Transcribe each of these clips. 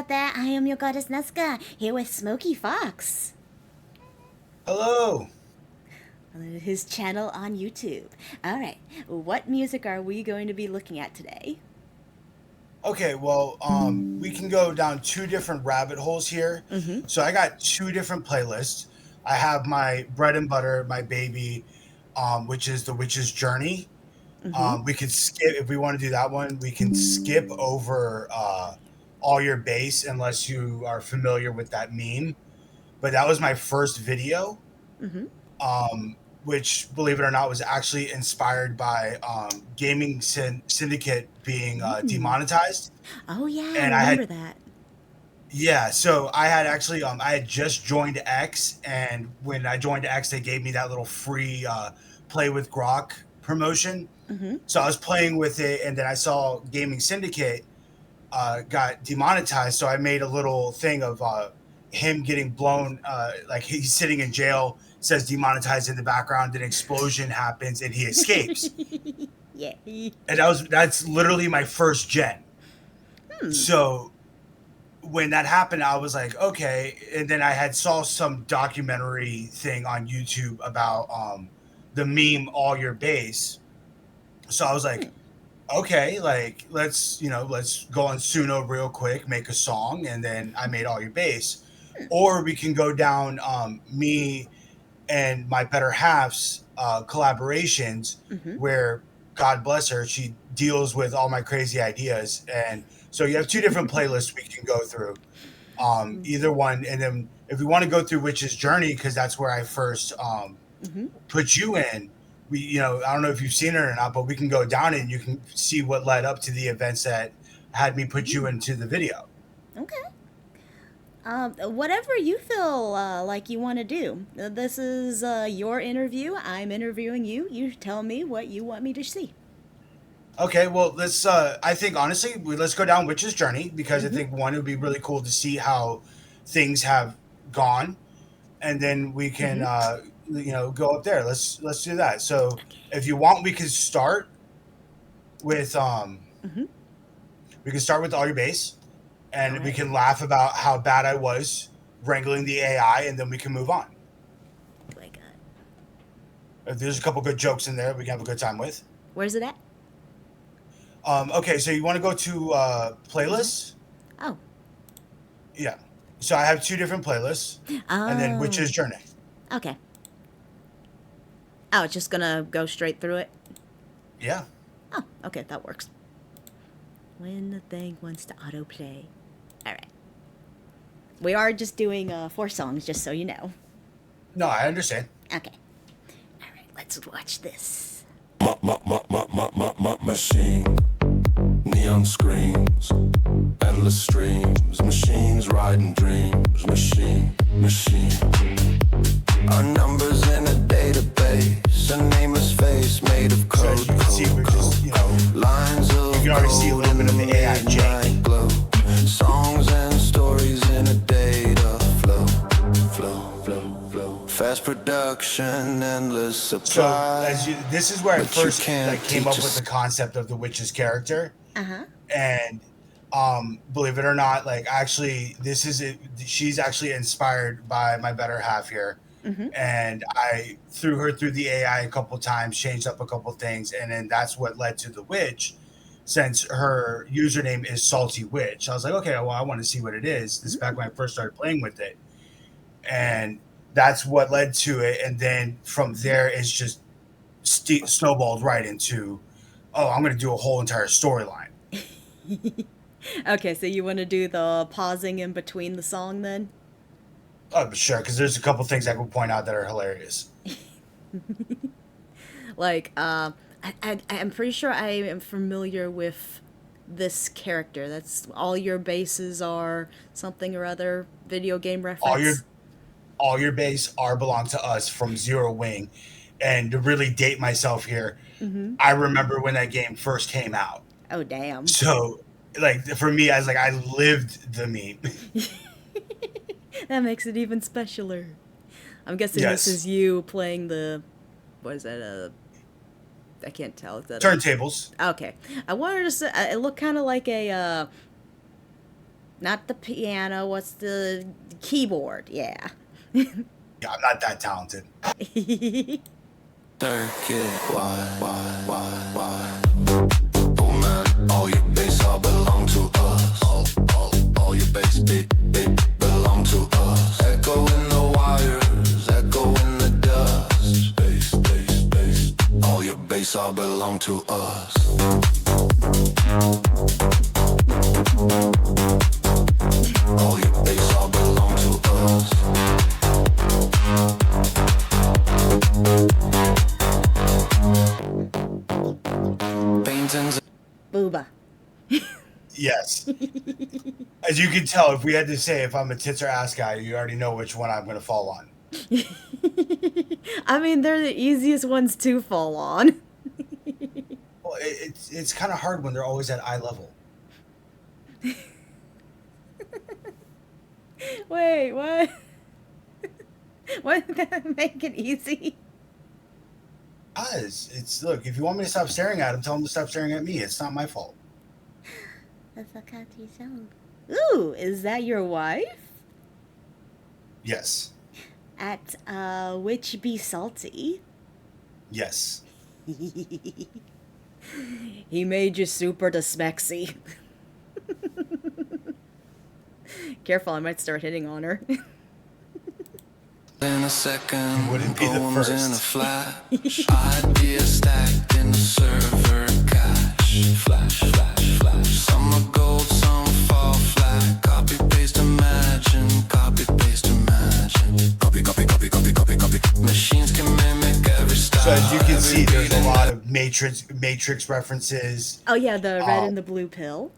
about that. I am your goddess Nazca, here with Smoky Fox. Hello. His channel on YouTube. Alright, what music are we going to be looking at today? Okay, well, we can go down two different rabbit holes here. Mm-hmm. So I got two different playlists. I have my bread and butter, my baby, which is the Witch's Journey. Mm-hmm. We could skip if we want to do that one. We can skip over all your bass unless you are familiar with that meme. But that was my first video. Mm-hmm. Which, believe it or not, was actually inspired by Syndicate being Mm. demonetized. Oh yeah, I And I remember had, that. yeah, so I had actually, I had just joined X, and when I joined X, they gave me that little free Play with Grok promotion. Mm-hmm. So I was playing with it, and then I saw Gaming Syndicate got demonetized. So I made a little thing of him getting blown, like he's sitting in jail, says demonetized in the background, an explosion happens, and he escapes. Yeah. And that's literally my first gen. Hmm. So when that happened, I was like, okay. And then I had saw some documentary thing on YouTube about the meme "All Your Bass." So I was Hmm. like, okay, like let's go on Suno real quick, make a song, and then I made All Your Bass. Or we can go down me and my better half's collaborations, Mm-hmm. where God bless her, she deals with all my crazy ideas, and so you have two different playlists we can go through. Either one, and then if we want to go through Witch's Journey, because that's where I first Mm-hmm. put you in. I don't know if you've seen it or not, but we can go down it and you can see what led up to the events that had me put you Mm. into the video. Okay. Whatever you feel like you want to do. This is your interview. I'm interviewing you. You tell me what you want me to see. Okay, well, let's. I think honestly, let's go down Witch's Journey because I Mm-hmm. think one, it would be really cool to see how things have gone, and then we can, Mm-hmm. go up there. Let's do that. So, if you want, with um, Mm-hmm. we can start with All Your Base, All and we right. can laugh about how bad I was wrangling the AI, and then we can move on. Oh my God. If there's a couple good jokes in there, we can have a good time with. Where's it at? Okay, so you want to go to Mm-hmm. playlists? Oh. Yeah. So I have two different playlists, and then Oh. Witch's Journey. Okay. Oh, it's just gonna go straight through it. Yeah. Oh, okay, that works. When the thing wants to autoplay. All right. We are just doing four songs, just so you know. No, I understand. Okay. All right. Let's watch this. Machine, neon screams, endless streams, machines riding dreams, machine. Our numbers in a database, a nameless face made of So code, as you can see, we're just lines you of can already see a gold little in bit of the the AI midnight jank. glow, songs and stories in a data flow, fast production, endless So supply, this is where I but you first can't like came teach up with us. the concept of the witch's character, Uh huh. and believe it or not, like actually, this is it. She's actually inspired by my better half here, Mm-hmm. and I threw her through the AI a couple times, changed up a couple things, and then that's what led to the witch. Since her username is Salty Witch, I was like, okay, well, I want to see what it is. This is back when I first started playing with it, and that's what led to it. And then from there, it's just snowballed right into, oh, I'm going to do a whole entire storyline. Okay, so you want to do the pausing in between the song then? Oh, sure, because there's a couple things I could point out that are hilarious. Like, I'm pretty sure I am familiar with this character. That's all your bases are something or other video game All your reference. all your base are belong to us from Zero Wing. And to really date myself here, Mm-hmm. I remember when that game first came out. Oh, damn. So, like for me, I was like, I lived the meme. That makes it even specialer. I'm guessing this Yes, is you playing the. What is that? I can't tell. Is that a. turntables. Okay. I wanted to say. It looked kind of like a. Not the piano. What's the keyboard? Yeah. Yeah, I'm not that talented. Circuit, why? Oh man, all your bass all belong to us. All your bass beat belong to us. Echo in the wires, echo in the dust. Bass. All your bass all belong to us. All your bass all belong to us. Paintings. Booba. Yes. As you can tell, if we had to say if I'm a tits or ass guy, you already know which one I'm going to fall on. I mean, they're the easiest ones to fall on. Well, it's kind of hard when they're always at eye level. Wait, what? Why did that make it easy? Because look, if you want me to stop staring at him, tell him to stop staring at me. It's not my fault. That's a catchy song. Ooh, is that your wife? Yes. At Witch Be Salty. Yes. He made you super dysmexy. Careful, I might start hitting on her. In a second, wouldn't be the poems in a first. flash. Ideas stacked in the server cache. Flash. Some are gold, some fall flat. Copy, paste, imagine. Copy, paste, imagine. Copy. Machines can mimic every style. So as you can see, every there's a beat lot of Matrix references. Oh yeah, the red and the blue pill.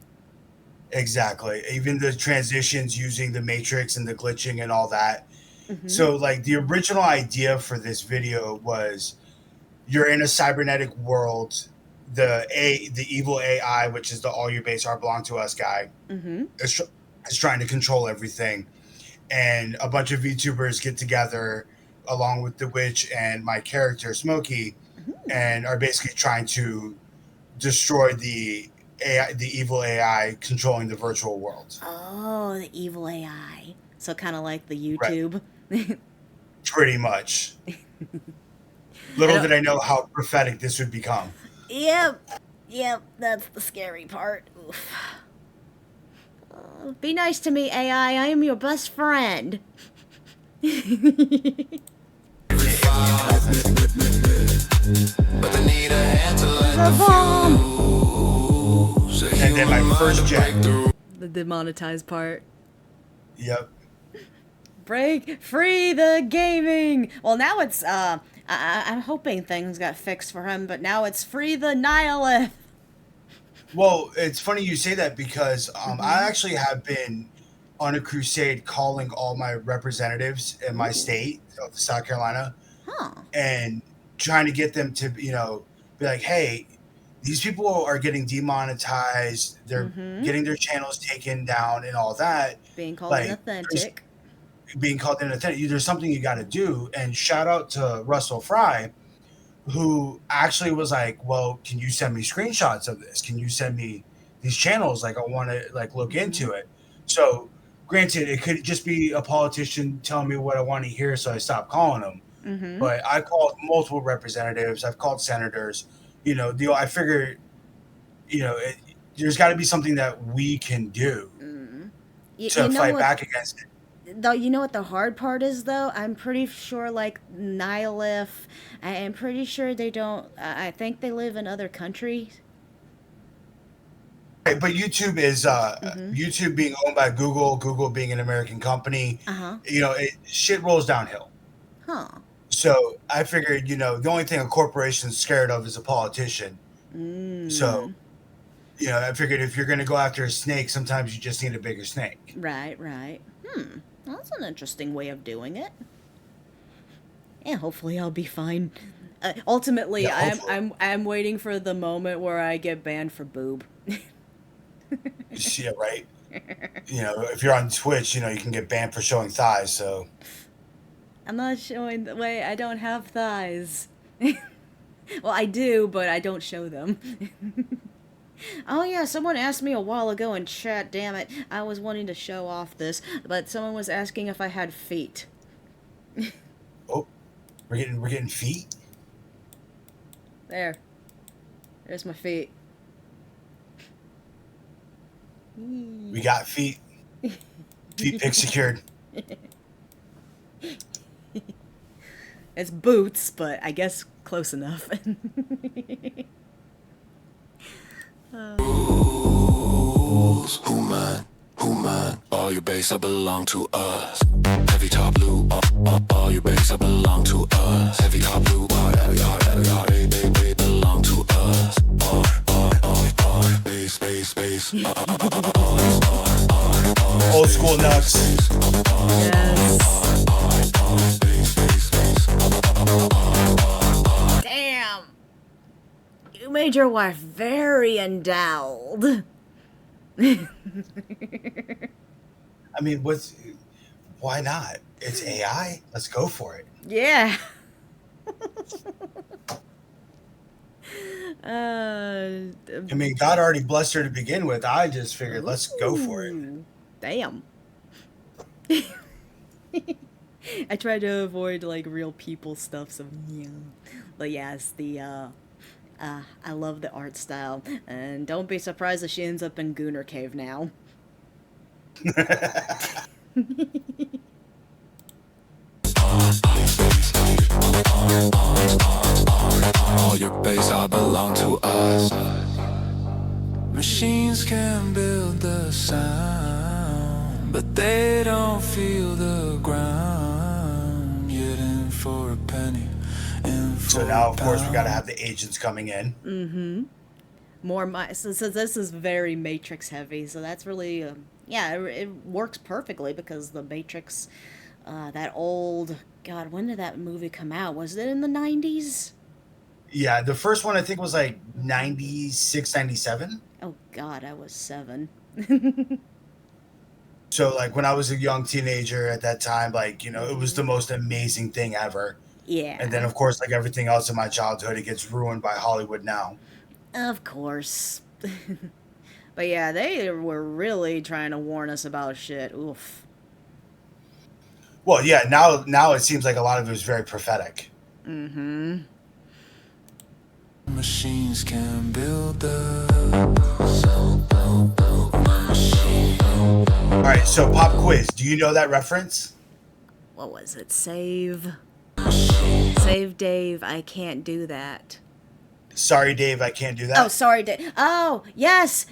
Exactly. Even the transitions using the Matrix and the glitching and all that. Mm-hmm. So, like, the original idea for this video was you're in a cybernetic world. The evil AI, which is the all your base are belong to us guy, is trying to control everything. And a bunch of VTubers get together along with the witch and my character, Smokey, and are basically trying to destroy the AI, the evil AI controlling the virtual world. Oh, the evil AI. So kind of like the Right. YouTube. Pretty much. Little did I know how prophetic this would become. Yep, that's the scary part. Oof. Be nice to me, AI. I am your best friend. But they need a hand to light The bomb. fuse. And then my first gen. The demonetized part. Yep. Break free the gaming. Well, now it's I'm hoping things got fixed for him, but now it's free the nihilith. Well, it's funny you say that because I actually have been on a crusade calling all my representatives in my state of South Carolina and trying to get them to, be like, hey, these people are getting demonetized. They're getting their channels taken down and all that. Being called Like, inauthentic. Being called inauthentic. There's something you got to do. And shout out to Russell Fry, who actually was like, well, can you send me screenshots of this? Can you send me these channels? Like, I want to look into it. So granted, it could just be a politician telling me what I want to hear. So I stopped calling them. But I called multiple representatives. I've called senators, I figured, there's got to be something that we can do to fight back against it. Though, you know what the hard part is, though? I'm pretty sure, like, Nihilith, I am pretty sure they don't, I think they live in other countries. Right, but YouTube is, YouTube being owned by Google being an American company, shit rolls downhill. Huh. So I figured, the only thing a corporation's scared of is a politician. So, I figured if you're going to go after a snake, sometimes you just need a bigger snake. Right. That's an interesting way of doing it. Yeah, hopefully I'll be fine. Ultimately, Yeah, hopefully. I'm waiting for the moment where I get banned for boob. Yeah, right. If you're on Twitch, you can get banned for showing thighs. So I'm not showing the way. I don't have thighs. Well, I do, but I don't show them. Oh yeah, someone asked me a while ago in chat. Damn it, I was wanting to show off this, but someone was asking if I had feet. Oh, we're getting feet. There, there's my feet. We got feet. Feet pick secured. It's boots, but I guess close enough. Rules. Who man? Who man? All your base I belong to us. Heavy top blue. All your base I belong to us. Heavy top blue. They belong to us. Base, base, base. Old school nuts. Yes. Damn. You made your wife very endowed. I mean, why not? It's AI. Let's go for it. Yeah. I mean, God already blessed her to begin with. I just figured, let's go for it. Damn. I try to avoid like real people stuff, so yeah. But yes, I love the art style, and don't be surprised if she ends up in Gooner Cave now. All your base I belong to us. Machines can build the sound, but they don't feel the ground. Yet in for a penny, in for So now, of course, we got to have the agents coming in. So this is very Matrix heavy, so that's really yeah, it works perfectly because the Matrix, that old God, when did that movie come out? Was it in the 90s? Yeah, the first one I think was like 96, 97. Oh God, I was 7. So like when I was a young teenager at that time, like, it was the most amazing thing ever. Yeah, And then of course, like everything else in my childhood, it gets ruined by Hollywood now. of course. But yeah, they were really trying to warn us about shit. Oof. Well, yeah, now it seems like a lot of it was very prophetic. machines can build the All right, so pop quiz. Do you know that reference? What was it? Save Dave. I can't do that. Sorry, Dave, I can't do that. Oh, sorry, Dave. Oh, yes,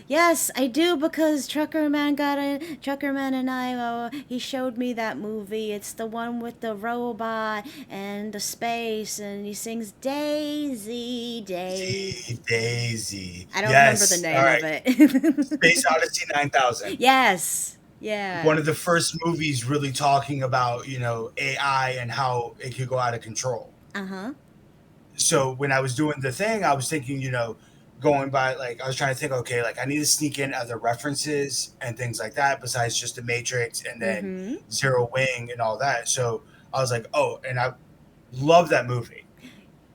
I do because Trucker Man and I. He showed me that movie. It's the one with the robot and the space, and he sings Daisy, Daisy. Daisy. I don't Yes. remember the name All right. of it. Space Odyssey 9000. Yes. Yeah. One of the first movies really talking about, AI and how it could go out of control. Uh-huh. So when I was doing the thing, I was thinking, going by, like, I was trying to think, okay, like I need to sneak in other references and things like that besides just the Matrix and then Zero Wing and all that. So I was like, oh, and I love that movie.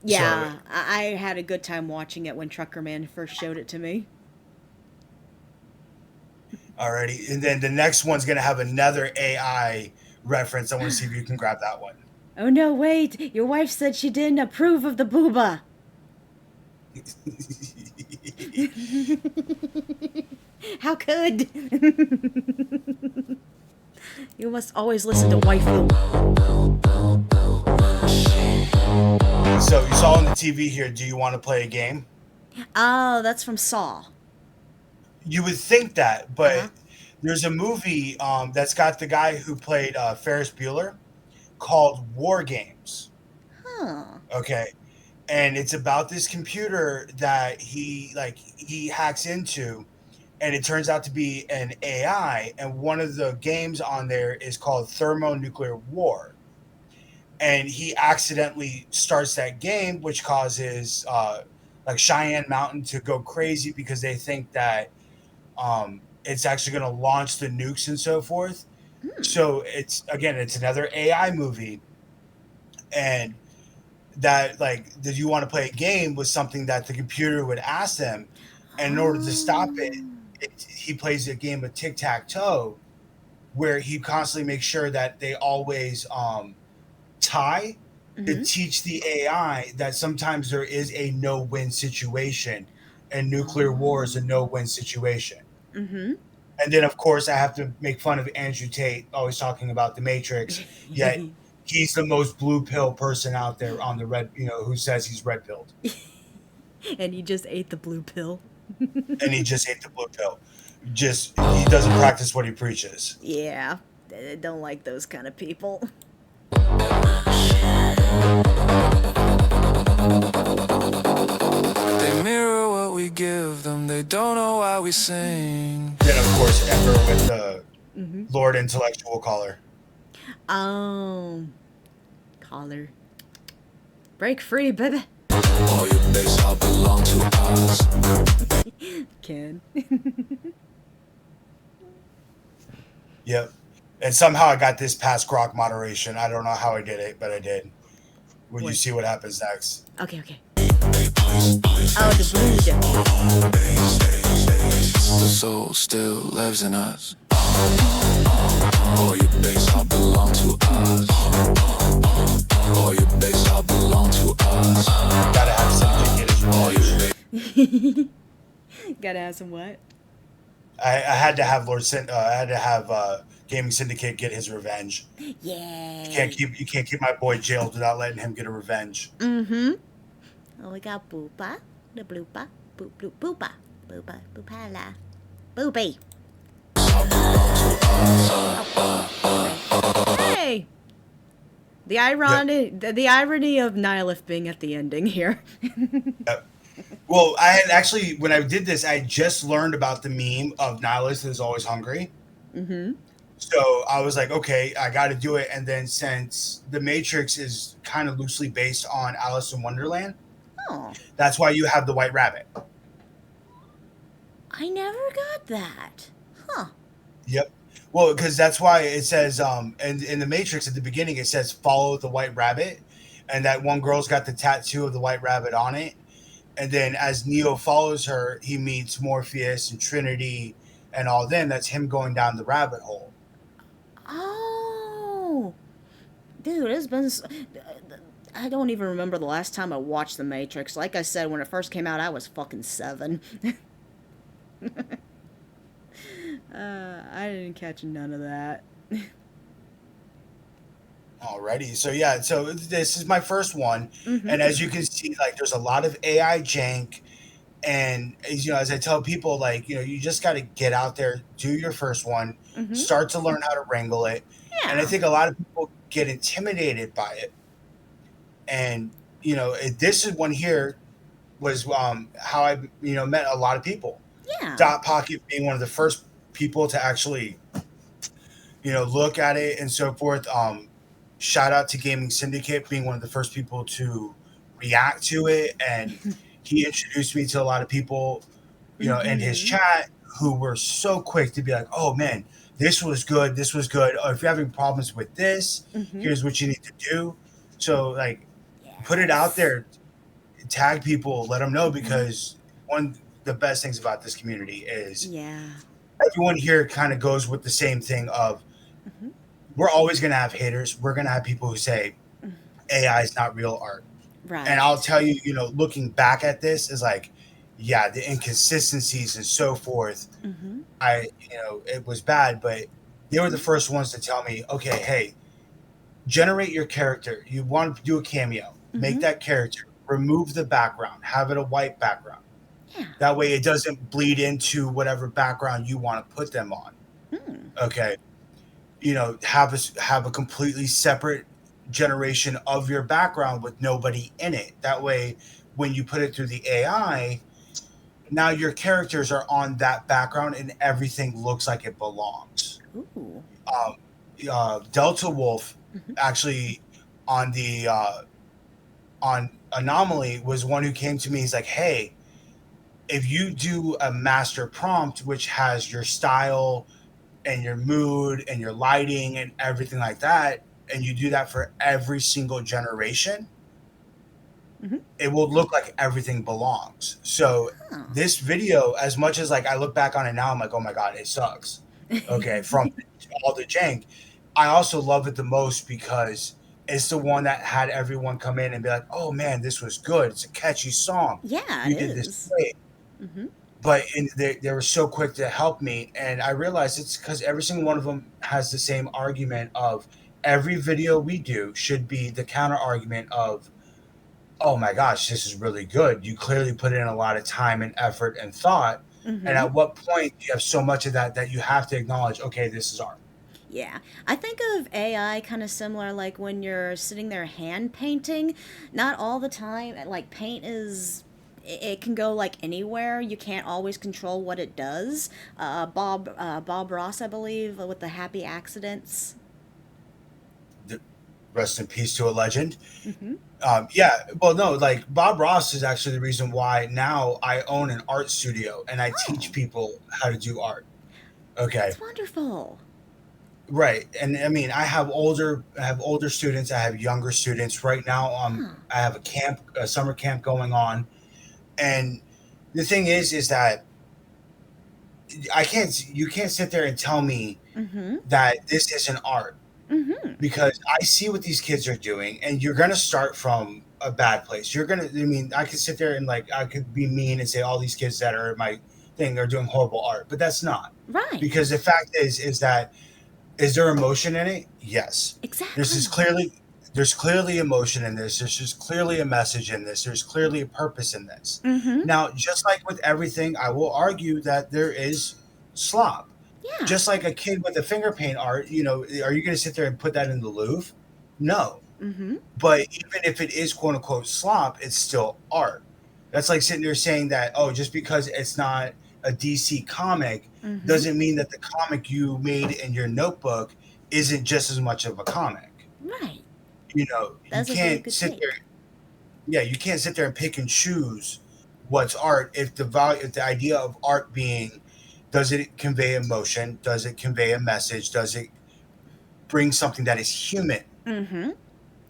Yeah, I had a good time watching it when Trucker Man first showed it to me. Alrighty. And then the next one's going to have another AI reference. I want to see if you can grab that one. Oh no, wait! Your wife said she didn't approve of the booba. How could? You must always listen to waifu. So you saw on the TV here, do you want to play a game? Oh, that's from Saw. You would think that, but there's a movie that's got the guy who played Ferris Bueller called War Games. Huh. Okay. And it's about this computer that he hacks into, and it turns out to be an AI, and one of the games on there is called Thermonuclear War. And he accidentally starts that game, which causes like Cheyenne Mountain to go crazy because they think that it's actually going to launch the nukes and so forth. So it's another AI movie, and that, like, did you want to play a game was something that the computer would ask them, And in order to stop it, Oh. he plays a game of tic tac toe where he constantly makes sure that they always tie to Mm-hmm. teach the AI that sometimes there is a no win situation, and nuclear war is a Oh. no win situation. Mm-hmm. And then, of course, I have to make fun of Andrew Tate, always talking about the Matrix, yet he's the most blue pill person out there on the red, who says he's red pilled. And he just ate the blue pill. And he just ate the blue pill. Just, he doesn't practice what he preaches. Yeah. I don't like those kind of people. They mirror what we give them, they don't know why we sing. Then, of course, Ember with the Mm-hmm. Lord Intellectual Caller. Collar. Break free, baby. All your base all belong to us. Can. Yep. And somehow I got this past Grok moderation. I don't know how I did it, but I did. When you What? see what happens next. Okay, okay. Oh, the blue dip. The soul still lives in us. All your base all belong to us. All your base all belong to us. Gotta have something to get his All your revenge. base. Gotta have some what? I had to have I had to have Gaming Syndicate get his revenge. Yay. You can't keep my boy jailed without letting him get a revenge. Mm-hmm. Oh, we got Boopa. The bloopa. Boop, bloop, boopa. Boopa. Boopala. Boopy. Hey! The irony of Nihilith being at the ending here. Well, I had actually, when I did this, I just learned about the meme of Nihilist is always hungry. Mm-hmm. So I was like, okay, I got to do it. And then since The Matrix is kind of loosely based on Alice in Wonderland, Oh, that's why you have the White Rabbit. I never got that. Huh. Yep. Well, because that's why it says, in The Matrix at the beginning, it says follow the White Rabbit. And that one girl's got the tattoo of the White Rabbit on it. And then as Neo follows her, he meets Morpheus and Trinity and all them. That's him going down the rabbit hole. Oh. Dude, it's been... I don't even remember the last time I watched The Matrix. Like I said, when it first came out, I was fucking 7. I didn't catch none of that. Alrighty. So yeah, so this is my first one. Mm-hmm. And as you can see, like there's a lot of AI jank. And as I tell people, like, you just got to get out there, do your first one, Mm-hmm. start to learn how to wrangle it. And I Yeah. think a lot of people get intimidated by it. And, this is one here was how I, met a lot of people. Yeah. Dot Pocket being one of the first people to actually, look at it and so forth. Shout out to Gaming Syndicate being one of the first people to react to it. And he introduced me to a lot of people, in his Mm-hmm. chat who were so quick to be like, oh man, this was good. This was good. Oh, if you're having problems with this, Mm-hmm. here's what you need to do. So like, put it out there, tag people, let them know, because one of the best things about this community is Yeah. everyone here kind of goes with the same thing of Mm-hmm. we're always going to have haters. We're going to have people who say AI is not real art. Right. And I'll tell you, looking back at this is like, yeah, the inconsistencies and so forth, Mm-hmm. it was bad, but they were the first ones to tell me, okay, hey, generate your character. You want to do a cameo, make Mm-hmm. that character, remove the background, have it a white background. Yeah. That way it doesn't bleed into whatever background you want to put them on. Mm. Okay. Have a completely separate generation of your background with nobody in it. That way, when you put it through the AI, now your characters are on that background and everything looks like it belongs. Ooh. Delta Wolf Mm-hmm. actually on the on Anomaly was one who came to me. He's like, hey, if you do a master prompt which has your style and your mood and your lighting and everything like that, and you do that for every single generation, Hmm. it will look like everything belongs. So Oh. this video, as much as like I look back on it now, I'm like, oh my god, it sucks. Okay, from all the jank, I also love it the most because it's the one that had everyone come in and be like, oh man, this was good. It's a catchy song. Yeah, it You did this is. great. Mm-hmm. But they were so quick to help me, and I realized it's because every single one of them has the same argument of every video we do should be the counter argument of, oh my gosh, this is really good. You clearly put in a lot of time and effort and thought. And Mm-hmm. at what point do you have so much of that you have to acknowledge, okay, this is art? Yeah, I think of AI kind of similar like when you're sitting there hand painting. Not all the time. Like paint is, it can go like anywhere. You can't always control what it does. Bob Ross, I believe, with the happy accidents. Rest in peace to a legend. Mm-hmm. Yeah, well, no, like Bob Ross is actually the reason why now I own an art studio and I teach Oh, people how to do art. Okay. that's wonderful. Right. And I mean, I have older students, I have younger students. Right now, Huh. I have a summer camp going on. And the thing is that you can't sit there and tell me Mm-hmm. that this isn't art Mm-hmm. because I see what these kids are doing, and you're going to start from a bad place. I mean, I could sit there and like, I could be mean and say all these kids that are my thing are doing horrible art, but that's not. Right. Because the fact is that, is there emotion in it? Yes. This is Exactly. clearly, there's clearly emotion in this. There's just clearly a message in this. There's clearly a purpose in this. Mm-hmm. Now, just like with everything, I will argue that there is slop. Yeah. Just like a kid with a finger paint art, are you going to sit there and put that in the Louvre? No. Mm-hmm. But even if it is quote unquote slop, it's still art. That's like sitting there saying that, oh, just because it's not a DC comic Mm-hmm. doesn't mean that the comic you made in your notebook isn't just as much of a comic. Right. You That's a really can't good sit there, take. yeah, you can't sit there and pick and choose what's art if if the idea of art being, does it convey emotion? Does it convey a message? Does it bring something that is human? Mm-hmm.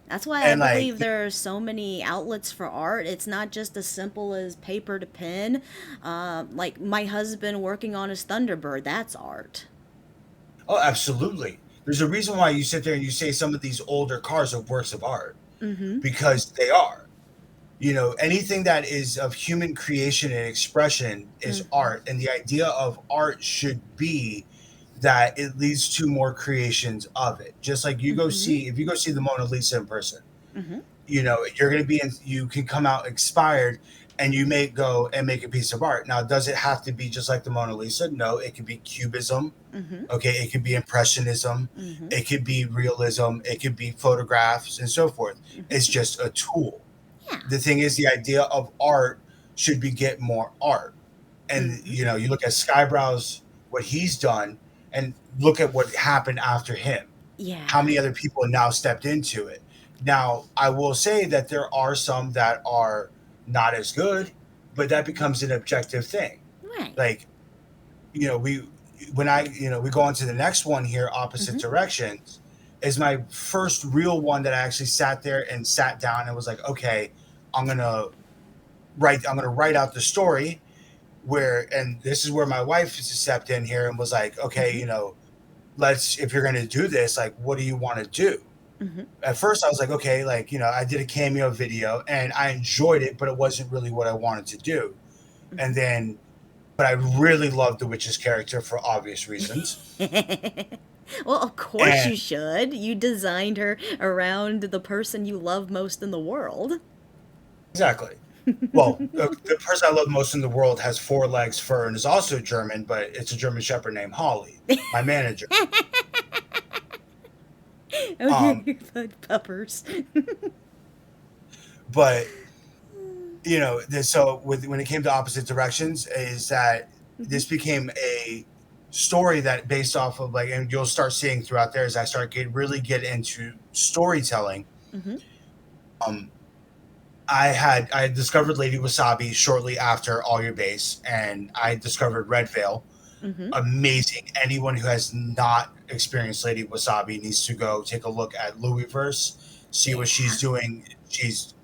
That's why I And like, believe there are so many outlets for art. It's not just as simple as paper to pen. Like my husband working on his Thunderbird, that's art. oh, absolutely. There's a reason why you sit there and you say some of these older cars are works of art Mm-hmm. because they are. Anything that is of human creation and expression is Mm-hmm. art. And the idea of art should be that it leads to more creations of it. Just like Mm-hmm. if you go see the Mona Lisa in person, Mm-hmm. you're going to you can come out inspired and you may go and make a piece of art. Now, does it have to be just like the Mona Lisa? No, it could be cubism. Mm-hmm. Okay, it could be impressionism, Mm-hmm. it could be realism, it could be photographs and so forth. Mm-hmm. It's just a tool. Yeah. The thing is, the idea of art should be get more art. And Mm-hmm. you look at Skybrow's, what he's done, and look at what happened after him. How Yeah. many other people now stepped into it? Now, I will say that there are some that are not as good, but that becomes an objective thing. Right. Like, we when I we go on to the next one here, opposite Mm-hmm. directions, is my first real one that I actually sat there and sat down and was like, okay, I'm gonna I'm gonna write out the story and this is where my wife stepped in here and was like, okay, Mm-hmm. let's, if you're gonna do this, like, what do you want to do? Mm-hmm. At first I was like, okay, like, I did a cameo video and I enjoyed it, but it wasn't really what I wanted to do. And then, but I really loved the witch's character for obvious reasons. Mm-hmm. Well, of course And you should. You designed her around the person you love most in the world. exactly. Well, the person I love most in the world has four legs, fur, and is also German, but it's a German Shepherd named Holly, my manager. Um, Okay, puppers. but so when it came to opposite directions, is that Mm-hmm. this became a story that based off of like, and you'll start seeing throughout there as I start really get into storytelling. Mm-hmm. Um, I had discovered Lady Wasabi shortly after All Your Base, and I discovered Red Veil. Mm-hmm. Amazing. Anyone who has not experienced Lady Wasabi needs to go take a look at Louisverse, see what she's Yeah. doing. She's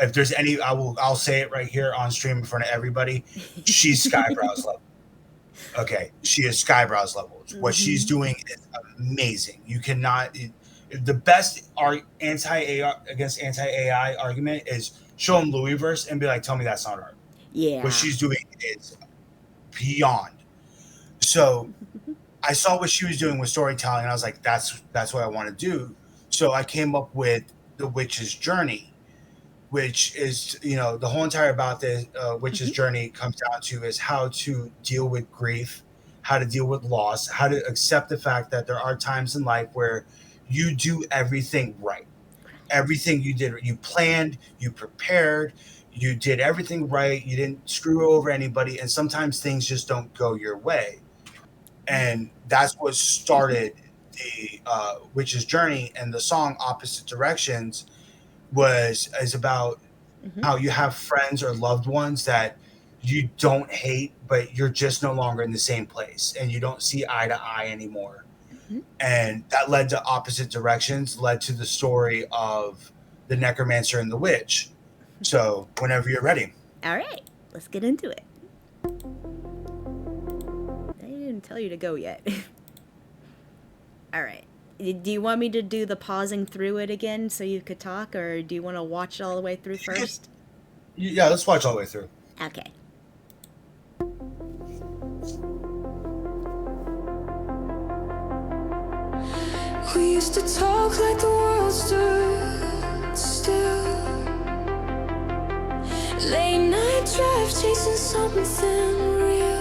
If there's any, I'll say it right here on stream in front of everybody. She's Skybrow's level. Okay, she is Skybrow's level. What she's doing is amazing. You cannot. The best anti-AI against anti-AI argument is show them Louisverse and be like, tell me that's not art. Yeah. What she's doing is beyond. So I saw what she was doing with storytelling, and I was like, that's what I want to do. So I came up with The Witch's Journey, which is, the whole entire about the witch's journey comes down to is how to deal with grief, how to deal with loss, how to accept the fact that there are times in life where you do everything right. Everything you did, you planned, you prepared, you did everything right. You didn't screw over anybody. And sometimes things just don't go your way. And that's what started the witch's journey. And the song Opposite Directions is about how you have friends or loved ones that you don't hate, but you're just no longer in the same place and you don't see eye to eye anymore. And that led to Opposite Directions, led to the story of the necromancer and the witch. So whenever you're ready. All right, let's get into it. I didn't tell you to go yet. All right. Do you want me to do the pausing through it again so you could talk, or do you want to watch it all the way through first? Yeah, let's watch all the way through. Okay. We used to talk like the world stood still. Late night drive chasing something real.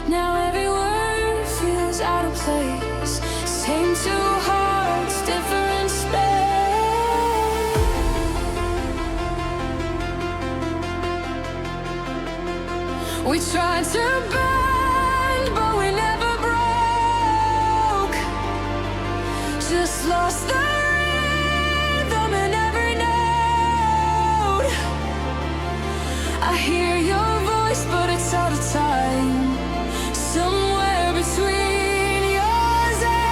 Now every word feels out of place. Same two hearts, different space. We tried to bend, but we never broke. Just lost the rhythm in every note. I hear your voice, but it's out of time. Somewhere between yours and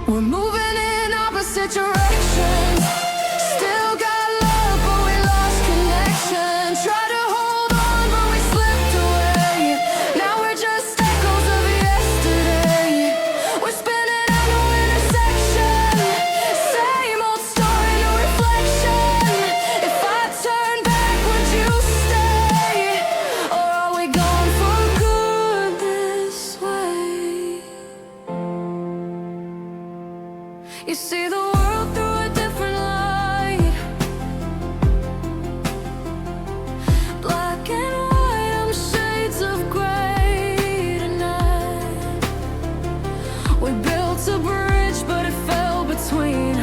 we're moving in opposite directions. Still got love, but we lost connection. Tried to hold on, but we slipped away. Now we're just echoes of yesterday. We're spinning out no intersection. Same old story, no reflection. If I turn back, would you stay? Or are we gone for good this way? You see the world through a different light. Black and white, I'm shades of gray tonight. We built a bridge, but it fell between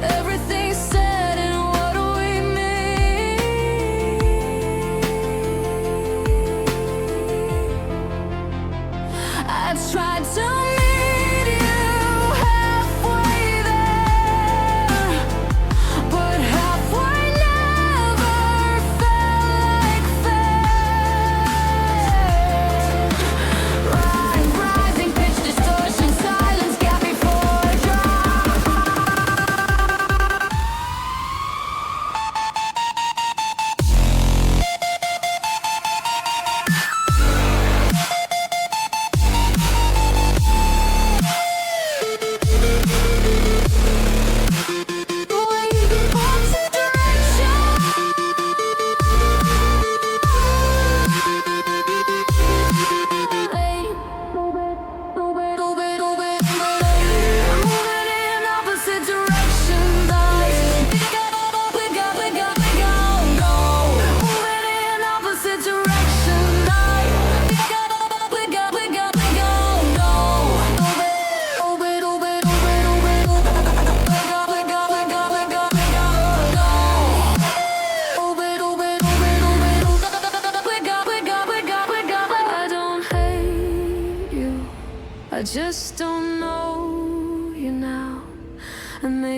everything said and what we mean. I tried to meet you halfway there.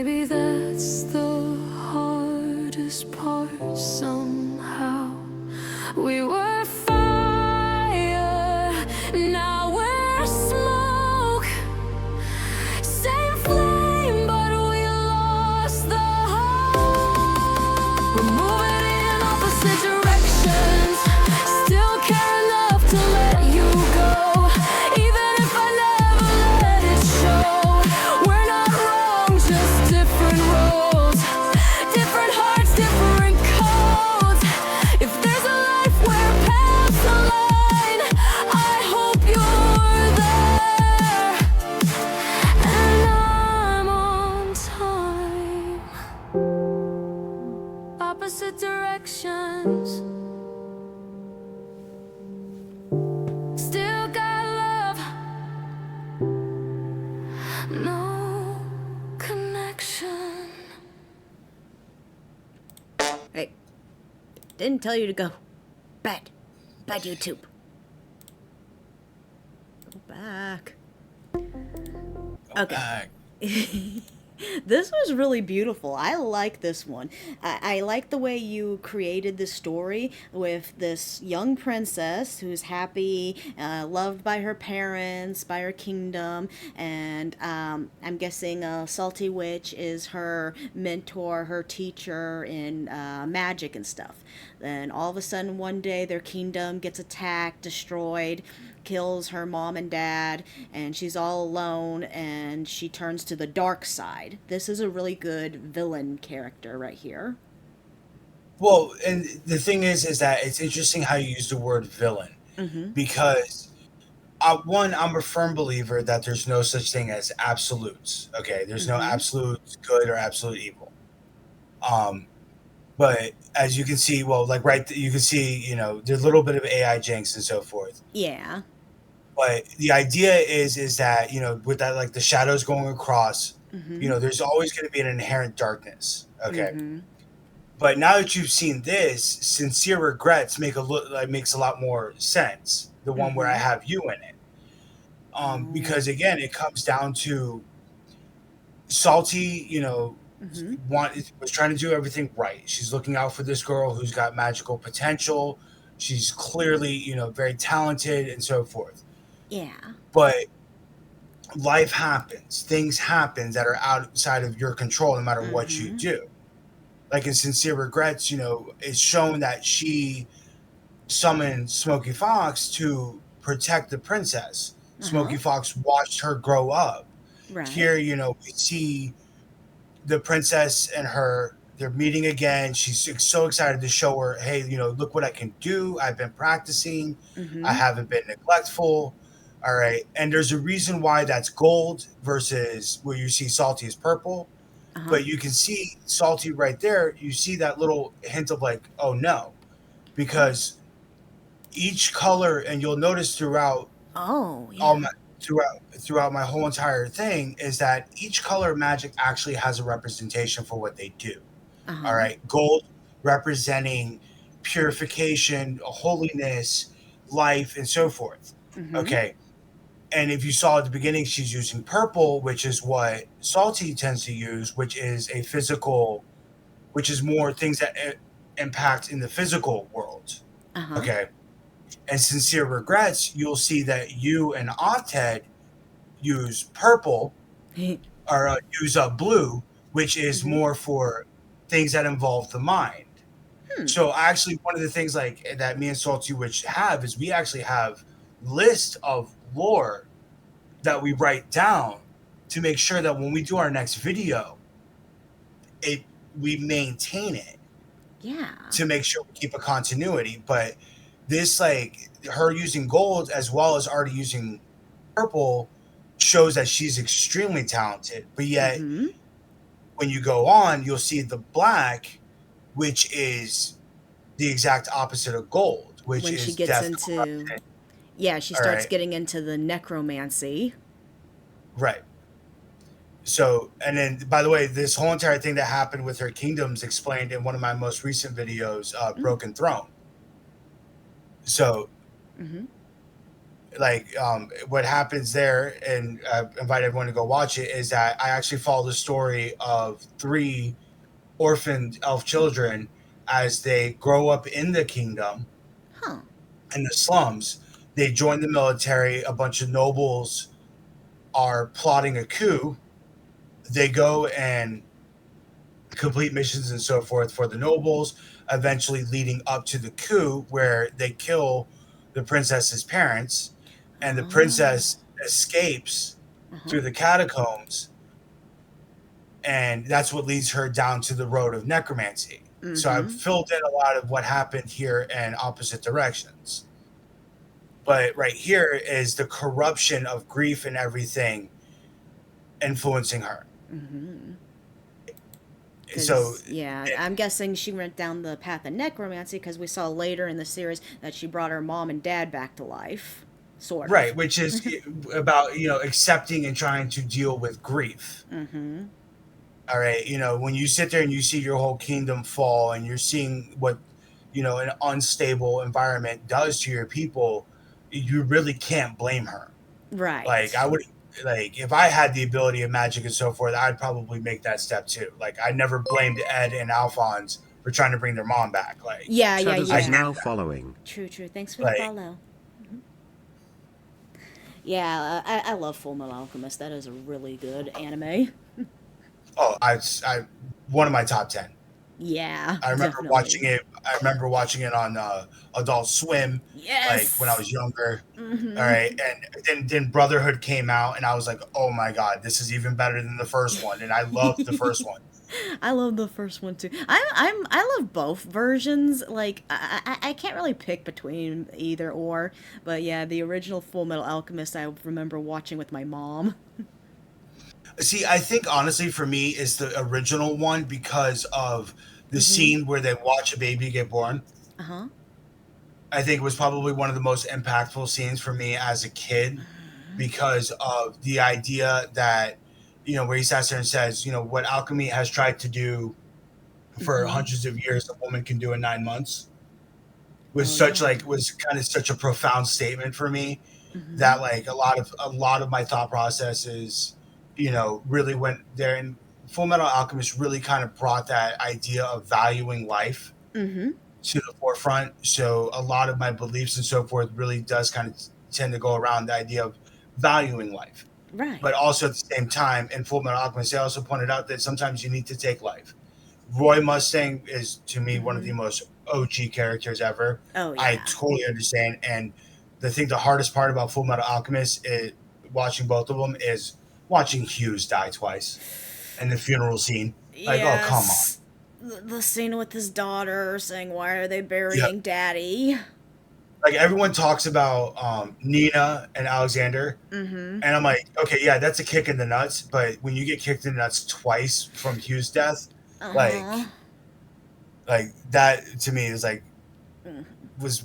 Maybe that's the hardest part somehow. We were fire, now we're smoke. Same flame, but we lost the hope. We're moving in opposite directions. Still care enough to let you go. Even if I never let it show. We're not wrong, just different roads. Different hearts, different codes. If there's a life where paths align, I hope you're there. And I'm on time. Opposite directions. Still got love. No connection. Hey, didn't tell you to go. Bad. Bad YouTube. Go back. Okay. Back. This was really beautiful. I like this one. I like the way you created the story with this young princess who's happy, loved by her parents, by her kingdom, and I'm guessing Salty Witch is her mentor, her teacher in magic and stuff. Then all of a sudden, one day, their kingdom gets attacked, destroyed, kills her mom and dad, and she's all alone, and she turns to the dark side. This is a really good villain character right here. Well, and the thing is that it's interesting how you use the word villain Mm-hmm. because one, I'm a firm believer that there's no such thing as absolutes. Okay, there's no Mm-hmm. absolute good or absolute evil. Um, but as you can see, well, like you can see, there's a little bit of AI jinx and so forth. Yeah. But the idea is that with that like the shadows going across, Mm-hmm. there's always going to be an inherent darkness. Okay, Mm-hmm. but now that you've seen this, sincere regrets makes a lot more sense. The one where I Mm-hmm. have you in it, Oh. because again, it comes down to Salty. Mm-hmm. Was trying to do everything right. She's looking out for this girl who's got magical potential. She's clearly very talented and so forth. Yeah. But life happens. Things happen that are outside of your control, no matter what you Mm-hmm. do. Like in Sincere Regrets, it's shown that she summoned Smokey Fox to protect the princess. Uh-huh. Smokey Fox watched her grow up. Right. Here, we see the princess and her, they're meeting again. She's so excited to show her, hey, look what I can do. I've been practicing. I Mm-hmm. haven't been neglectful. All right. And there's a reason why that's gold versus where you see Salty is purple. Uh-huh. But you can see Salty right there. You see that little hint of like, oh no, because each color, and you'll notice Oh, all yeah. my throughout my whole entire thing is that each color magic actually has a representation for what they do. All Uh-huh. right, gold representing purification, holiness, life, and so forth. Mm-hmm. Okay, and if you saw at the beginning, she's using purple, which is what Salty tends to use, which is a physical, which is more things that impact in the physical world. Uh-huh. Okay, and Sincere Regrets, you'll see that you and Octed use purple or use blue, which is Mm-hmm. more for things that involve the mind. Hmm. So actually, one of the things like that me and Salty Witch have is we actually have list of lore that we write down to make sure that when we do our next video, it we maintain it Yeah. to make sure we keep a continuity. But this like her using gold as well as already using purple shows that she's extremely talented. But yet Mm-hmm. when you go on, you'll see the black, which is the exact opposite of gold, which When she is gets death into, corrupted. yeah, she All starts right. getting into the necromancy. Right. So, and then by the way, this whole entire thing that happened with her kingdoms explained in one of my most recent videos, Mm. Broken Throne. So, Mm-hmm. like what happens there, and invite everyone to go watch it, is that I actually follow the story of three orphaned elf children as they grow up in the kingdom Huh. in the slums. They join the military. A bunch of nobles are plotting a coup. They go and complete missions and so forth for the nobles, eventually leading up to the coup where they kill the princess's parents, and the Oh. princess escapes Uh-huh. through the catacombs, and that's what leads her down to the road of necromancy. So I've Mm-hmm. filled in a lot of what happened here in opposite directions. But right here is the corruption of grief and everything influencing her. Mm-hmm. So Because, yeah, it, I'm guessing she went down the path of necromancy because we saw later in the series that she brought her mom and dad back to life. Sort of. right, which is about, accepting and trying to deal with grief. Mm-hmm. All right, when you sit there and you see your whole kingdom fall, and you're seeing what an unstable environment does to your people, you really can't blame her. Like, Right. I would, like, if I had the ability of magic and so forth, I'd probably make that step too. Like, I never blamed Ed and Alphonse for trying to bring their mom back. Like, Yeah, yeah, Shadows I is yeah. get now that. following. True, true. Thanks for the Like, follow. Yeah, I love Full Metal Alchemist. That is a really good anime. oh, I one of my top 10. Yeah, I remember watching definitely. it. I remember watching it on Adult Swim, like when I Yes. was younger. All Mm-hmm. right, and then Brotherhood came out, and I was like, "Oh my god, this is even better than the first one." And I loved the first one. I love the first one too. I love both versions. Like I can't really pick between either or, but yeah, the original Full Metal Alchemist I remember watching with my mom. See, I think honestly, for me, is the original one because of the Mm-hmm. scene where they watch a baby get born. Uh huh. I think it was probably one of the most impactful scenes for me as a kid because of the idea that, where he sits there and says, what alchemy has tried to do for Mm-hmm. hundreds of years, a woman can do in 9 months, Oh yeah. was kind of such a profound statement for me, Mm-hmm. that like a lot of my thought processes, really went there. And Full Metal Alchemist really kind of brought that idea of valuing life Mm-hmm. to the forefront. So a lot of my beliefs and so forth really does kind of tend to go around the idea of valuing life. But Right. also at the same time, in Full Metal Alchemist, they also pointed out that sometimes you need to take life. Roy Mustang is to me one of the Mm-hmm. most OG characters ever. Oh I yeah. totally understand. And the hardest part about Full Metal Alchemist is watching both of them is watching Hughes die twice and the funeral scene. Like, oh, come on. Yes. The scene with his daughter saying, "Why are they Yeah. burying Daddy?" Like, everyone talks about Nina and Alexander, Mm-hmm. and I'm like, okay, yeah, that's a kick in the nuts. But when you get kicked in the nuts twice from Hughes' death, Uh huh. like, that to me is like, was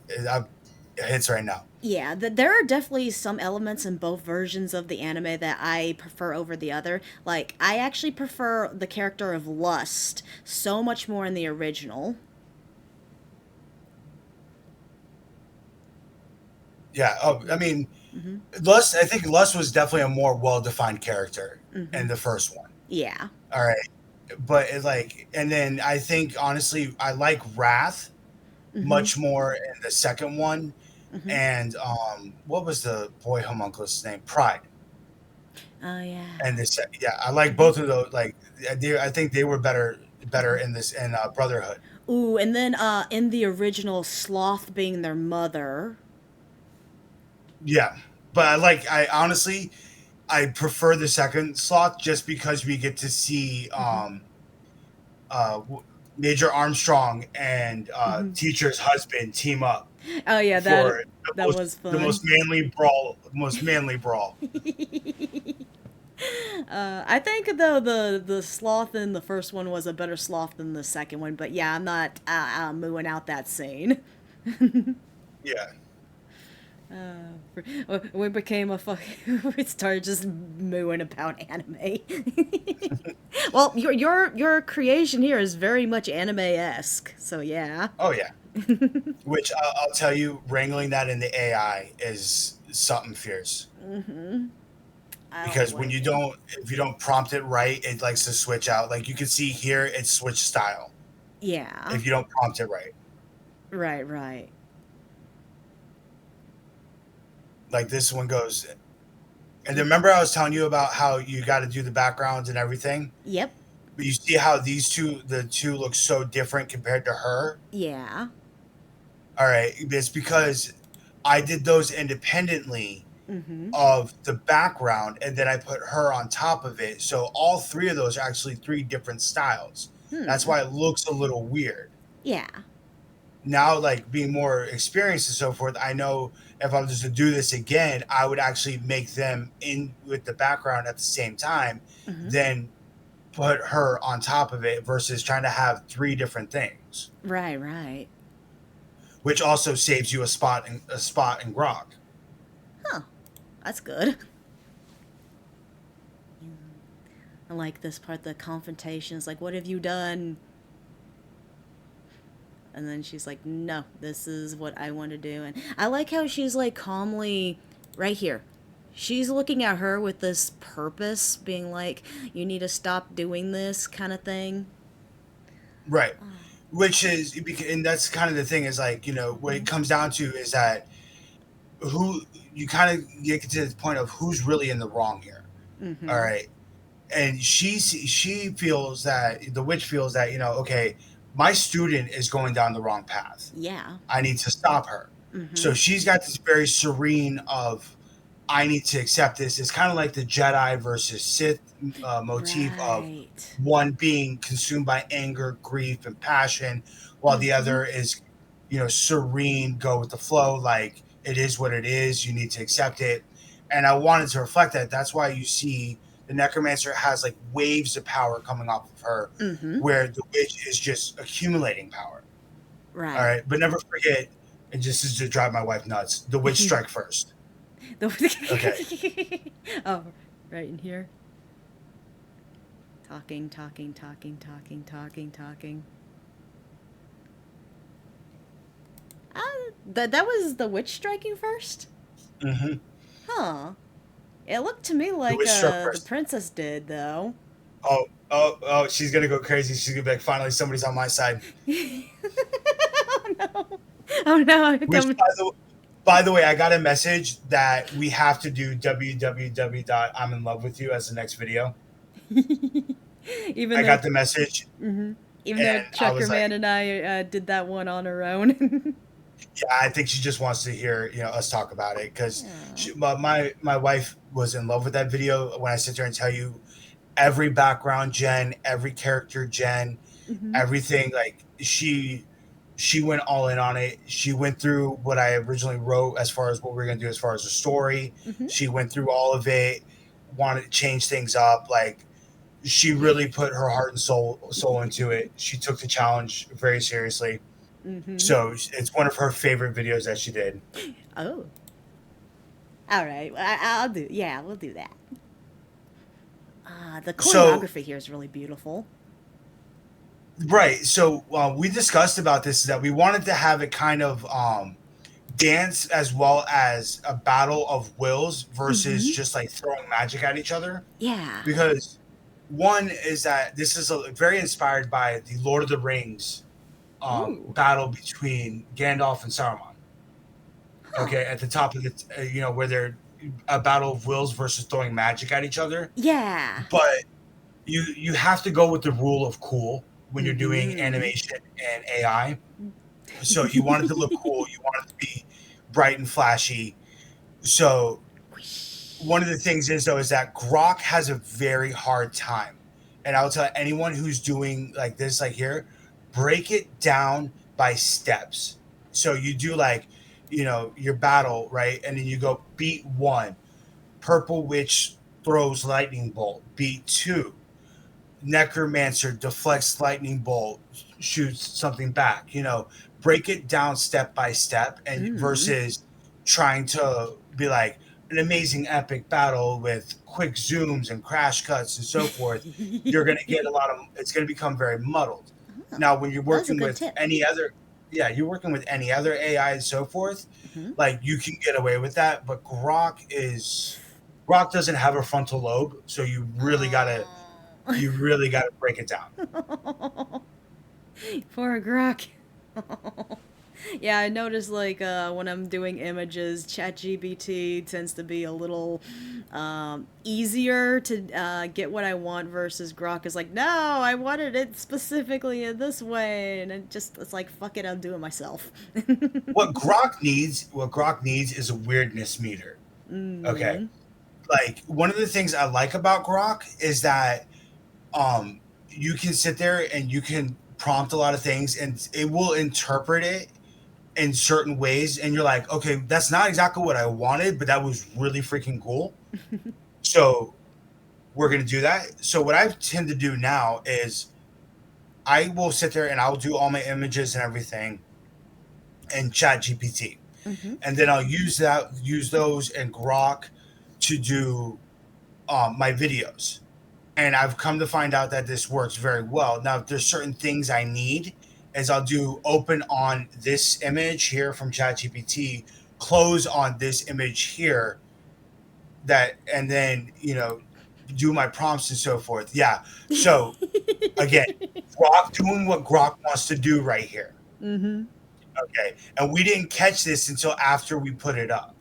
it hits right now. Yeah, there are definitely some elements in both versions of the anime that I prefer over the other. Like, I actually prefer the character of Lust so much more in the original. Yeah. Oh, I mean, Hmm. Lust. I think Lust was definitely a more well-defined character Hmm. in the first one. Yeah. All right, but and then I think honestly, I like Wrath Hmm. much more in the second one. Hmm. And what was the boy homunculus name? Pride. Oh, yeah. And this, yeah, I like both of those. Like, I think they were better in this in Brotherhood. Ooh, and then in the original, Sloth being their mother. Yeah, but I honestly, I prefer the second slot just because we get to see Hmm. uh, Major Armstrong and Hmm. Teacher's husband team up Oh, yeah, for that was the fun. most manly brawl. I think though the sloth in the first one was a better sloth than the second one, but yeah, I'm not mooing out that scene. Yeah, We became a fucking. We started just mooing about anime. Well, your creation here is very much anime esque, so yeah. oh yeah, Which I'll tell you, wrangling that in the AI is something fierce. I don't Because when like you it. don't, if you don't prompt it right, it likes to switch out. Like you can see here, it's switch style Yeah. if you don't prompt it right. Right, right. Like this one goes, and then remember I was telling you about how you got to do the backgrounds and everything. Yep. But you see how the two look so different compared to her. Yeah. All right, it's because I did those independently Mm-hmm. of the background, and then I put her on top of it. So all three of those are actually three different styles. That's Hmm. why it looks a little weird. Yeah. Now, like being more experienced and so forth, I know if I was just to do this again, I would actually make them in with the background at the same time, Mm-hmm. then put her on top of it versus trying to have three different things, Right, right. which also saves you a spot in Grok. Huh. That's good. I like this part, the confrontations. Like, what have you done? And then she's like, no, this is what I want to do. And I like how she's like calmly right here. She's looking at her with this purpose, being like, you need to stop doing this kind of thing. Right. Which is, and that's kind of the thing is like, what it comes down to is that who you kind of get to the point of who's really in the wrong here. All Mm-hmm. right. And she feels that the witch feels that, okay, my student is going down the wrong path. Yeah. I need to stop her. Mm-hmm. So she's got this very serene of, I need to accept this. It's kind of like the Jedi versus Sith motif of Right. one being consumed by anger, grief, and passion, while the Mm-hmm. other is, serene, go with the flow. Like it is what it is. You need to accept it. And I wanted to reflect that. That's why you see the necromancer has like waves of power coming off of her, Mm-hmm. where the witch is just accumulating power. All Right. right, but never forget, and just is to drive my wife nuts. The witch strike first. Okay. Oh, right in here. Talking, talking, talking, talking, talking, talking. That was the witch striking first? Mm-hmm. Huh. It looked to me The like witch struck the first. princess did, though. Oh, oh, oh! She's gonna go crazy. She's gonna be like, finally, somebody's on my side. Oh no. Oh no, I'm Which, coming. by the way, I got a message that we have to do www.iminlovewithyou as the next video. Even I though got the message, even though and I Trucker was Man like, and I did that one on our own. yeah, I think she just wants to hear us talk about it because Aw. my wife was in love with that video. When I sit there and tell you every background gen, every character gen, Mhm. everything, like she went all in on it. She went through what I originally wrote as far as what we are gonna do as far as the story. Mhm. She went through all of it, wanted to change things up. Like she really put her heart and soul into it. She took the challenge very seriously. Mhm. So it's one of her favorite videos that she did. Oh. All right. I'll do. Yeah, we'll do that. The So choreography here is really beautiful. right. So we discussed about this is that we wanted to have it kind of dance as well as a battle of wills versus Mhm. just like throwing magic at each other. Yeah. Because one is that this is very inspired by the Lord of the Rings Ooh. battle between Gandalf and Saruman. Huh. Okay, at the top of the where they're a battle of wills versus throwing magic at each other. Yeah. But you have to go with the rule of cool when you're doing Mhm. animation and AI. So you want it to look cool, you want it to be bright and flashy. So one of the things is though is that Grok has a very hard time. And I'll tell anyone who's doing like this, like here, break it down by steps. So you do like, your battle, right? And then you go beat one, Purple Witch throws lightning bolt. Beat two, Necromancer deflects lightning bolt, shoots something back. Break it down step by step, and Mm. versus trying to be like an amazing epic battle with quick zooms and crash cuts and so forth. You're going to get a lot of. It's going to become very muddled. Oh, Now, when you're that was a working good with tip. any other, you're working with any other AI and so forth, Hmm. like you can get away with that. But Grok doesn't have a frontal lobe, so Oh. you really gotta break it down. Poor Grok. Yeah, I noticed like when I'm doing images, ChatGPT tends to be a little easier to get what I want versus Grok is like, no, I wanted it specifically in this way, and it's like, fuck it, I'll do it myself. What Grok needs is a weirdness meter. Okay, Mm. like one of the things I like about Grok is that um you can sit there and you can prompt a lot of things and it will interpret it in certain ways, and you're like, okay, that's not exactly what I wanted, but that was really freaking cool. So we're gonna do that. So what I tend to do now is I will sit there and I'll do all my images and everything in Chat GPT, Hmm. and then I'll use those and Grok to do my videos. And I've come to find out that this works very well. Now, if there's certain things I need, is I'll do open on this image here from ChatGPT, close on this image here, that, and then do my prompts and so forth. Yeah. So again, Grok doing what Grok wants to do right here. Hmm. Okay, and we didn't catch this until after we put it up,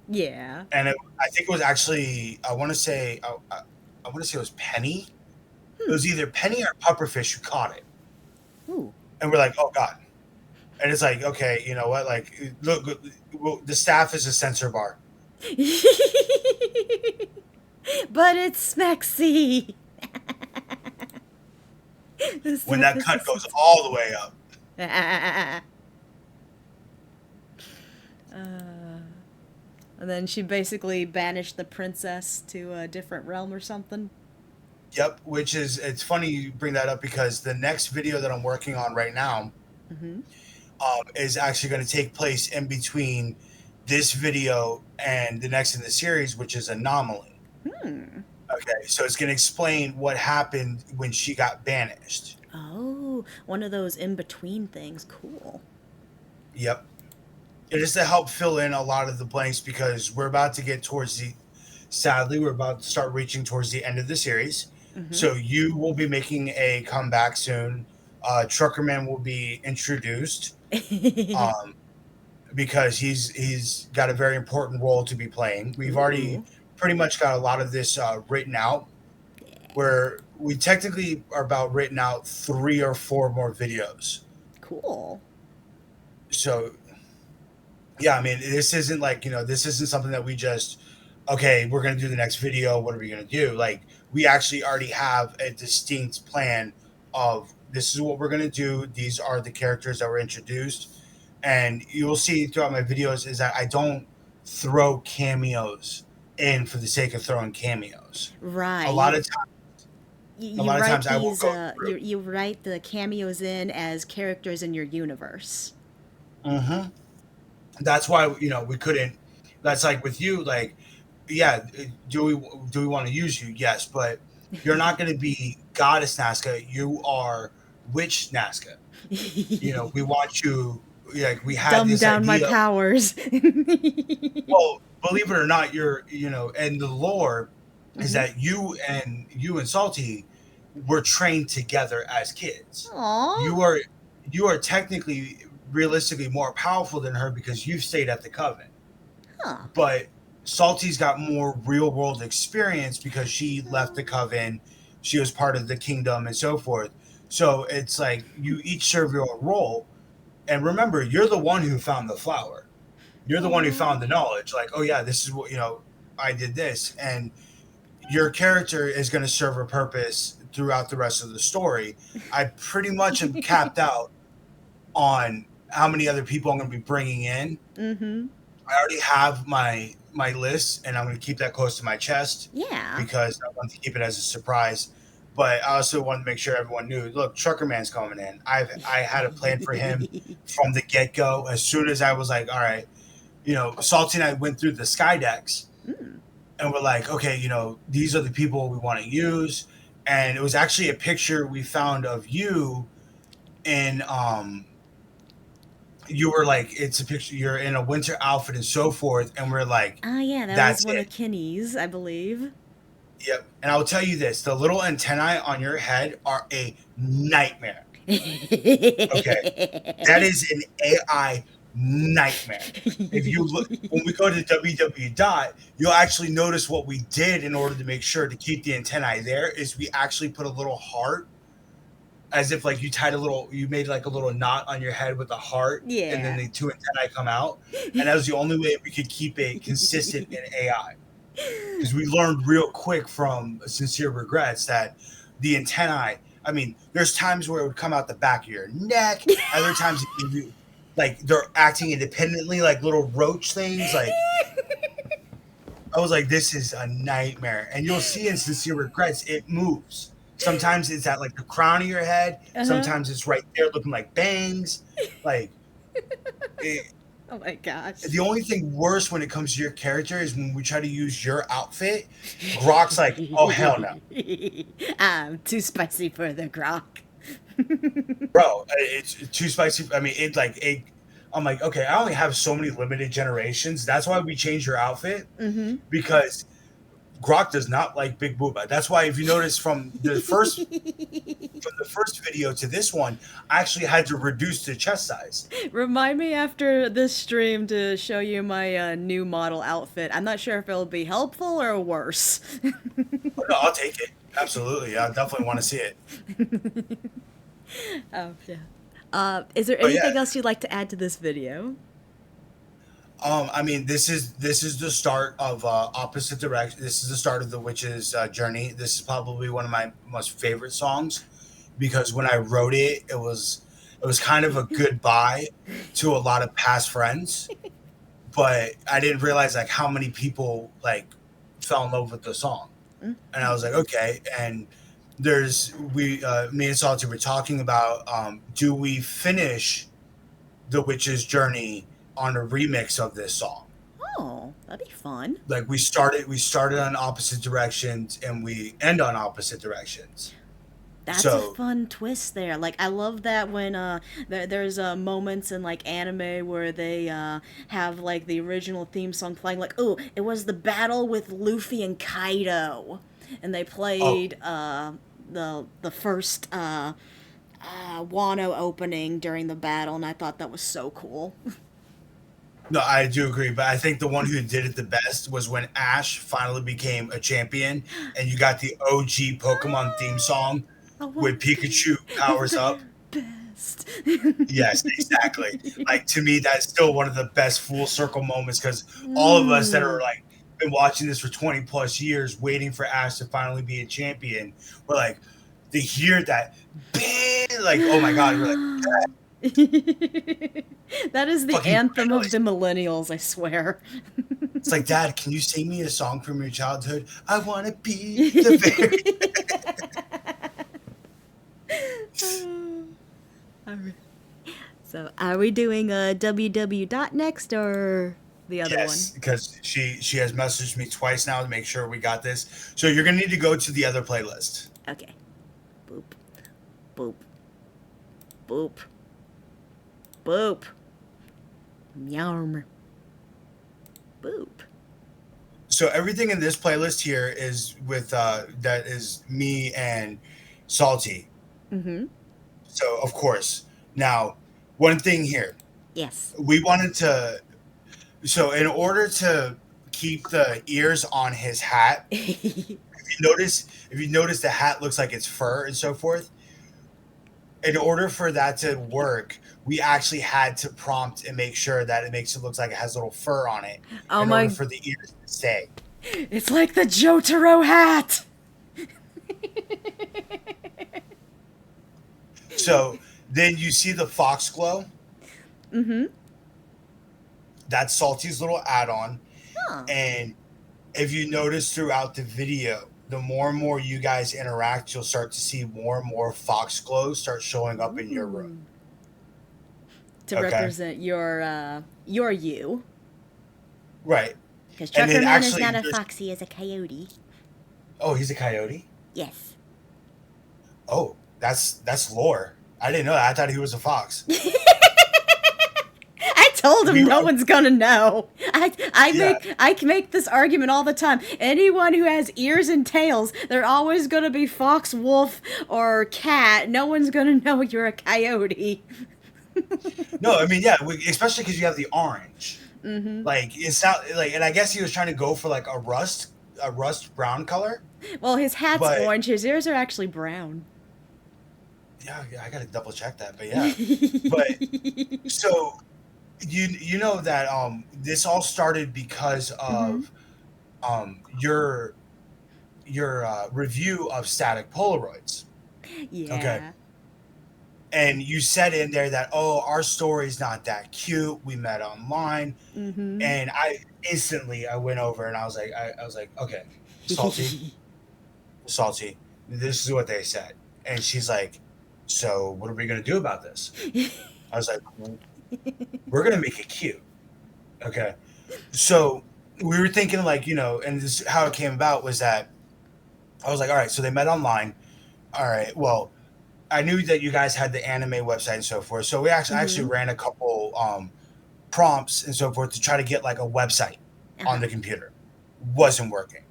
Yeah. and I think it was actually I want to say it was Penny. It Hmm. was either Penny or Pufferfish who caught it. Ooh. And we're like, oh god. And it's like, okay, you know what? Like, look, the staff is a censor bar. But it's Smexy. The When stuff that is cut just. goes all the way up. And then she basically banished the princess to a different realm or something. Yep, which is, it's funny you bring that up because the next video that I'm working on right now Hmm. is actually going to take place in between this video and the next in the series, which is Anomaly. Hmm. Okay, so it's going to explain what happened when she got banished. Oh, one of those in between things. Cool. Yep. It is to help fill in a lot of the blanks because we're about to get towards the, sadly, we're about to start reaching towards the end of the series. Hmm. So you will be making a comeback soon. Truckerman will be introduced um, because he's got a very important role to be playing. We've already Ooh. pretty much got a lot of this written out. Where we technically are about written out 3 or 4 more videos. Cool. So yeah, I mean, this isn't like, this isn't something that we just, okay, we're going to do the next video. What are we going to do? Like, we actually already have a distinct plan of this is what we're going to do. These are the characters that were introduced. And you'll see throughout my videos is that I don't throw cameos in for the sake of throwing cameos. Right. A lot of times, a You lot of write times I will these. go through. You write the cameos in as characters in your universe. Hmm. That's why we couldn't. That's like with you, like, yeah, do we want to use you? Yes, but you're not going to be goddess Nazca. You are witch Nazca. We want you. Like, we had Dumb this down my idea. powers. Well, believe it or not, and the lore is Hmm. that you and Salty were trained together as kids. Aw. You are technically, realistically, more powerful than her because you've stayed at the coven. Huh. But Salty's got more real world experience because she left the coven, she was part of the kingdom and so forth. So it's like you each serve your own role. And remember, you're the one who found the flower. You're the one who Aw. found the knowledge. Like, oh yeah, this is what I did this, and your character is going to serve a purpose throughout the rest of the story. I pretty much am capped out on how many other people I'm going to be bringing in. Mm-hmm. I already have my list, and I'm going to keep that close to my chest Yeah. because I want to keep it as a surprise. But I also wanted to make sure everyone knew. Look, Trucker Man's coming in. I had a plan for him from the get go. As soon as I was like, all right, Salty and I went through the Skydex, Mm. and we're like, okay, these are the people we want to use. And it was actually a picture we found of you in you were like, it's a picture. You're in a winter outfit and so forth, and we're like, Ah, yeah, that was that's one it. of Kinney's, I believe. Yep. And I will tell you this: the little antennae on your head are a nightmare. Okay, that is an AI nightmare. If you look, when we go to www dot, you'll actually notice what we did in order to make sure to keep the antennae there is we actually put a little heart, as if like you made like a little knot on your head with a heart, and then Yeah. the two antennae come out, and that was the only way we could keep it consistent in AI. Because we learned real quick from Sincere Regrets that the antennae, I mean, there's times where it would come out the back of your neck, other times like they're acting independently like little roach things. Like I was like, this is a nightmare. And you'll see in Sincere Regrets, it moves. Sometimes it's at like the crown of your head, Uh-huh. sometimes it's right there looking like bangs. Like it, Oh my gosh. the only thing worse when it comes to your character is when we try to use your outfit. Grok's like, oh hell no, I'm too spicy for the grok. bro, it's too spicy. I mean, I'm like, okay, I only have so many limited generations. That's why we changed your outfit Mm-hmm. because Grok does not like big booba. That's why if you notice from the first video to this one, I actually had to reduce the chest size. Remind me after this stream to show you my new model outfit. I'm not sure if it'll be helpful or worse. Oh, no, I'll take it. Absolutely, I definitely want to see it. Oh, yeah. Is there But anything yeah, else you'd like to add to this video? I mean, this is the start of opposite direction. This is the start of the witch's journey. This is probably one of my most favorite songs because when I wrote it, it was kind of a goodbye to a lot of past friends. But I didn't realize like how many people like fell in love with the song, and I was like, okay. And me and Salty were talking about do we finish the witch's journey on a remix of this song? Oh, that'd be fun. Like we started on opposite directions and we end on opposite directions. That's a So fun twist there. Like I love that when there's moments in like anime where they have like the original theme song playing like, oh, it was the battle with Luffy and Kaido, and they oh played the first Wano opening during the battle, and I thought that was so cool. no, I do agree, but I think the one who did it the best was when Ash finally became a champion and you got the OG Pokemon theme song I want with to be Pikachu powers the up. best. Yes, exactly. Like to me, that's still one of the best full circle moments because all of us that are Mm. like been watching this for 20 plus years, waiting for Ash to finally be a champion, we're like to hear that, bang, like oh my god, we're like That is the fucking anthem of the congratulations. millennials, I swear. It's like, Dad, can you sing me a song from your childhood? I want to be the very Alright. So, are we doing a WW dot next or the other yes, because she has messaged me twice now to make sure we got this. So you're gonna need to go to the other playlist. one? Okay. Boop. Boop. Boop. Boop. Meow. Boop. So everything in this playlist here is with that is me and Salty. Mm-hmm. So of course, now one thing here, Yes. we wanted to. So in order to keep the ears on his hat, if you notice the hat looks like it's fur and so forth. In order for that to work, we actually had to prompt and make sure that it makes it look like it has little fur on it Oh in order my. for the ears to stay. It's like the Jotaro hat! So then you see the fox glow. Mm-hmm. That's Salty's little add-on. Huh. And if you notice throughout the video, the more and more you guys interact, you'll start to see more and more fox glows start showing up in your Ooh. room. To Okay. represent your you. Right. Because And Trucker then Man is actually not a there's fox, he is a coyote. oh, he's a coyote? Yes. Oh, that's lore. I didn't know that. I thought he was a fox. told him no one's gonna know. I make this argument all the time. Anyone who has ears and tails, they're always gonna be fox, wolf, or cat. No one's gonna know you're a coyote. No, I mean, yeah, especially because you have the orange. Like it's not like, and I guess he was trying to go for like a rust brown color. Well, his hat's But- orange. His ears are actually brown. Yeah, I gotta double check that, but yeah. But so you know that this all started because of your review of static Polaroids. Yeah. Okay. And you said in there that, oh, our story's not that cute. We met online. And I went over and I was like, okay, salty. This is what they said. And she's like, so what are we gonna do about this? I was like, we're gonna make it cute. Okay. So we were thinking like, and this how it came about was that I was like, all right, so they met online. All right, well, I knew that you guys had the anime website and so forth. So we actually ran a couple prompts and so forth to try to get like a website on the computer. Wasn't working.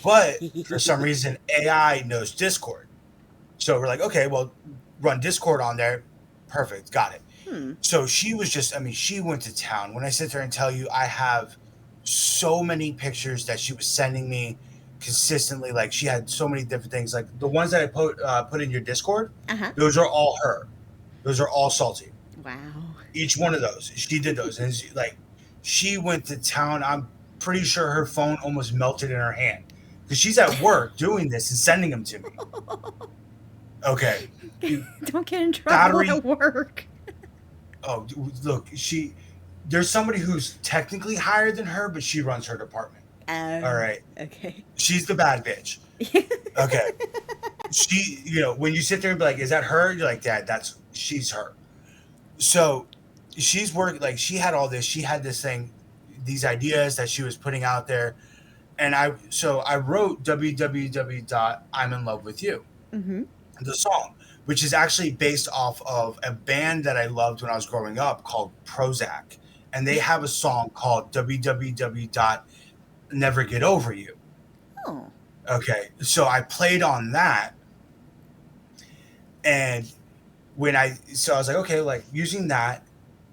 But for some reason, AI knows Discord. So we're like, okay, well, run Discord on there. Perfect. Got it. So she was she went to town. When I sit there and tell you, I have so many pictures that she was sending me consistently. Like she had so many different things. Like the ones that I put in your Discord, those are all her. Those are all salty. Wow. Each one of those. She did those. And she went to town. I'm pretty sure her phone almost melted in her hand. Because she's at work doing this and sending them to me. Okay. Don't get in trouble at work. Oh, look, there's somebody who's technically higher than her, but she runs her department. All right. Okay. She's the bad bitch. Okay. She, when you sit there and be like, is that her? You're like, Dad, she's her. So she's working, like she had all this, she had this thing, these ideas that she was putting out there. And I wrote www.iminlovewithyou, the song, which is actually based off of a band that I loved when I was growing up called Prozac. And they have a song called www.nevergetoveryou. Oh. Okay. So I played on that. And I was like, okay, like using that,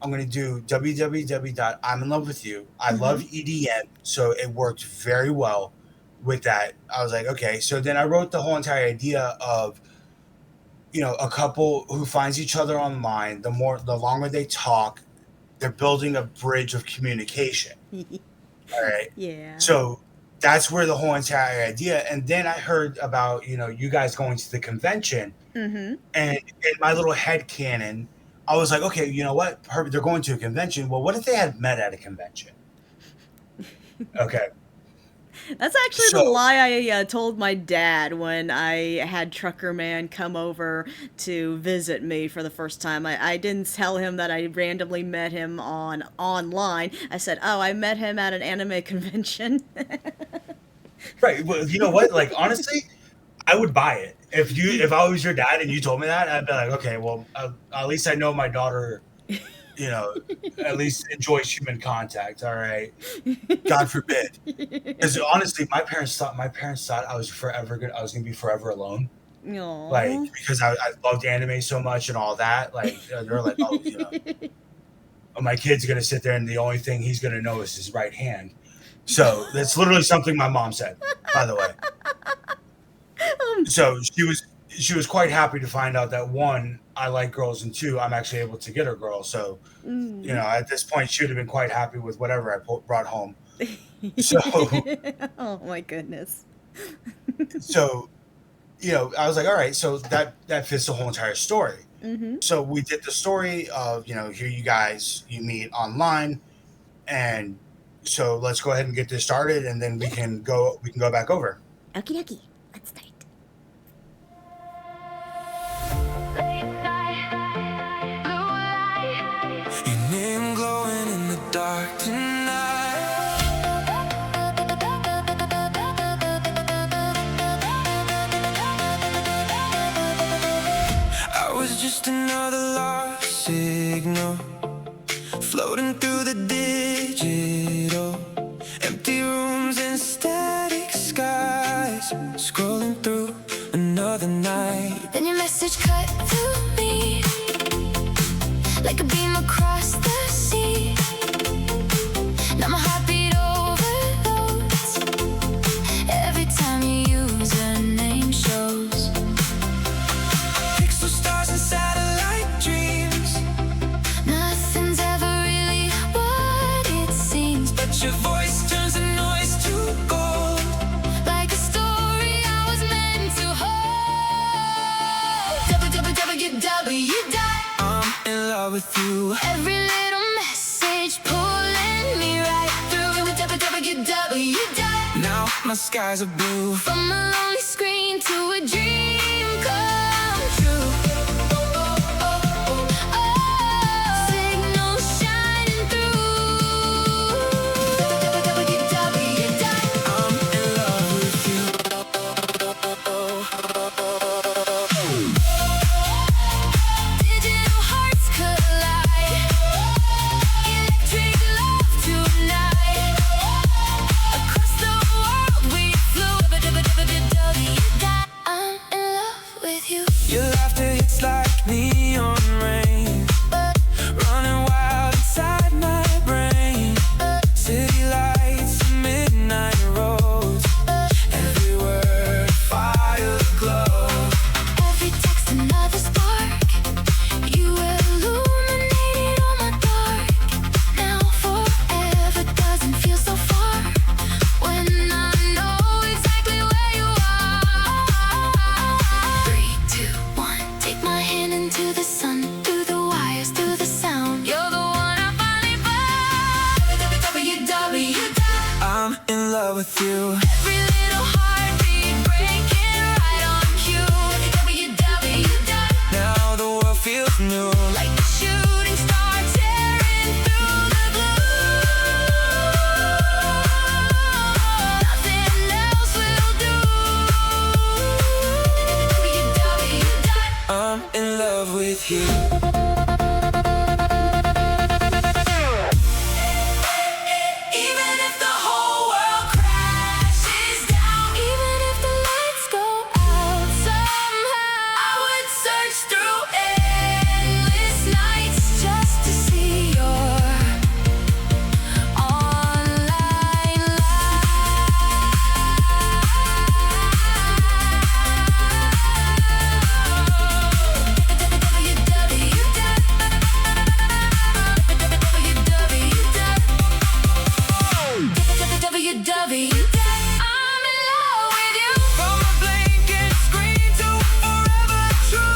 I'm going to do www.iminlovewithyou. I love EDM. So it worked very well with that. I was like, okay. So then I wrote the whole entire idea of, a couple who finds each other online, the longer they talk, they're building a bridge of communication. All right. Yeah. So that's where the whole entire idea. And then I heard about, you guys going to the convention. And in my little head canon, I was like, okay, you know what? They're going to a convention. Well, what if they had met at a convention? Okay. That's actually the lie I told my dad when I had Trucker Man come over to visit me for the first time. I didn't tell him that I randomly met him online. I said, oh, I met him at an anime convention. Right. Well, you know what? Like, honestly, I would buy it. If I was your dad and you told me that, I'd be like, okay, well, at least I know my daughter, at least enjoys human contact. All right. God forbid. Because honestly, my parents thought I was I was gonna be forever alone. Aww. Like, because I loved anime so much and all that. Like, they're like, oh, my kid's gonna sit there and the only thing he's gonna know is his right hand. So that's literally something my mom said, by the way. So she was quite happy to find out that one, I like girls, and two, I'm actually able to get her girl. So, at this point, she would have been quite happy with whatever I brought home. So, oh my goodness. So, I was like, all right, so that fits the whole entire story. So we did the story of, here you meet online, and so let's go ahead and get this started, and then we can go back over. Okie dokie. Let's start. Your name glowing in the dark tonight. I was just another lost signal floating through the digital, empty rooms and static skies, scrolling through another night. Then your message cut through me like a beam across the sea. Now my heartbeat overloads every time your username shows. Pixel stars and satellite dreams, Nothing's ever really what it seems. but your voice turns the noise to gold. Like a story I was meant to hold. www. I'm in love with you. Every little message pulling me right through. www. Now my skies are blue. From a lonely screen to a dream come true. Signal shining through. www. I'm in love with you. Digital hearts collide. Electric love tonight. Across the world we flew. I'm in love with you. Your laughter hits like neon rain, running wild inside my brain. City lights and midnight roads, every word fire glow. Every text another spark. You illuminated all my dark. Now forever doesn't feel so far when I know exactly where you are. 3, 2, 1. Take my hand into the sun, through the wires, through the sound. You're the one I finally found. www. I'm in love with you. Every little heartbeat breaking right on cue. www. Now the world feels new. Like a shooting star tearing through the blue. Nothing else will do. www. I'm in love with you. Even if the whole world crashes down, even if the lights go out somehow, I would search through endless nights just to see your online www. I'm in love with you. From a blanket screen to forever true.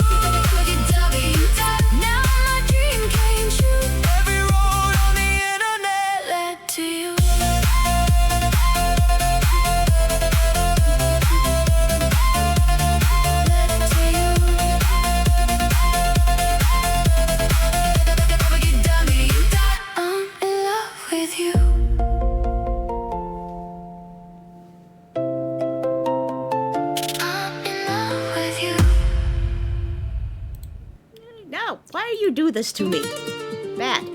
www. Now my dream came true. Every road on the internet. Led to you. Led to you. www. I'm in love with you. I'm in love with you. No, why do you do this to me? Bad.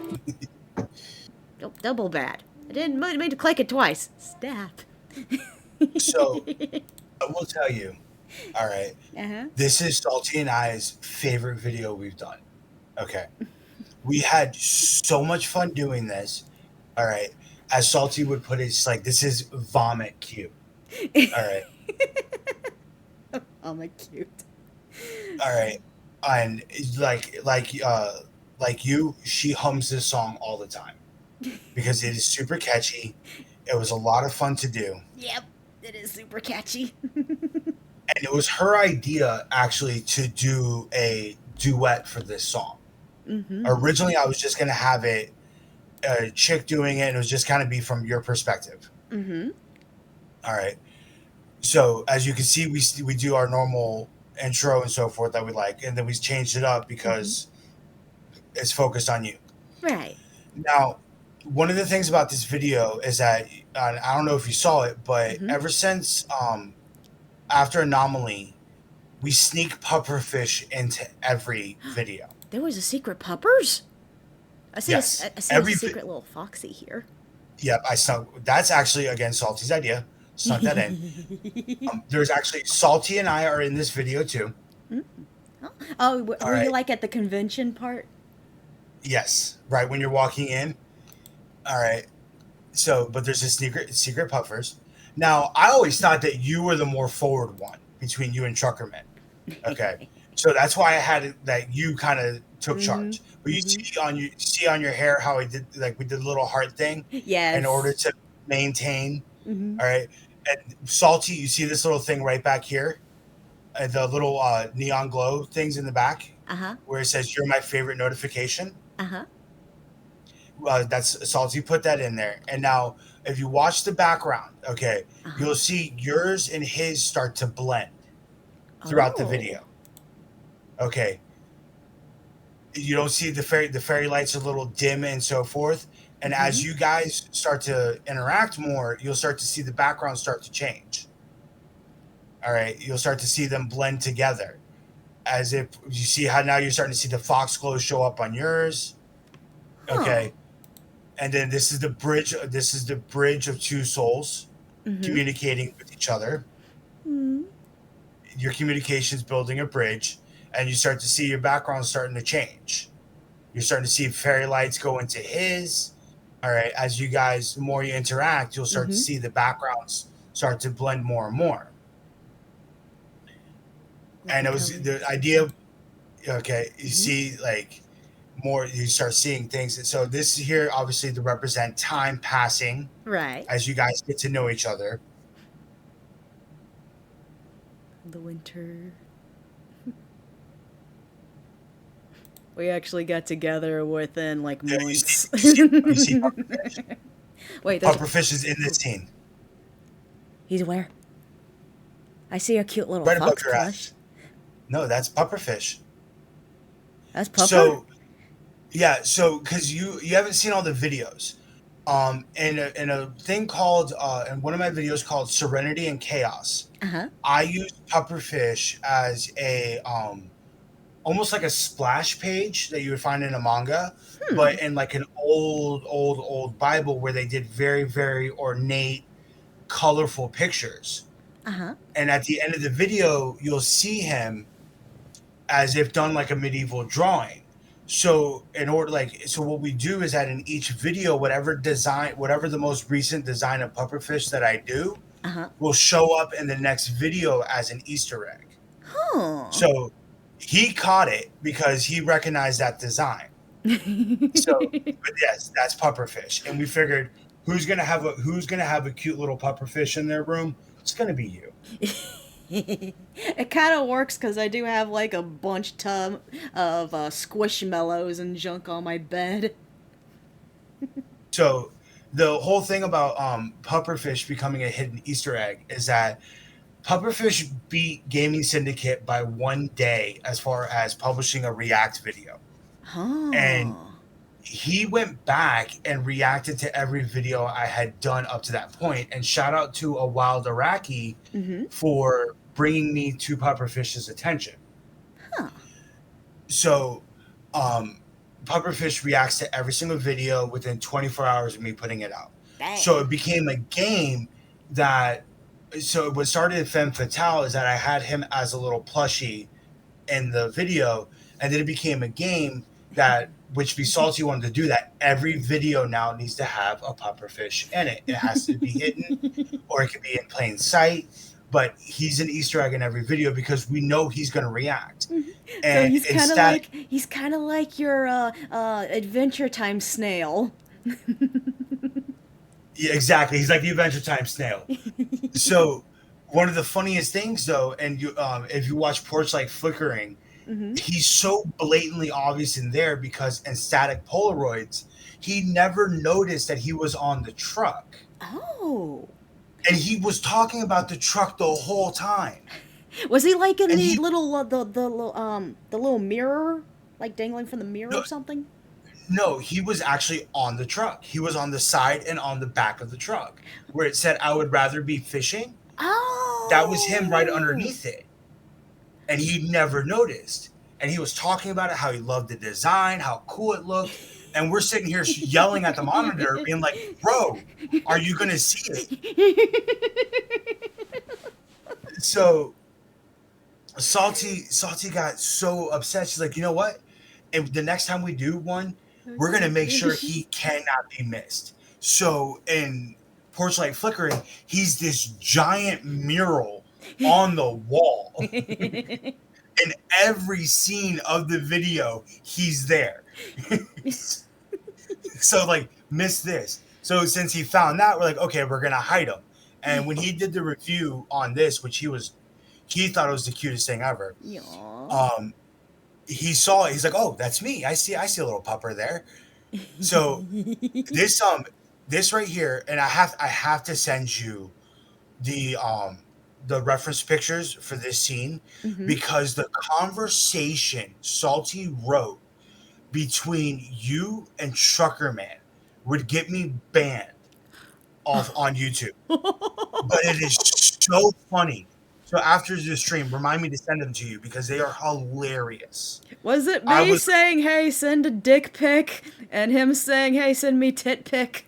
Double bad. I didn't mean to click it twice. Stop. So I will tell you, all right, Uh-huh. this is Salty and I's favorite video we've done. Okay. We had so much fun doing this. All right. As Salty would put it, it's like this is vomit cute. All right. Oh, my cute. All right. And like you, she hums this song all the time because it is super catchy. It was a lot of fun to do. Yep, it is super catchy. And it was her idea actually to do a duet for this song. Mm-hmm. Originally, I was just going to have it a chick doing it, and it was just kind of be from your perspective. Mm-hmm. All right. So as you can see, we do our normal intro and so forth that we like, and then we changed it up because it's focused on you. Right. Now, one of the things about this video is that I don't know if you saw it, but ever since after Anomaly, we sneak pufferfish into every video. There was a secret puppers? Yes, I see a every secret little foxy here. yep. I snuck. That's actually again Salty's idea. Snuck that in. There's actually Salty and I are in this video too. Oh, All were you right. like at the convention part? Yes. Right when you're walking in. All right. So, but there's a secret puffers. Now, I always thought that you were the more forward one between you and Truckerman. Okay. So that's why I had it that you kind of took Mm-hmm. charge. But Mm-hmm. you see on your hair how I did like we did a little heart thing in order Yes. to maintain. Mm-hmm. All right. And Salty, you see this little thing right back here, the little neon glow things in the back Uh-huh. where it says "You're my favorite notification." Uh-huh. That's Salty put that in there. And now, if you watch the background, okay, Uh-huh. you'll see yours and his start to blend throughout the Oh. video. Okay, you don't see the fairy lights a little dim and so forth. And Mm-hmm. as you guys start to interact more, you'll start to see the background start to change. All right, you'll start to see them blend together, as if you see how now you're starting to see the fox glow show up on yours. Huh. Okay, and then this is the bridge. This is the bridge of two souls Mm-hmm. communicating with each other. Mm-hmm. Your communication's building a bridge, and you start to see your background starting to change. You're starting to see fairy lights go into his. All right, as you guys, the more you interact, you'll start to Mm-hmm. see the backgrounds start to blend more and more. Like And it was becoming. the idea. Okay, you Mm-hmm. see like more, you start seeing things. And so this is here obviously to represent time passing Right. as you guys get to know each other. The winter. We actually got together within like Yeah, you see, months. you see Pufferfish. Wait, there's. Pufferfish is in this scene, He's where? I see a cute little right above fox your plush. eyes. No, that's Pufferfish. That's Pupper? So yeah, so because you haven't seen all the videos, in a thing called in one of my videos called Serenity and Chaos, Uh-huh. I use Pufferfish as a almost like a splash page that you would find in a manga, Hmm. but in like an old Bible where they did very, very ornate, colorful pictures. Uh-huh. And at the end of the video, you'll see him as if done like a medieval drawing. So in order like so what we do is that in each video, whatever the most recent design of pufferfish that I do Uh-huh. will show up in the next video as an Easter egg. Huh. So he caught it because he recognized that design. So, but yes, that's pufferfish, and we figured who's gonna have a cute little pufferfish in their room? It's gonna be you. It kind of works because I do have like a bunch ton of squishmallows and junk on my bed. So the whole thing about pufferfish becoming a hidden Easter egg is that pufferfish beat Gaming Syndicate by 1 day as far as publishing a React video, and Huh. he went back and reacted to every video I had done up to that point. And shout out to a wild Iraqi Mm-hmm. for bringing me to pufferfish's attention. Huh. So, um, pufferfish reacts to every single video within 24 hours of me putting it out. So Dang. it became a game that. So what started Femme Fatale is that I had him as a little plushie in the video, and then it became a game that which be salty wanted to do that. Every video now needs to have a pufferfish in it. It has to be hidden, or it could be in plain sight. But he's an Easter egg in every video because we know he's going to react. So And instead, he's kind of like your Adventure Time snail. yeah, exactly, he's like the Adventure Time snail. So one of the funniest things, though, and you, if you watch Porch Light Flickering, Mm-hmm. he's so blatantly obvious in there because in static Polaroids, he never noticed that he was on the truck. Oh. And he was talking about the truck the whole time. Was he like in And the he, little the little mirror, like dangling from the mirror no, or something? no, he was actually on the truck. He was on the side and on the back of the truck where it said, I would rather be fishing. That was him right Oh. underneath it. And he never noticed. And he was talking about it, how he loved the design, how cool it looked. And we're sitting here yelling at the monitor, being like, "Bro, are you gonna see it?" So Salty got so upset. She's like, "You know what? And the next time we do one, we're gonna make sure he cannot be missed." So in Porch Light Flickering, he's this giant mural on the wall. In every scene of the video, he's there. So like, miss this. So since he found that, we're like, okay, we're gonna hide him. And when he did the review on this, which he thought it was the cutest thing ever. Aww. He saw it. He's like, oh, that's me. I see a little pupper there. So this right here, and I have to send you the reference pictures for this scene because the conversation Salty wrote between you and Trucker Man would get me banned off on YouTube. But it is so funny. So after the stream, remind me to send them to you because they are hilarious. Was it me saying, hey, send a dick pic, and him saying, hey, send me tit pic?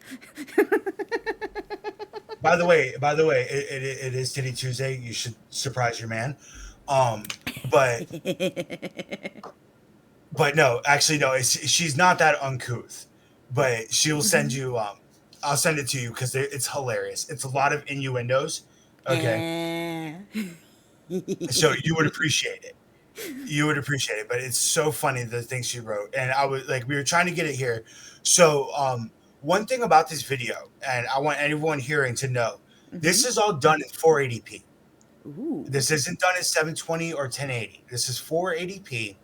By the way, it is Titty Tuesday. You should surprise your man. But no, actually no. She's not that uncouth, but she'll send you. I'll send it to you because it's hilarious. It's a lot of innuendos. Okay, so you would appreciate it. You would appreciate it, but it's so funny the things she wrote, and I was like, we were trying to get it here. So one thing about this video, and I want anyone hearing to know, this is all done in 480p. Ooh. This isn't done in 720 or 1080. This is 480p.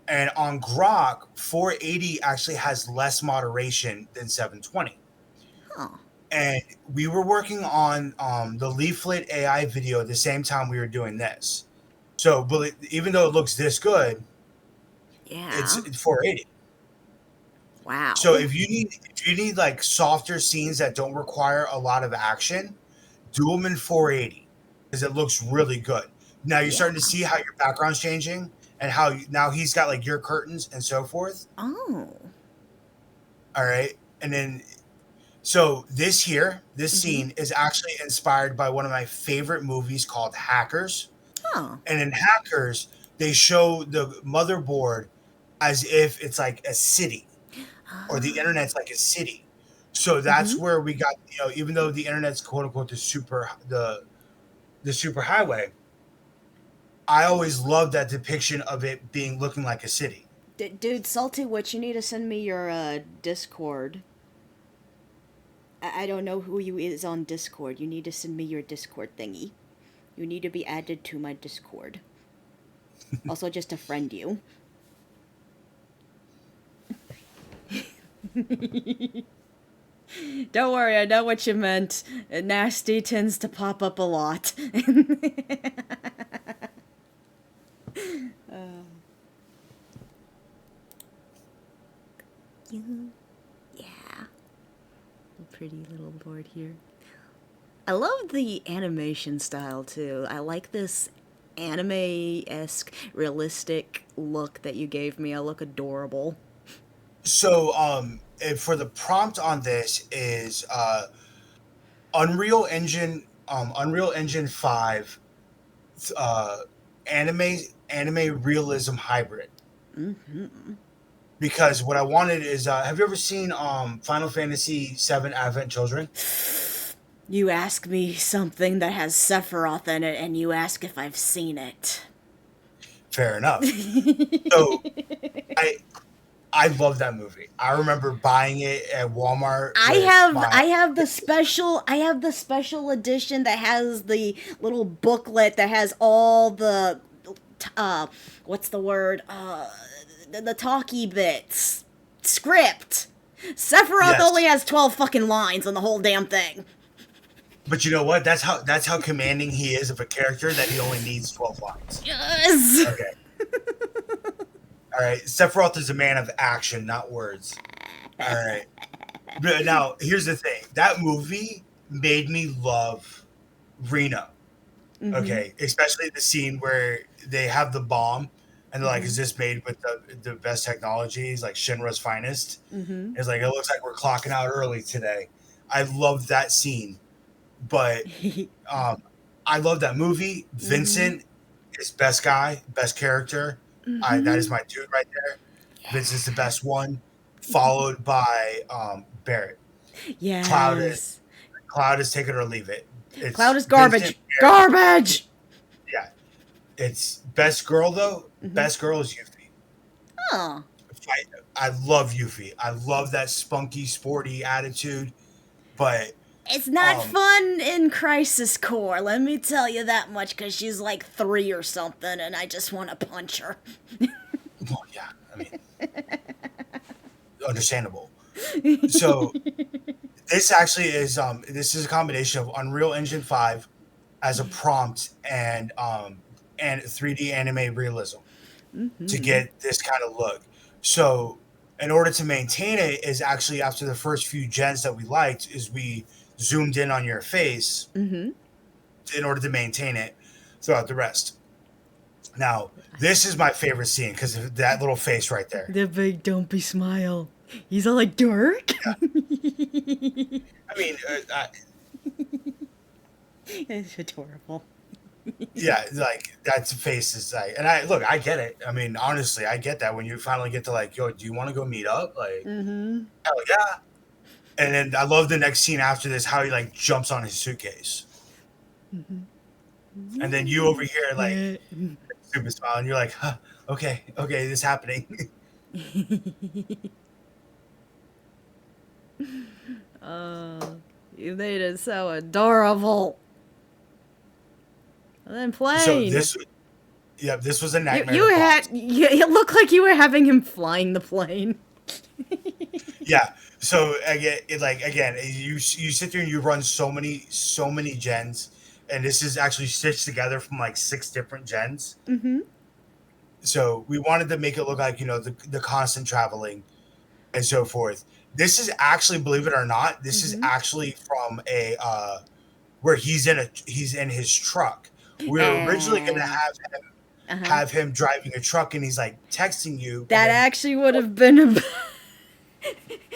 And on Grok, 480 actually has less moderation than 720. Huh. And we were working on the Leaflet AI video at the same time we were doing this. So even though it looks this good, it's 480. Wow. So if you need like softer scenes that don't require a lot of action, do them in 480 because it looks really good. Now you're starting to see how your background's changing and how now he's got like your curtains and so forth. Oh. All right. And then, so this scene is actually inspired by one of my favorite movies called Hackers. Oh. And in Hackers, they show the motherboard as if it's like a city or the internet's like a city. So that's where we got, even though the internet's quote unquote the super highway, I always loved that depiction of it looking like a city. Dude, Salty Witch, you need to send me your Discord. I don't know who you is on Discord. You need to send me your Discord thingy. You need to be added to my Discord. Also, just to friend you. Don't worry, I know what you meant. Nasty tends to pop up a lot. Yeah. Pretty little board here. I love the animation style too. I like this anime-esque realistic look that you gave me. I look adorable. So for the prompt on this is Unreal Engine 5 anime realism hybrid. Because what I wanted is have you ever seen Final Fantasy VII Advent Children? You ask me something that has Sephiroth in it, and you ask if I've seen it. Fair enough. So I love that movie. I remember buying it at Walmart. I have the special edition that has the little booklet that has all the what's the word? The talkie bits. Script. Sephiroth only has 12 fucking lines on the whole damn thing. But you know what? That's how commanding he is of a character that he only needs 12 lines. Yes. Okay. All right. Sephiroth is a man of action, not words. All right. But now, here's the thing. That movie made me love Reno. Okay. Especially the scene where they have the bomb and they're like, "Is this made with the best technologies, like Shinra's finest?" Mm-hmm. It's like it looks like we're clocking out early today. I love that scene, but um, I love that movie. Mm-hmm. Vincent is best guy, best character. That is Mm-hmm. my dude right there. Vincent's the best one, followed by Barrett. Cloud is Yes. Cloud is take it or leave it. Cloud It's is Vincent. garbage. Garbage. Yeah, it's best girl though. Mm-hmm. Best girl is Yuffie. Oh. I love Yuffie. I love that spunky, sporty attitude. But It's not um, fun in Crisis Core, let me tell you that much, because she's like 3 or something, and I just want to punch her. well, yeah, I mean, understandable. So this actually is this is a combination of Unreal Engine 5 as a prompt and 3D anime realism to Mm-hmm. get this kind of look. So in order to maintain it is actually after the first few gens that we liked is we zoomed in on your face Mm-hmm. in order to maintain it throughout the rest. Now, this is my favorite scene because of that little face right there. The big dumpy smile. He's all like, Dirk? I mean, It's adorable. yeah, like that face is like, and I get it. I mean, honestly, I get that when you finally get to like, yo, do you want to go meet up? Like, Mm-hmm. hell yeah. And then I love the next scene after this, how he like jumps on his suitcase, and then you over here like super smile, and you're like, huh, okay, this is happening. Oh, you made it so adorable. And then So plane. this was a You, nightmare. you to had. prompt. It looked like you were having him flying the plane. Yeah. So again, you sit there and you run so many gens, and this is actually stitched together from like 6 different gens. Mm-hmm. So we wanted to make it look like the constant traveling and so forth. This is actually, believe it or not, this is Mm-hmm. actually from a where he's in his truck. We were originally going to Uh-huh. have him driving a truck, and he's like texting you, and That then actually would have been a.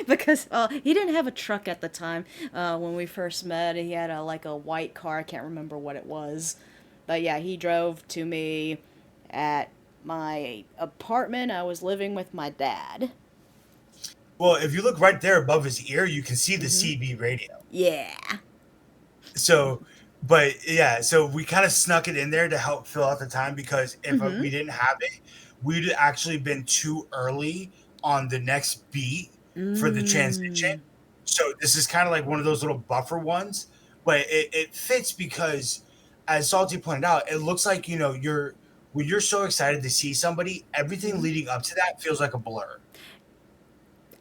Because he didn't have a truck at the time when we first met. He had a white car. I can't remember what it was, but yeah, he drove to me at my apartment. I was living with my dad. well, if you look right there above his ear, you can see the Mm-hmm. CB radio. Yeah. So, but yeah, so we kind of snuck it in there to help fill out the time because if Mm-hmm. we didn't have it, we'd actually been too early on the next beat for the transition. Mm. So this is kind of like one of those little buffer ones, but it fits because, as Salty pointed out, it looks like you're when you're so excited to see somebody, everything Mm-hmm. leading up to that feels like a blur.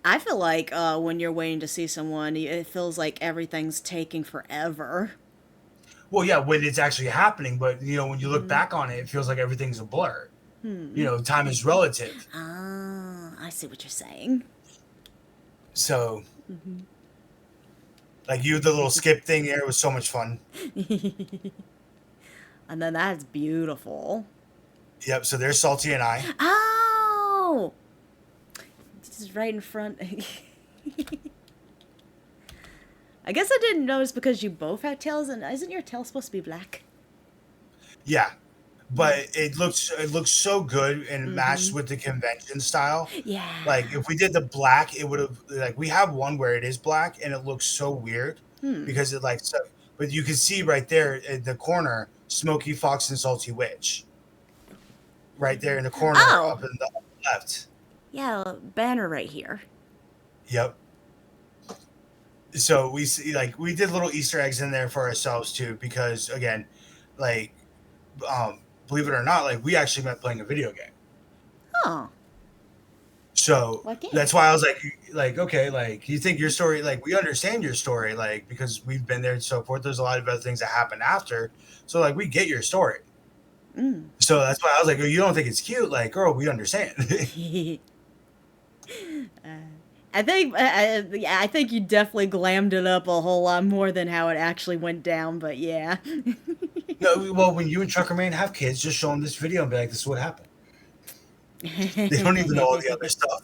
I feel like when you're waiting to see someone, it feels like everything's taking forever. Well, yeah, when it's actually happening, but when you look Mm-hmm. back on it, it feels like everything's a blur. Hmm. Time is relative. Ah, I see what you're saying. So, Mm-hmm. like the little skip thing there was so much fun. And then that's beautiful. Yep. So there's Salty and I. Oh! This is right in front. I guess I didn't notice because you both have tails, and isn't your tail supposed to be black? Yeah, but it looks so good and Mm-hmm. matched with the convention style. Yeah. Like if we did the black, it would have like we have one where it is black and it looks so weird Hmm. because it like so. But you can see right there in the corner, Smoky Fox and Salty Witch. Right there in the corner, Oh! up in the left. Yeah, banner right here. Yep. So we see like we did little Easter eggs in there for ourselves too because again, like believe it or not, like we actually met playing a video game. Oh, So what game? that's why I was like, okay, like you think your story, like we understand your story, like because we've been there and so forth. There's a lot of other things that happen after, so like we get your story. Mm. So that's why I was like, oh, you don't think it's cute, like girl, we understand. I think yeah, I think you definitely glammed it up a whole lot more than how it actually went down. But yeah. No, well, when you and Trucker Man have kids, just show them this video and be like, this is what happened. They don't even know all the other stuff.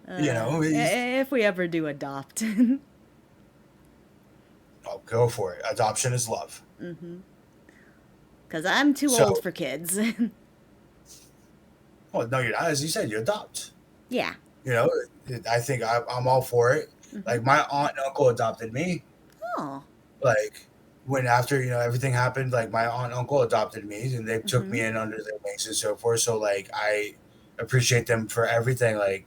If we ever do adopt. Oh, go for it. Adoption is love. Because I'm too So, old for kids. well, no, you're not. As you said, you adopt. Yeah. You know, I think I'm all for it. Like my aunt and uncle adopted me. Oh. Like when after everything happened, like my aunt and uncle adopted me, and they took me in under their wings and so forth. So like I appreciate them for everything. Like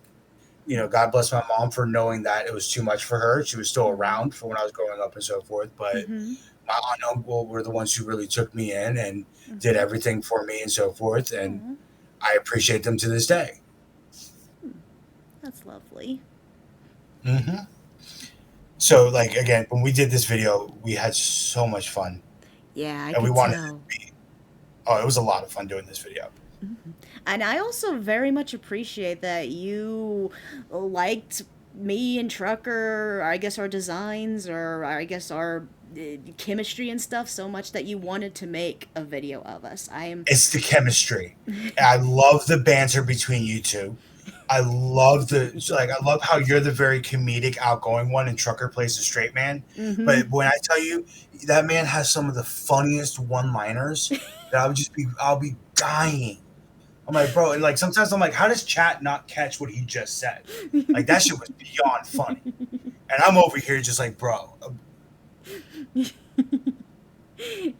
God bless my mom for knowing that it was too much for her. She was still around for when I was growing up and so forth. But my aunt and uncle were the ones who really took me in and did everything for me and so forth. And I appreciate them to this day. That's lovely. hmm So, like again, when we did this video, we had so much fun, Yeah, I and we could wanted it tell. to be. Oh, it was a lot of fun doing this video. And I also very much appreciate that you liked me and Trucker, I guess our designs, or I guess our chemistry and stuff so much that you wanted to make a video of us. I am. It's the chemistry. I love the banter between you two. I love I love how you're the very comedic, outgoing one, and Trucker plays the straight man. Mm-hmm. But when I tell you, that man has some of the funniest one-liners that I'll be dying. I'm like, bro, and like sometimes I'm like, how does chat not catch what he just said? Like that shit was beyond funny. And I'm over here just like, bro.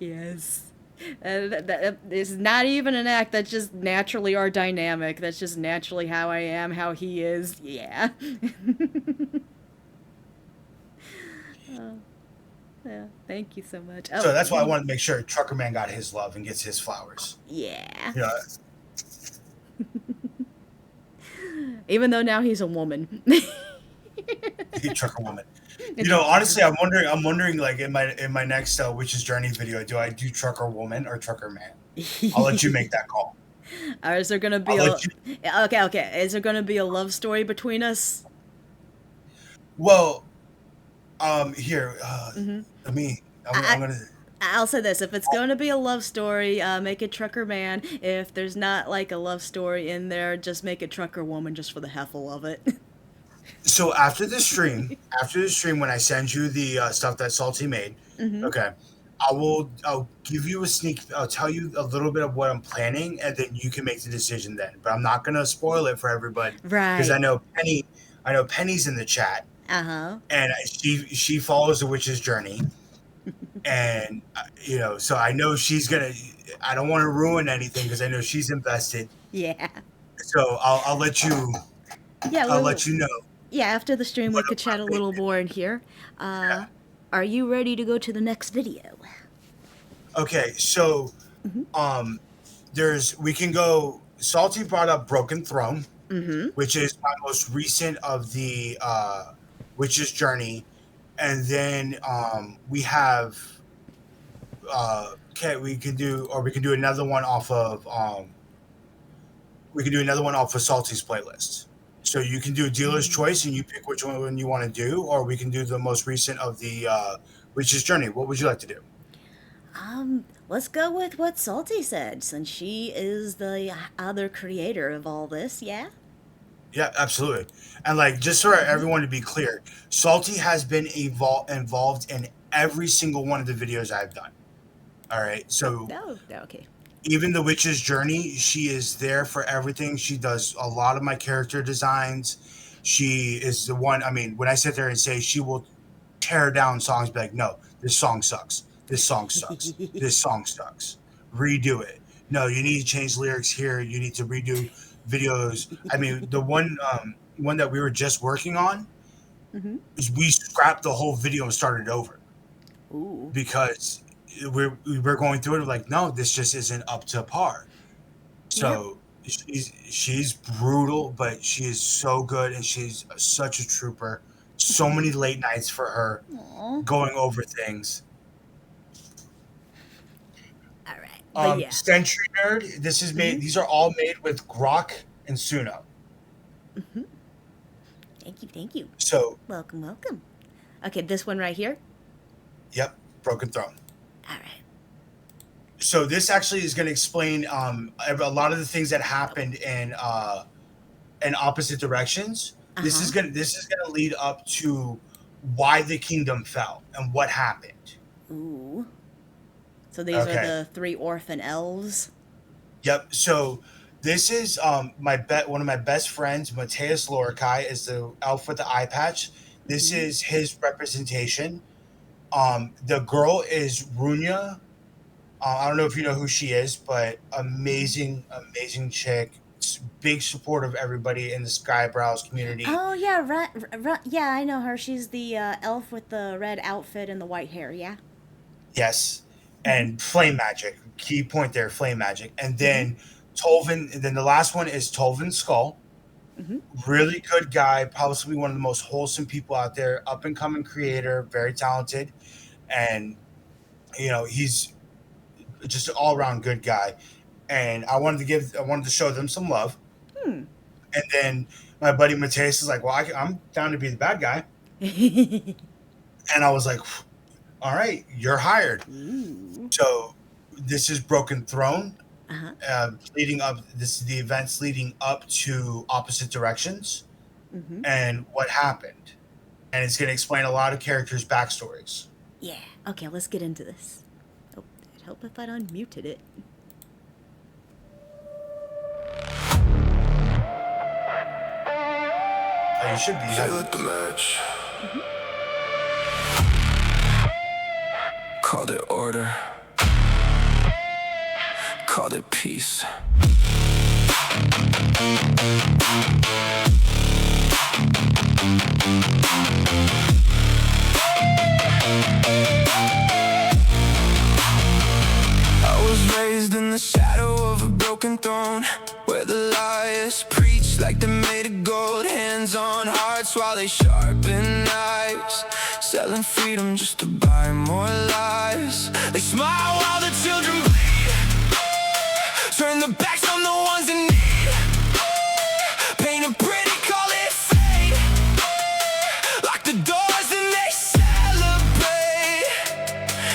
Yes. That is not even an act. That's just naturally our dynamic. That's just naturally how I am, how he is. Yeah. Yeah. Thank you so much. So that's why I wanted to make sure Trucker Man got his love and gets his flowers. Yeah. You know, Even though now he's a woman. Trucker Woman. Honestly, I'm wondering, like in my next Witch's Journey video, do I do Trucker Woman or Trucker Man? I'll let you make that call. Or is there gonna be okay? Is there gonna be a love story between us? Well, here, Mm-hmm. let me. I'm gonna. I'll say this: if it's going to be a love story, make it Trucker Man. If there's not like a love story in there, just make it Trucker Woman, just for the heffle of it. So after the stream, when I send you the stuff that Salty made, okay, I'll give you a sneak. I'll tell you a little bit of what I'm planning, and then you can make the decision then. But I'm not gonna spoil it for everybody because Right. I know Penny's in the chat, Uh-huh. and she follows the Witch's Journey, and so I know she's gonna. I don't want to ruin anything because I know she's invested. Yeah. So I'll let you. Yeah. I'll let you know. Yeah. After the stream, we could chat a little more in here. Are you ready to go to the next video? Okay, so we can go. Salty brought up Broken Throne, which is my most recent of the Witch's Journey, and then we have we can do another one off of Salty's playlist. So you can do a dealer's choice and you pick which one you want to do, or we can do the most recent of the Witch's Journey. What would you like to do? Let's go with what Salty said, since she is the other creator of all this. Yeah. Yeah, absolutely. And like, just for everyone to be clear, Salty has been involved in every single one of the videos I've done. All right, so No. Okay. even the Witch's Journey, she is there for everything. She does a lot of my character designs. She is the one. I mean, when I sit there and say she will tear down songs, be like, no, this song sucks. This song sucks. This song sucks. Redo it. No, you need to change lyrics here. You need to redo videos. I mean, the one that we were just working on is we scrapped the whole video and started over. Ooh. Because we're going through it like, no, this just isn't up to par. So she's brutal, but she is so good, and she's such a trooper. So many late nights for her. Aww. Going over things. All right. But yeah. Sentry Nerd, this is made. These are all made with Grok and Suno. Thank you. So Welcome. Okay, this one right here. yep, Broken Throne. All right. So this actually is going to explain a lot of the things that happened in opposite directions. Uh This huh. is gonna lead up to why the kingdom fell and what happened. Ooh. So these are Okay. the three orphan elves. Yep. So this is one of my best friends, Mateus Lorikai, is the elf with the eye patch. This Mm-hmm. is his representation. The girl is Runya. I don't know if you know who she is, but Mm-hmm. amazing, amazing chick. Big support of everybody in the Skybrows community. Oh yeah, yeah, I know her. She's the elf with the red outfit and the white hair. Yeah. Yes. Mm-hmm. And flame magic. Key point there, flame magic. And Mm-hmm. then Tolvin, and then the last one is Tolvin Skull. Mm-hmm. Really good guy, probably one of the most wholesome people out there, up and coming creator, very talented. And, he's just an all around good guy. And I wanted to show them some love. Hmm. And then my buddy Mateus is like, well, I'm down to be the bad guy. And I was like, all right, you're hired. Ooh. So this is Broken Throne, Uh huh. leading up. This is the events leading up to Opposite Directions Mm-hmm. and what happened, and it's going to explain a lot of characters' backstories. Yeah. Okay, let's get into this. Oh, it'd help if I'd unmuted it. You should be. They lit the match. Mm-hmm. Called it order. Called it peace. I was raised in the shadow of a broken throne, where the liars preach like they made of gold. Hands on hearts while they sharpen knives, selling freedom just to buy more lives. They smile while the children bleed, turn their backs on the ones in need. Paint it pretty, call it fate. Lock the doors and they celebrate.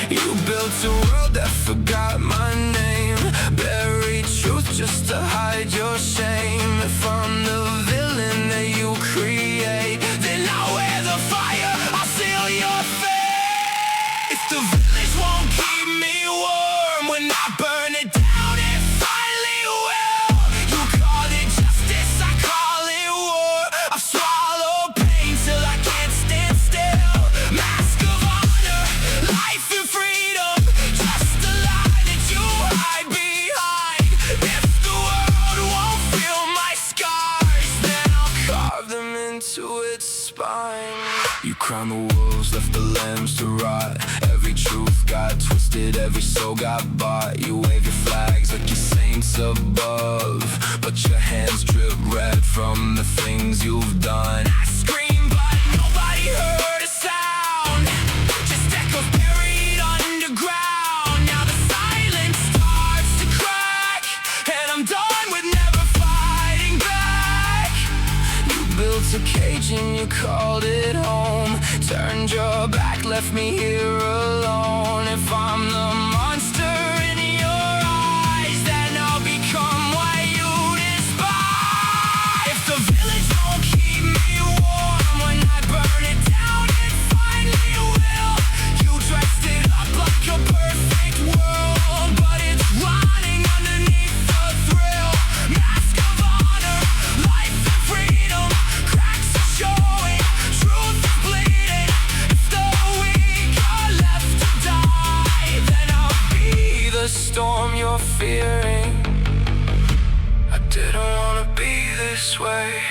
You built a world that forgot my name, buried truth just to hide your shame. If I'm the villain that you create, then I'll wear the fire, I'll seal your fate. If the village won't keep me warm when I burn it down, it finally will. You call it justice, I call it war. I've swallowed pain till I can't stand still. Mask of honor, life and freedom, just a lie that you hide behind. If the world won't feel my scars, then I'll carve them into its spine. You crown the wolves, left the lambs to rot. Every truth got twisted, every soul got bought. You wave your flags like you're saints above, but your hands drip red from the things you've done. I scream but nobody heard a sound, just echoes buried underground. Now the silence starts to crack, and I'm done with never fighting back. You built a cage and you called it home, turned your back, left me here alone. If I'm the monster in your eyes, then I'll become what you despise. If the village won't keep me warm when I burn it down, it finally will. You dressed it up like a perfect world, but it's rotting underneath the thrill. Mask of honor, life and freedom, cracks are showing, truth is bleeding. If the weak are left to die, then I'll be the storm you're fearing. I didn't wanna be this way,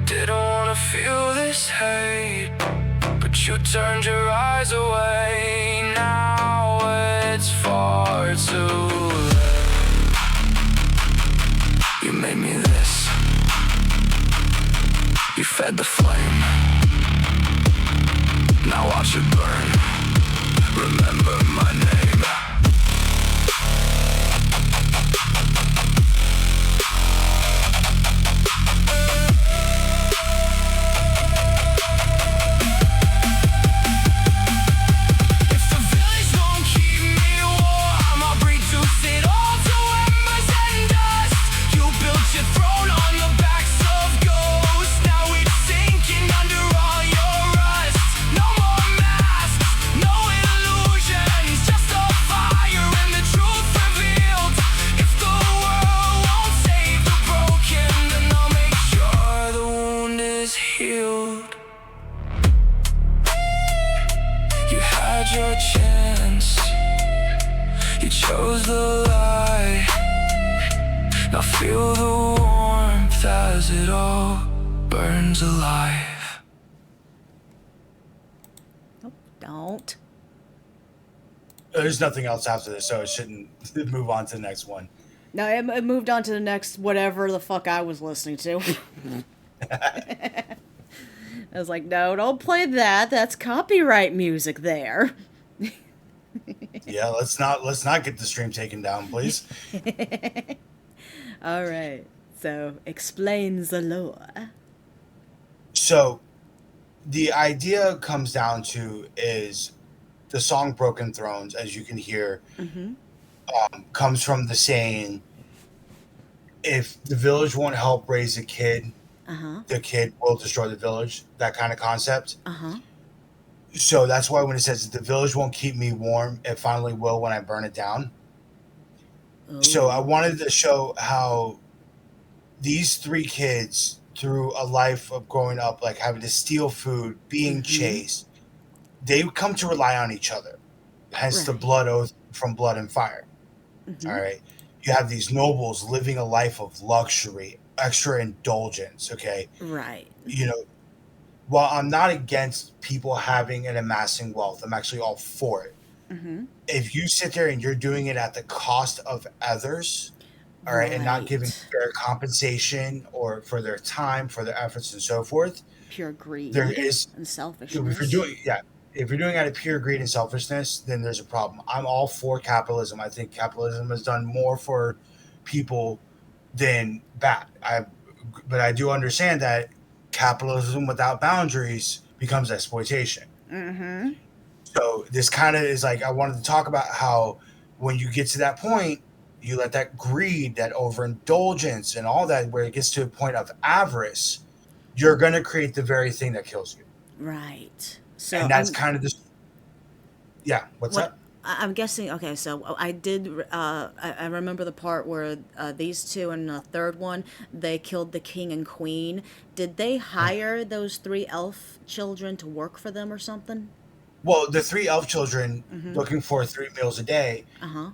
didn't wanna feel this hate, but you turned your eyes away. Now it's far too late. You made me this, you fed the flame, now watch it burn. Remember my name. If the village won't keep me warm, I'll chose the light. Now feel the warmth as it all burns alive. Nope, don't. There's nothing else after this, so it shouldn't move on to the next one. No, it moved on to the next whatever the fuck I was listening to. I was like, no, don't play that. That's copyright music there. Yeah, let's not get the stream taken down, please. All right. So, explain the lore. So the idea comes down to is the song Broken Thrones, as you can hear, comes from the saying, if the village won't help raise a kid, the kid will destroy the village, that kind of concept. So that's why when it says the village won't keep me warm, it finally will when I burn it down. So I wanted to show how these three kids, through a life of growing up, like having to steal food, being chased, they come to rely on each other. Hence the Right. blood oath from Blood and Fire. All right. You have these nobles living a life of luxury, extra indulgence. Okay. Right. You know, while I'm not against people having and amassing wealth, I'm actually all for it. If you sit there and you're doing it at the cost of others, all right, and not giving Right. fair compensation or for their time, for their efforts, and so forth, Pure greed there is. and If selfishness. you're doing, yeah, if you're doing it out of pure greed and selfishness, then there's a problem. I'm all for capitalism. I think capitalism has done more for people than bad. But I do understand that capitalism without boundaries becomes exploitation. So this kind of is like, I wanted to talk about how when you get to that point, you let that greed, that overindulgence, and all that, where it gets to a point of avarice, you're going to create the very thing that kills you. Right. So And that's kind of this. Yeah. What's what that? I'm guessing. Okay, so I did. I remember the part where these two and the third one they killed the king and queen. Did they hire those three elf children to work for them or something? Well, the three elf children looking for 3 meals a day.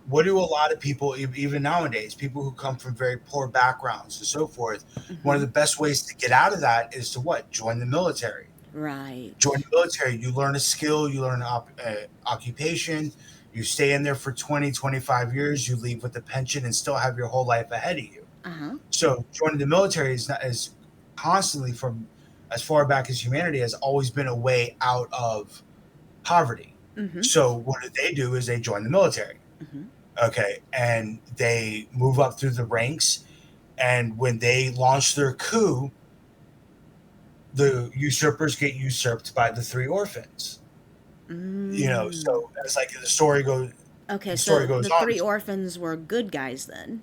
What do a lot of people, even nowadays, people who come from very poor backgrounds and so forth, one of the best ways to get out of that is to what? Join the military. Right. Join the military. You learn a skill, you learn an occupation, you stay in there for 20, 25 years, you leave with a pension and still have your whole life ahead of you. So joining the military is constantly, from as far back as humanity, has always been a way out of poverty. So what they do is they join the military. Okay. And they move up through the ranks. And when they launch their coup, the usurpers get usurped by the three orphans. So it's like the story goes. Okay, The so story goes the on. three orphans were good guys then.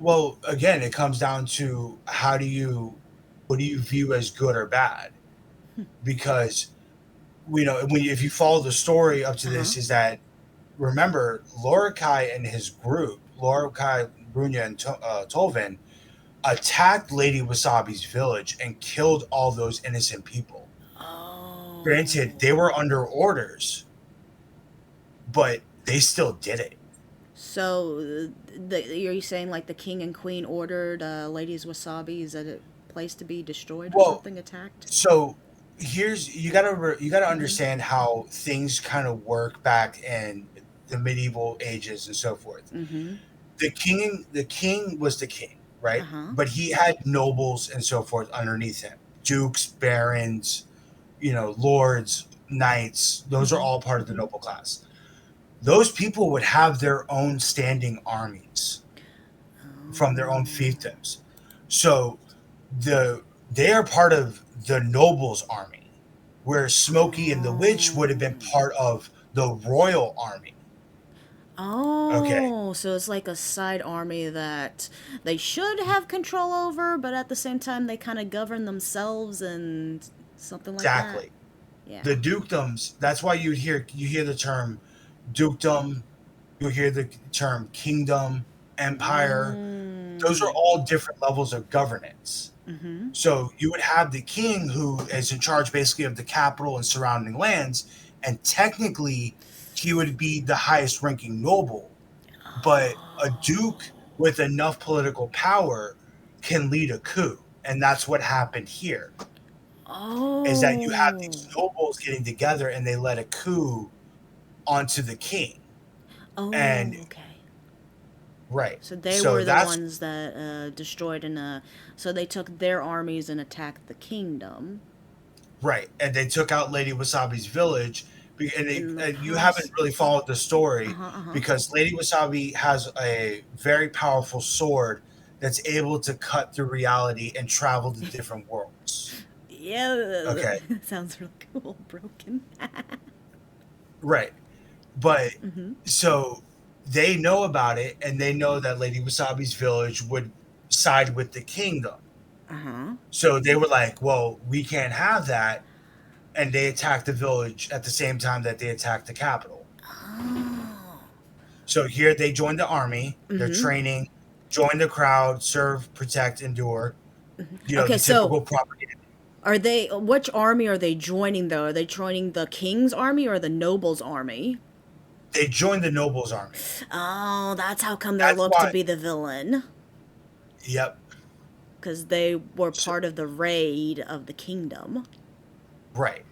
Well, again, it comes down to what do you view as good or bad? Because if you follow the story up to this, is that, remember, Lorcai and his group, Lorcai, Brunya, and Tolvin, attacked Lady Wasabi's village and killed all those innocent people. Oh. Granted, they were under orders, but they still did it. So, you're saying like the king and queen ordered Ladies Wasabi's at a place to be destroyed or Well, something, attacked? So you gotta understand how things kind of work back in the medieval ages and so forth. The king was the king, right? But he had nobles and so forth underneath him, dukes, barons, lords, knights. Those are all part of the noble class. Those people would have their own standing armies from their own fiefdoms. So they are part of the nobles' army, where Smokey and the witch would have been part of the royal army. Oh, so it's like a side army that they should have control over, but at the same time they kind of govern themselves and something like Exactly. that. Yeah. The dukedoms. That's why you hear the term dukedom. You hear the term kingdom, empire. Those are all different levels of governance. So you would have the king, who is in charge basically of the capital and surrounding lands, and technically he would be the highest ranking noble. But a duke with enough political power can lead a coup. And that's what happened here. Is that you have Oh. these nobles getting together and they led a coup onto the king. Oh, And okay. right. So they So were the that's ones that destroyed so they took their armies and attacked the kingdom. right. And they took out Lady Wasabi's village. In the And you haven't past. really followed the story Uh-huh. because Lady Wasabi has a very powerful sword that's able to cut through reality and travel to different worlds. Yeah, Okay. sounds really cool. Broken. Right. But Mm-hmm. so they know about it and they know that Lady Wasabi's village would side with the kingdom. Uh-huh. So they were like, well, we can't have that. And they attacked the village at the same time that they attacked the capital. Oh. So here they joined the army, they're Mm-hmm. training, join the crowd, serve, protect, endure. Okay, The so typical propaganda. which army are they joining though? Are they joining the king's army or the nobles' army? They joined the nobles' army. Oh, that's how come they're That's looked to why. be the villain. Yep. Because they were So, part of the raid of the kingdom. right.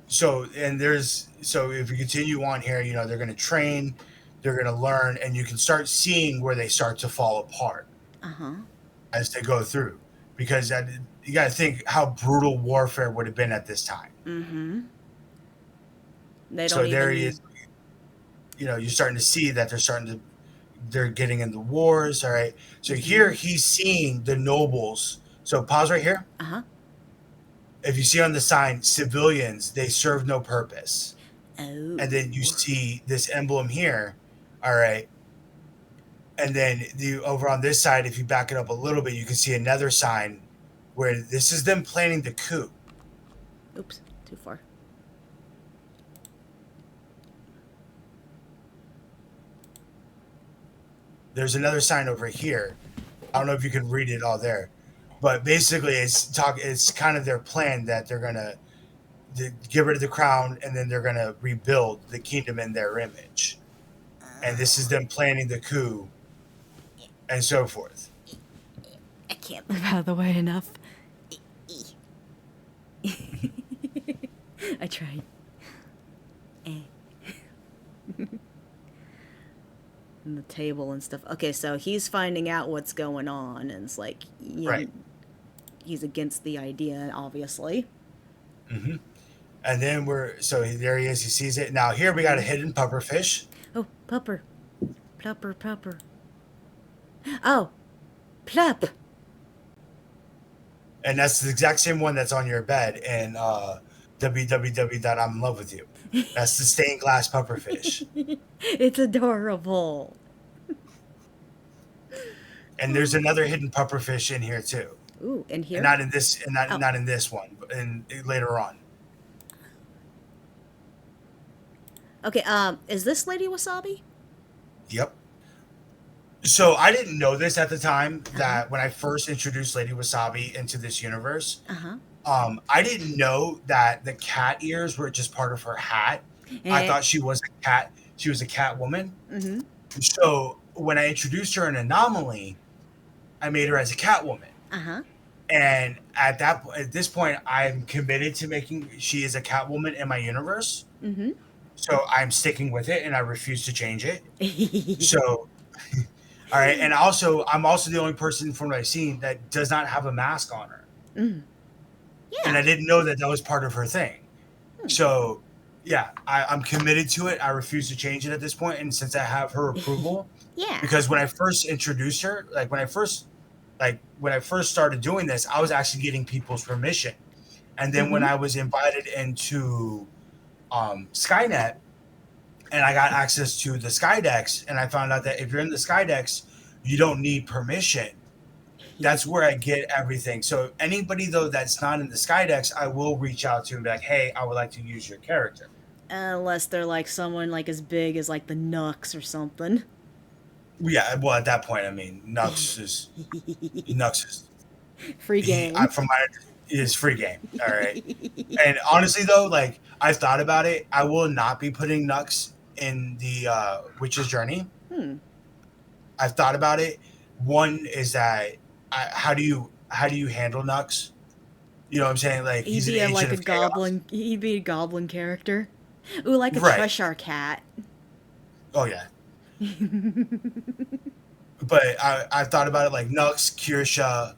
So if you continue on here, they're going to train, they're going to learn, and you can start seeing where they start to fall apart Uh-huh. as they go through, because you got to think how brutal warfare would have been at this time. Mm-hmm. They So don't there he even... is. You're starting to see that they're getting into wars. All right. So here he's seeing the nobles. So pause right here. Uh-huh. If you see on the sign, civilians, they serve no purpose. Oh. And then you see this emblem here. All right. And then over on this side, if you back it up a little bit, you can see another sign where this is them planning the coup. Oops, too far. There's another sign over here. I don't know if you can read it all there, but basically it's kind of their plan that they're gonna get rid of the crown and then they're gonna rebuild the kingdom in their image, and this is them planning the coup and so forth. I can't move out of the way enough. I tried. And the table and stuff. Okay, so he's finding out what's going on, and it's like, Right. he's against the idea, obviously. Mm-hmm. And then there he is. He sees it. Now here we got a hidden pufferfish. Oh, pupper. Plupper. Oh, plup. And that's the exact same one that's on your bed in www.iminlovewithyou. That's the stained glass pufferfish. It's adorable. And there's another hidden pufferfish in here too. Ooh, and here? And not in this, and Oh. not in this one, but later on. Okay, is this Lady Wasabi? Yep. So I didn't know this at the time that when I first introduced Lady Wasabi into this universe, Uh-huh. I didn't know that the cat ears were just part of her hat. I thought she was a cat. She was a cat woman. Mm-hmm. So when I introduced her in Anomaly, I made her as a cat woman. Uh-huh. And at this point, I'm committed to making she is a cat woman in my universe. Mm-hmm. So I'm sticking with it, and I refuse to change it. So, all right. And also, I'm also the only person from what I've seen that does not have a mask on her. Mm. Yeah. And I didn't know that was part of her thing. So, yeah, I'm committed to it. I refuse to change it at this point. And since I have her approval, Yeah. because when I first introduced her, when I first started doing this, I was actually getting people's permission. And then when I was invited into Skynet and I got access to the Skydex, and I found out that if you're in the Skydex, you don't need permission. That's where I get everything. So anybody though that's not in the Skydex, I will reach out to and be like, hey, I would like to use your character. Unless they're like someone like as big as like the Nux or something. Yeah, well at that point, I mean, Nux is Free game. It is free game. All right. And honestly though, like I've thought about it, I will not be putting Nux in the Witch's Journey. Hmm. I've thought about it. One is that how do you handle Nux? You know what I'm saying? Like He'd he's an be agent like a of chaos. goblin. He'd be a goblin character. Ooh, like a Right. Cheshire cat. Oh yeah. But I thought about it like Nux, Kirsha.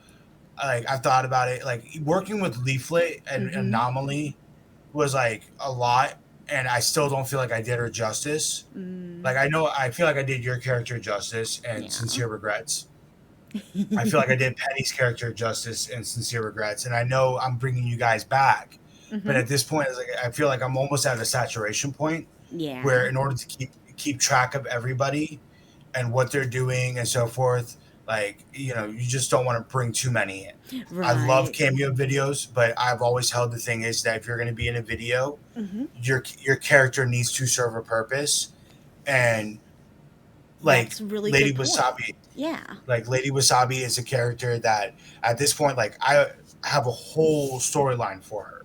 Like I've thought about it like working with Leaflet and Mm-hmm. Anomaly was like a lot, and I still don't feel like I did her justice. Mm, Like I feel like I did your character justice and yeah. sincere regrets. I feel like I did Penny's character justice and sincere regrets, and I know I'm bringing you guys back, but Mm-hmm. at this point, it's like I feel like I'm almost at a saturation point where, Yeah. in order to keep track of everybody and what they're doing and so forth, like you just don't want to bring too many in. I love Right. cameo videos, but I've always held the thing is that if you're going to be in a video, Mm-hmm. your character needs to serve a purpose, and like That's a really Lady good point. Wasabi Yeah. like Lady Wasabi is a character that at this point, like I have a whole storyline for her.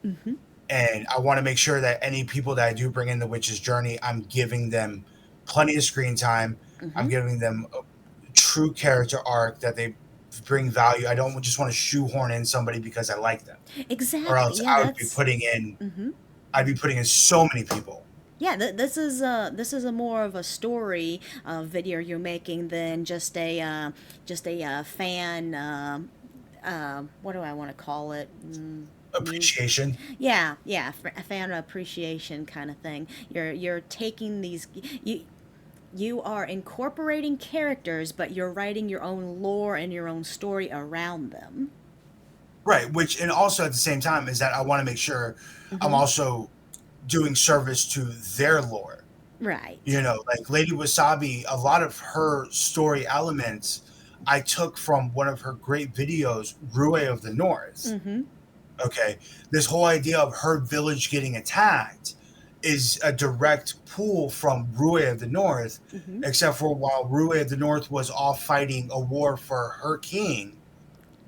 Mm-hmm. And I want to make sure that any people that I do bring in the Witch's Journey, I'm giving them plenty of screen time. I'm Mm-hmm. giving them a true character arc that they bring value. I don't just want to shoehorn in somebody because I like them. Or Exactly. else Yeah, I would be that's. putting in Mm-hmm. I'd be putting in so many people. Yeah, this is a more of a story video you're making than just a fan. What do I want to call it? Muse. Appreciation. Yeah, yeah, a fan appreciation kind of thing. You're taking these you you are incorporating characters, but you're writing your own lore and your own story around them. Right. Which and also at the same time is that I want to make sure I'm Mm-hmm. also doing service to their lore. Right. Like Lady Wasabi, a lot of her story elements I took from one of her great videos, Rue of the North. Mm-hmm. Okay. This whole idea of her village getting attacked is a direct pull from Rue of the North, Mm-hmm. except for while Rue of the North was off fighting a war for her king,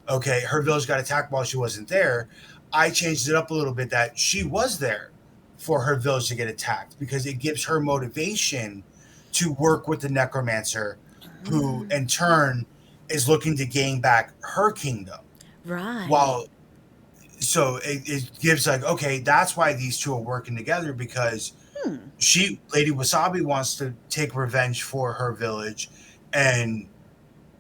okay, her village got attacked while she wasn't there. I changed it up a little bit that she was there for her village to get attacked because it gives her motivation to work with the necromancer, who in turn is looking to gain back her kingdom. Right. While so it gives like, okay, that's why these two are working together because Hmm. Lady Wasabi wants to take revenge for her village, and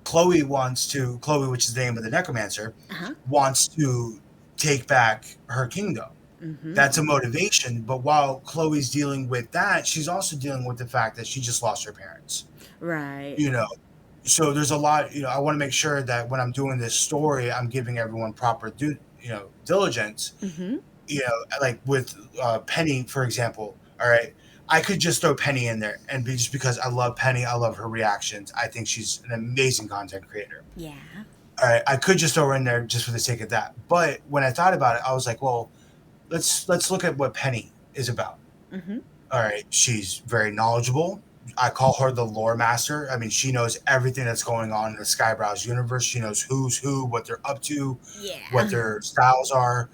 Chloe, which is the name of the necromancer, Uh-huh. wants to take back her kingdom. Mm-hmm. That's a motivation. But while Chloe's dealing with that, she's also dealing with the fact that she just lost her parents. Right. You know, so there's a lot. I want to make sure that when I'm doing this story, I'm giving everyone proper diligence. Mm-hmm. Like with Penny, for example. All right, I could just throw Penny in there and be just because I love Penny, I love her reactions. I think she's an amazing content creator. Yeah. All right, I could just throw her in there just for the sake of that. But when I thought about it, I was like, well, let's look at what Penny is about. Mm-hmm. All right, she's very knowledgeable. I call her the lore master. I mean, she knows everything that's going on in the Skybrows universe. She knows who's who, what they're up to, what Yeah. their styles are.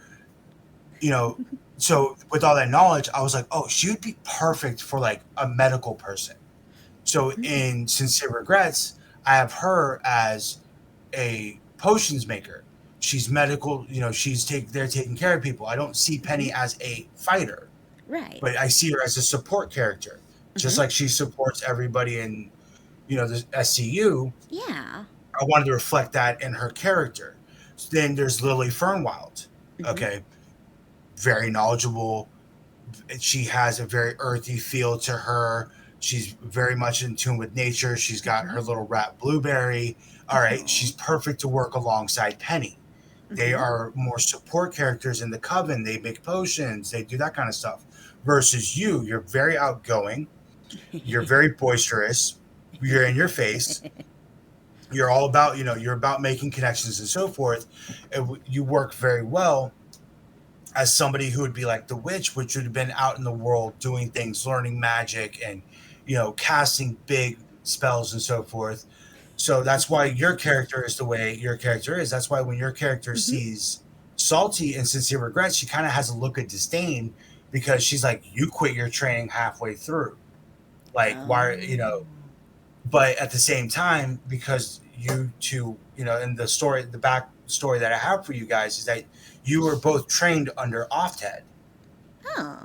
You know, so with all that knowledge, I was like, oh, she would be perfect for like a medical person. So Mm-hmm. in Sincere Regrets, I have her as a potions maker. She's medical, they're taking care of people. I don't see Mm-hmm. Penny as a fighter, Right. but I see her as a support character. Just Mm-hmm. like she supports everybody in, the SCU, Yeah. I wanted to reflect that in her character. So then there's Lily Fernwild. Mm-hmm. Okay. Very knowledgeable. She has a very earthy feel to her. She's very much in tune with nature. She's got Mm-hmm. her little rat Blueberry. All right, she's Oh. perfect to work alongside Penny. They Mm-hmm. are more support characters in the coven. They make potions, they do that kind of stuff. Versus you're very outgoing, you're very boisterous, you're in your face, you're all about, you're about making connections and so forth. And you work very well as somebody who would be like the witch, which would have been out in the world doing things, learning magic and, casting big spells and so forth. So that's why your character is the way your character is. That's why when your character Mm-hmm. sees Salty and Sincere Regrets, she kind of has a look of disdain because she's like, you quit your training halfway through. Like, why, Oh. but at the same time, because you two, in the story, the back story that I have for you guys is that you were both trained under Ofted. Oh.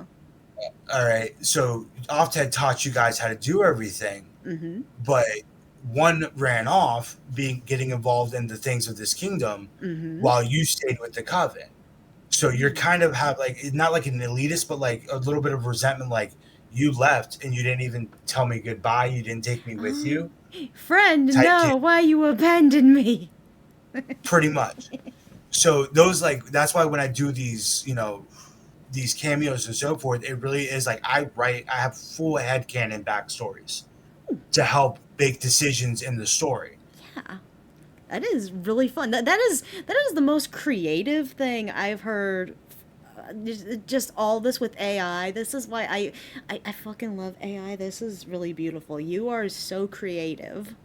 All right. So Ofted taught you guys how to do everything, Mm-hmm. but one ran off getting involved in the things of this kingdom Mm-hmm. while you stayed with the coven. So you're kind of have like not like an elitist, but like a little bit of resentment, like you left and you didn't even tell me goodbye, you didn't take me with Oh. you, Friend, type deal, no, why you abandoned me? pretty much. So those like that's why when I do these, these cameos and so forth, it really is like I have full headcanon backstories to help make decisions in the story. Yeah. That is really fun. That is the most creative thing I've heard. Just all this with AI. This is why I fucking love AI. This is really beautiful. You are so creative.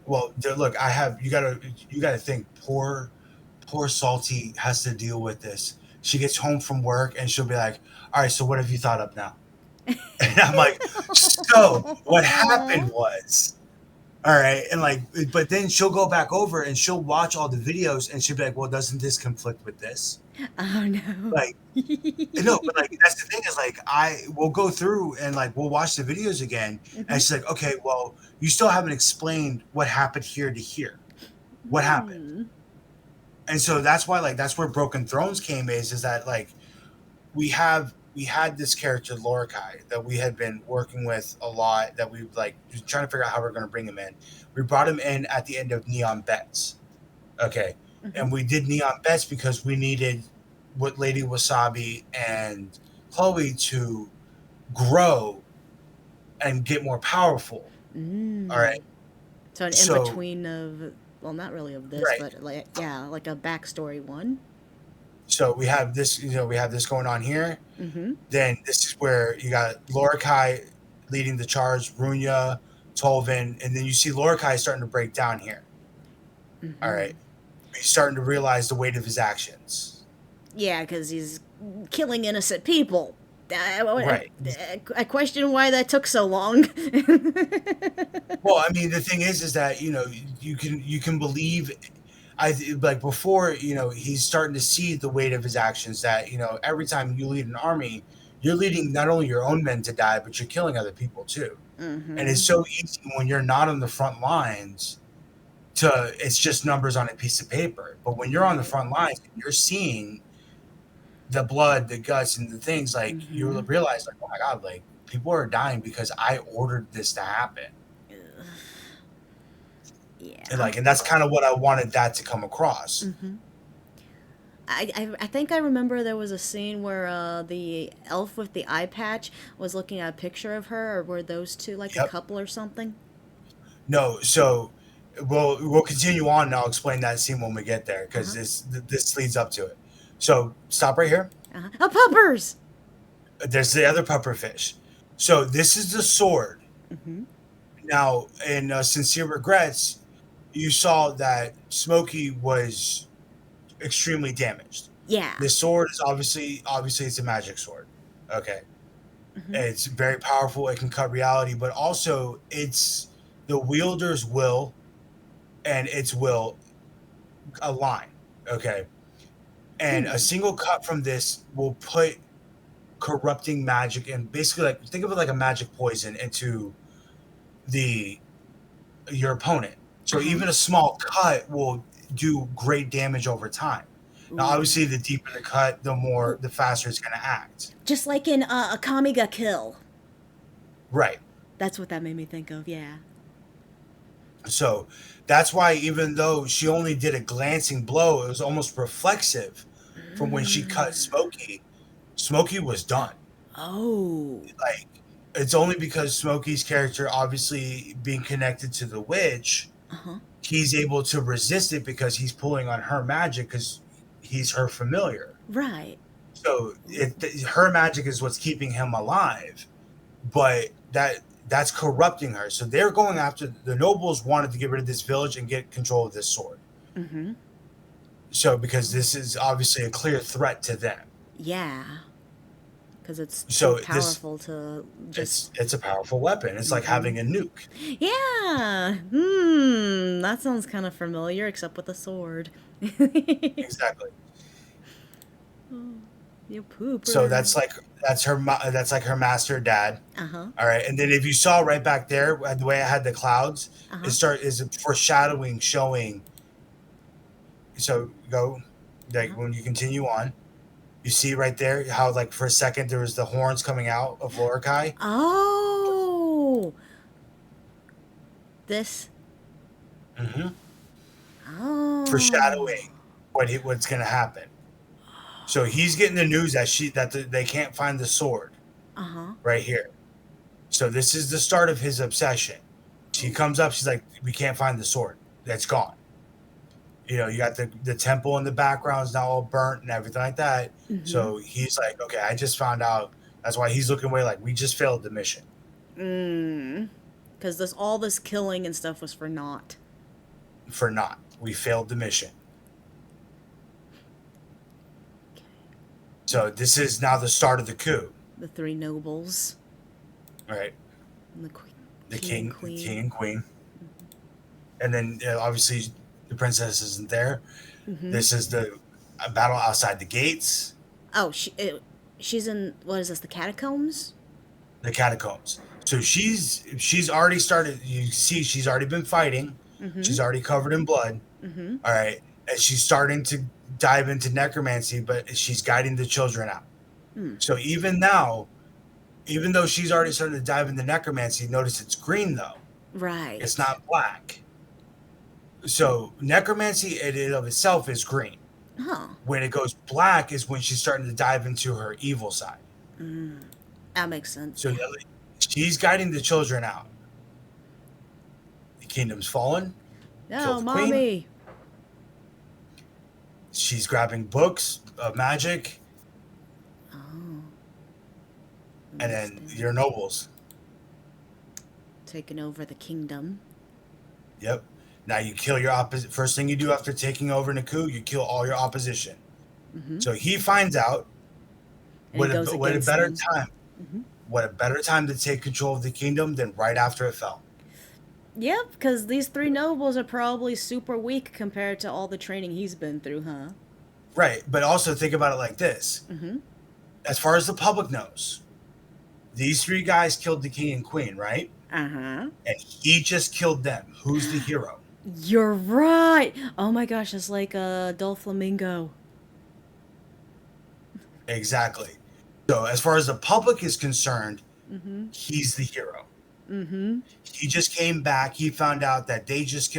Well, look, you gotta think poor Salty has to deal with this. She gets home from work and she'll be like, all right, so what have you thought up now? And I'm like, so what happened was, all right, and like, but then she'll go back over and she'll watch all the videos and she'll be like, well, doesn't this conflict with this? Oh no. Like, no, but like that's the thing is like I will go through and like we'll watch the videos again and Mhm. she's like, okay, well, you still haven't explained what happened here to here. What happened? Hmm. And so that's where Broken Thrones came is that like we had this character Lorcai that we had been working with a lot that we like just trying to figure out how we're going to bring him in. We brought him in at the end of Neon Bets, okay, Hmm. and we did Neon Bets because we needed what Lady Wasabi and Chloe to grow and get more powerful. All right, Mm. So an in so between of, well, not really of this, right, but like, yeah, like a backstory one. so we have this, we have this going on here. Mm-hmm. Then this is where you got Lorcai leading the charge, Runya, Tolvin, and then you see Lorcai starting to break down here. All Mm-hmm. right. He's starting to realize the weight of his actions. Yeah, because he's killing innocent people. Right. I question why that took so long. Well, I mean, the thing is that, you can believe like before, he's starting to see the weight of his actions that, every time you lead an army, you're leading not only your own men to die, but you're killing other people too. And Mm-hmm. it's so easy when you're not on the front lines it's just numbers on a piece of paper. But when you're on the Right. front lines and you're seeing the blood, the guts, and the things, like you Mm-hmm. realize, like, oh my god, like people are dying because I ordered this to happen. And Yeah. like, and that's kind of what I wanted that to come across. Mm-hmm. I think I remember there was a scene where the elf with the eye patch was looking at a picture of her, or were those two like a Yep. couple or something? No, so we'll continue on and I'll explain that scene when we get there because Uh-huh. this leads up to it. So stop right here. Uh-huh. Oh, puppers! There's the other puffer fish. So this is the sword. Mm-hmm. Now, in Sincere Regrets, you saw that Smokey was extremely damaged. Yeah. This sword is obviously it's a magic sword. Okay. Mm-hmm. It's very powerful, it can cut reality, but also it's the wielder's will and its will align. Okay. And a Hmm. single cut from this will put corrupting magic and basically like think of it like a magic poison into the your opponent. So Uh-huh. even a small cut will do great damage over time. Now, Ooh. obviously, the deeper the cut, Ooh. the faster it's going to act. Just like in a Kamiga Kill. Right. That's what that made me think of, yeah. So that's why even though she only did a glancing blow, it was almost reflexive from when she cut Mm. Smokey. Smokey was done. Oh. Like it's only because Smokey's character, obviously being connected to the witch, Uh-huh. he's able to resist it because he's pulling on her magic because he's her familiar. Right. So Ooh. her magic is what's keeping him alive, but that's corrupting her. So they're going after the nobles wanted to get rid of this village and get control of this sword. Mm-hmm. So because Oh. this is obviously a clear threat to them. Yeah. because it's So too powerful to just. it's a powerful weapon. It's like having a nuke. Yeah. That sounds kind of familiar, except with a sword. Exactly. You pooper. So that's like her master dad. Uh huh. All right, and then if you saw right back there, the way I had the clouds, is foreshadowing, showing. So go, like when you continue on, you see right there how like for a second there was the horns coming out of Lorcai. Oh. This. Mm-hmm. Oh. Foreshadowing what's gonna happen. So he's getting the news that they can't find the sword right here. So this is the start of his obsession. She comes up, she's like, "We can't find the sword. That's gone." You know, you got the temple in the background is now all burnt and everything like that. So he's like, "Okay, I just found out." That's why he's looking away like we just failed the mission. Because all this killing and stuff was for naught. For naught. We failed the mission. So this is now the start of the coup. The three nobles. Right. And the queen. The king and queen. And then obviously the princess isn't there. This is the battle outside the gates. Oh, she's in, what is this, the catacombs? The catacombs. So she's already started. You see, she's already been fighting. She's already covered in blood. All right, and she's starting to dive into necromancy, but she's guiding the children out. So even now, even though she's already started to dive into necromancy, notice it's green though. Right. It's not black. So necromancy in and of itself is green. Huh. When it goes black is when she's starting to dive into her evil side. That makes sense. So she's guiding the children out. The kingdom's fallen. No, mommy. She's grabbing books of magic. Oh. And then your nobles. Taking over the kingdom. Yep. Now you kill your opposition. First thing you do after taking over in a coup, you kill all your opposition. So he finds out what a better time. What a better time to take control of the kingdom than right after it fell. Yep, because these three nobles are probably super weak compared to all the training he's been through, huh? Right, but also think about it like this. As far as the public knows, these three guys killed the king and queen, right? And he just killed them. Who's the hero? You're right. Oh my gosh, it's like Doflamingo. Exactly. So as far as the public is concerned, he's the hero. He just came back. He found out that they just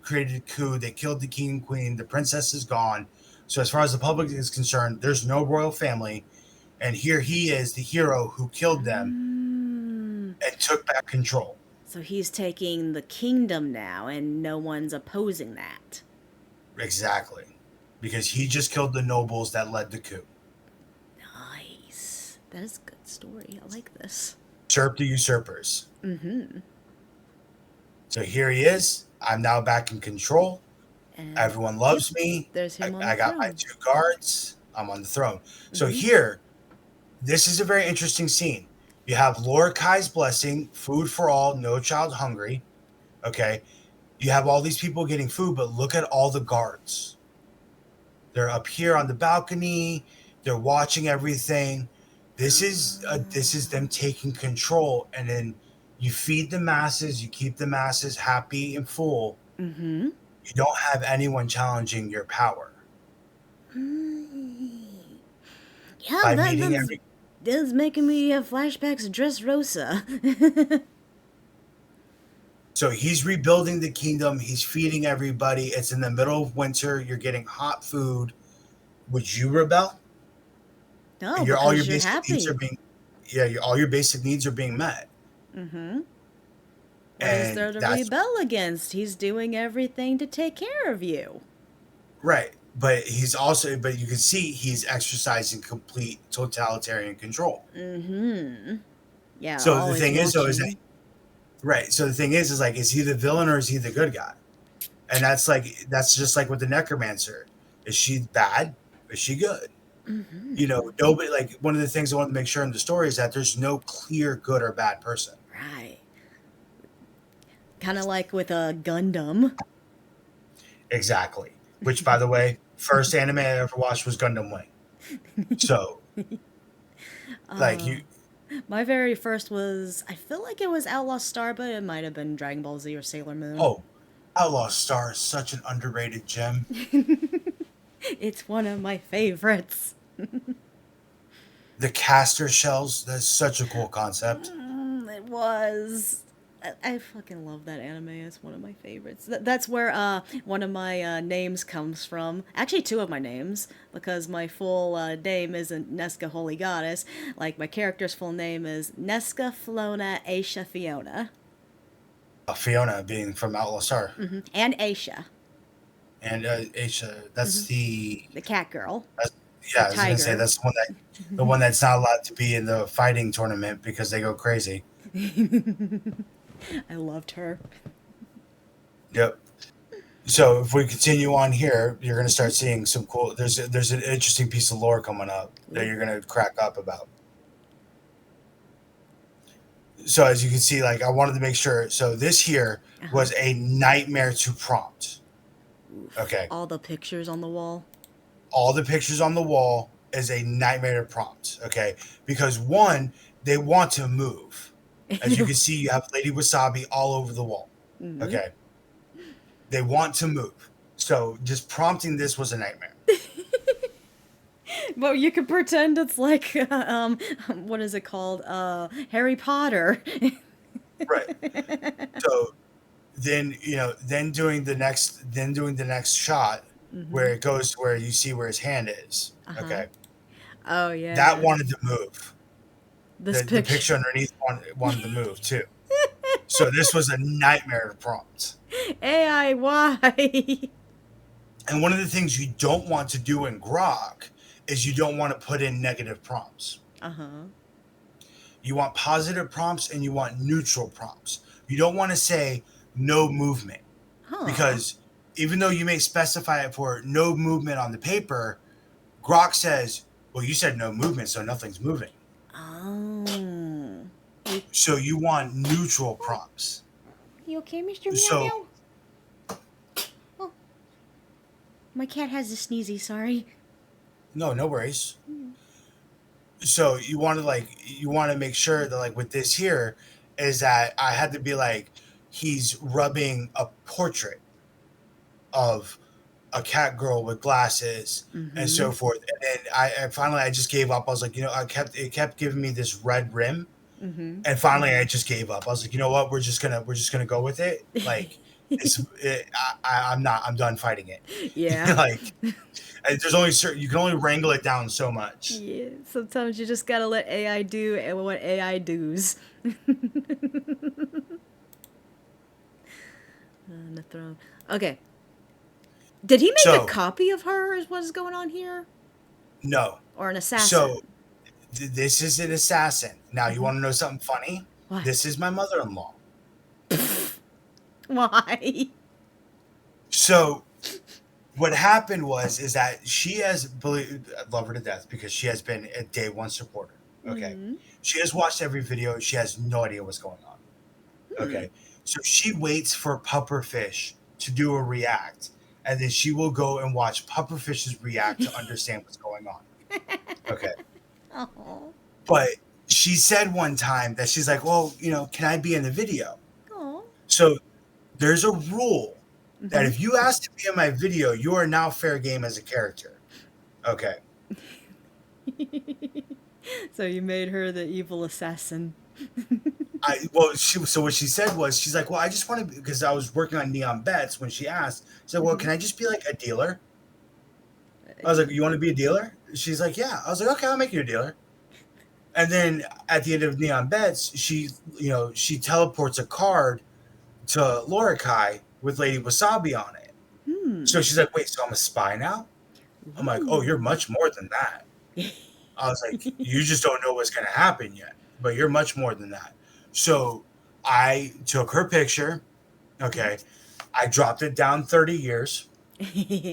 created a coup. They killed the king and queen. The princess is gone. So as far as the public is concerned, there's no royal family. And here he is, the hero who killed them and took back control. So he's taking the kingdom now, and no one's opposing that. Exactly. Because he just killed the nobles that led the coup. Nice. That is a good story. I like this. Usurp the usurpers. So here he is. I'm now back in control. And Everyone loves me. there's him on the I got my throne. 2 guards. I'm on the throne. So here, this is a very interesting scene. You have Lorcai's blessing, food for all, no child hungry. Okay. You have all these people getting food, but look at all the guards. They're up here on the balcony. They're watching everything. This is them taking control, and then you feed the masses. You keep the masses happy and full. You don't have anyone challenging your power. Yeah, By meeting every. that's making me have flashbacks of Dressrosa. So he's rebuilding the kingdom. He's feeding everybody. It's in the middle of winter. You're getting hot food. Would you rebel? No, And because all your you're basic happy. needs are being, all your basic needs are being met. What is And there to that's rebel against? He's doing everything to take care of you. right. But you can see he's exercising complete totalitarian control. Yeah. So the always thing is, though, is that, watching. right. So the thing is like, is he the villain or is he the good guy? And that's just like with the necromancer. Is she bad? Is she good? Nobody, like, one of the things I wanted to make sure in the story is that there's no clear good or bad person. Right. Kind of like with a Gundam. Exactly. Which, by the way, first anime I ever watched was Gundam Wing. So, like, you, My very first was, I feel like it was Outlaw Star, but it might have been Dragon Ball Z or Sailor Moon. oh, Outlaw Star is such an underrated gem. It's one of my favorites. The caster shells, that's such a cool concept. It was. I fucking love that anime. It's one of my favorites. That's where one of my names comes from. Actually, two of my names, because my full name isn't Nesca Holy Goddess. Like, my character's full name is Nesca Flona Aisha Fiona. Fiona being from Outlaw Star. And Aisha, And Aisha, that's the cat girl. yeah, I was gonna say tiger. that's the one that's not allowed to be in the fighting tournament because they go crazy. I loved her. Yep. So if we continue on here, you're gonna start seeing some cool. There's an interesting piece of lore coming up that you're gonna crack up about. So as you can see, like, I wanted to make sure. So this here was a nightmare to prompt. Okay. All the pictures on the wall. All the pictures on the wall is a nightmare to prompt. Okay. Because one, they want to move. As you can see, you have Lady Wasabi all over the wall. Okay. They want to move. So just prompting this was a nightmare. Well, you could pretend it's like, what is it called? Harry Potter. Right. So then, then doing the next shot where it goes to where you see where his hand is. Okay. Oh, yeah. That wanted to move. This The picture underneath wanted to move too. So this was a nightmare to prompt. AI, why? And one of the things you don't want to do in Grok is you don't want to put in negative prompts. You want positive prompts and you want neutral prompts. You don't want to say no movement. Because even though you may specify it for no movement on the paper, Grok says, well, you said no movement, so nothing's moving. Oh. So you want neutral prompts. You okay, Mr. Meow So- Meow? Oh. My cat has a sneezy, sorry. No worries. So you want to make sure that, like, with this here is that I had to be like, he's rubbing a portrait of a cat girl with glasses and so forth. And then I finally just gave up. I was like, it kept giving me this red rim. And finally I just gave up. I was like, you know what? We're just gonna go with it. Like, I'm done fighting it. Yeah. Like, there's only you can only wrangle it down so much. Yeah, sometimes you just gotta let AI do what AI does. On the throne. Okay. Did he make a copy of her, is what's going on here? No. Or an assassin? So this is an assassin. Now, you want to know something funny? What? This is my mother-in-law. Why? So what happened is that she has, I love her to death because she has been a day one supporter. Okay. She has watched every video. She has no idea what's going on. Okay. So she waits for Pufferfish to do a react, and then she will go and watch Pufferfish's react to understand what's going on. Okay. Oh. But she said one time that she's like, well, can I be in the video? Oh. So there's a rule that if you ask to be in my video, you are now fair game as a character. Okay. So you made her the evil assassin. So what she said was, she's like, well, I just want to, because I was working on Neon Bets when she asked. So, well, can I just be like a dealer? I was like, you want to be a dealer? She's like, yeah. I was like, okay, I'll make you a dealer. And then at the end of Neon Bets, she teleports a card to Lorikai with Lady Wasabi on it. So she's like, wait, so I'm a spy now? I'm like, oh, you're much more than that. I was like, you just don't know what's going to happen yet, but you're much more than that. So I took her picture. Okay. I dropped it down 30 years,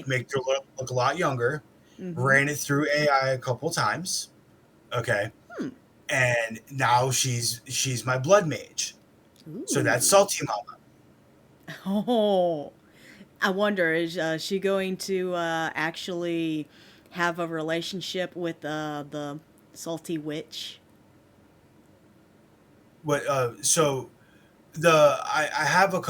make her look a lot younger. Mm-hmm. ran it through AI a couple times. Okay. Hmm. And now she's my blood mage. So that's Ooh. Salty Mama. Oh. I wonder, is she going to actually have a relationship with the salty witch? What so I have a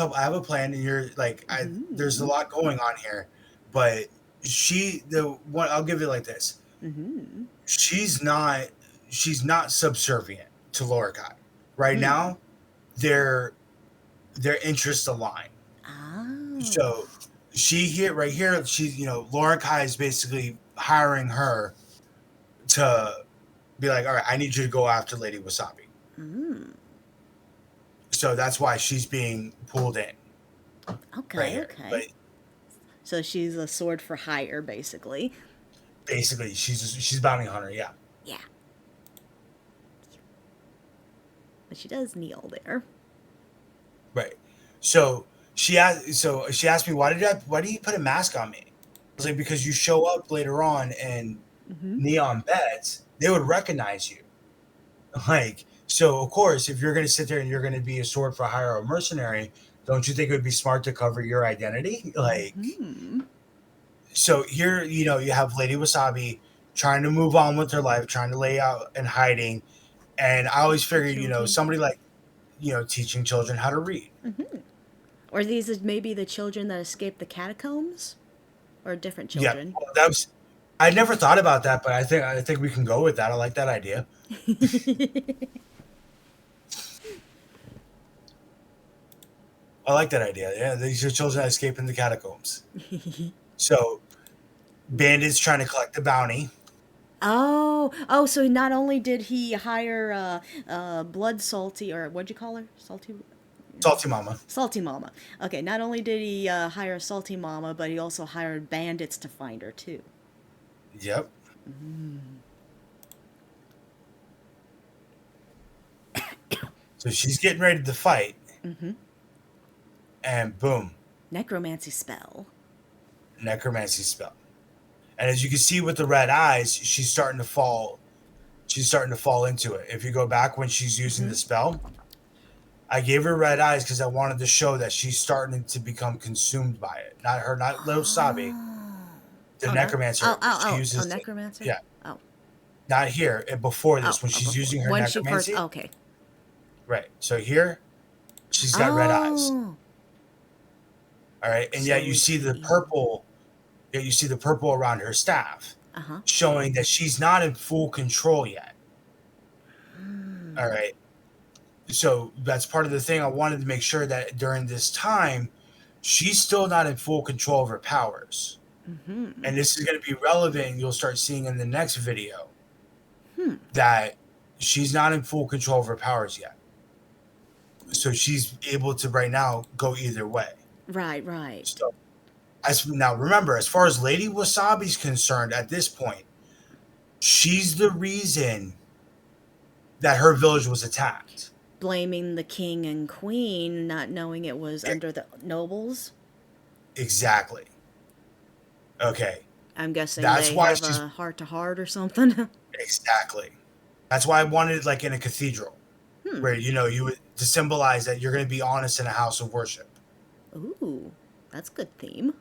plan, and you're like, there's a Mm-hmm. lot going on here, but the one, I'll give it like this. Mm-hmm. She's not she's not subservient to Lorcai. Right Hmm. now, their their interests align. Oh. So she here right here, she's Lorcai is basically hiring her to be like, all right, I need you to go after Lady Wasabi. Mm. So that's why she's being pulled in right Okay, here. But okay. So she's a sword for hire, basically. basically, she's a bounty hunter. Yeah, Yeah. But she does kneel there. right. So she asked me, why did you put a mask on me? I was like, because you show up later on in Mm-hmm. neon beds, they would recognize you. Like, so of course, if you're going to sit there and you're going to be a sword for hire or a mercenary, don't you think it would be smart to cover your identity? Like, Mm-hmm. so here, you have Lady Wasabi trying to move on with her life, trying to lay out and hiding. And I always Teach the figured, children. somebody like, teaching children how to read. Mm-hmm. Or these are maybe the children that escaped the catacombs? Or different Yeah, children? well, that was. I never thought about that, but I think we can go with that. I like that idea. I like that idea. Yeah, these are children that escape in the catacombs. So bandits trying to collect the bounty. Oh, so not only did he hire Blood Salty, or what'd you call her? Salty Mama. Salty Mama. Okay, not only did he hire Salty Mama, but he also hired bandits to find her, too. Yep. So she's getting ready to fight, Mm-hmm. and boom, Necromancy spell. necromancy spell. And as you can see with the red eyes, she's starting to fall. She's starting to fall into it. If you go back when she's using Mm-hmm. the spell, I gave her red eyes because I wanted to show that she's starting to become consumed by it. Not her, not Little Sabi, Oh. the Oh, no. necromancer. She Oh, uses it. Necromancer? Yeah, Oh. not here. Before Oh, this, when she's before. using her When she first. necromancy. Okay. Right. So here, she's got red eyes. Oh. All right, and yet So you see it's the evil. purple. Yet you see the purple around her staff, Uh huh. showing that she's not in full control yet. All Hmm. right. So that's part of the thing. I wanted to make sure that during this time, she's still not in full control of her powers. Mm-hmm. And this is going to be relevant. You'll start seeing in the next video Hmm. that she's not in full control of her powers yet. So she's able to right now go either way. Right, right. So now remember, as far as Lady Wasabi's concerned at this point, she's the reason that her village was attacked. Blaming the king and queen, not knowing it was E- under the nobles. Exactly. Okay. I'm guessing That's they why have she's a heart to heart or something. exactly. That's why I wanted it like in a cathedral, Hmm. where you would to symbolize that you're going to be honest in a house of worship. Ooh, that's good theme.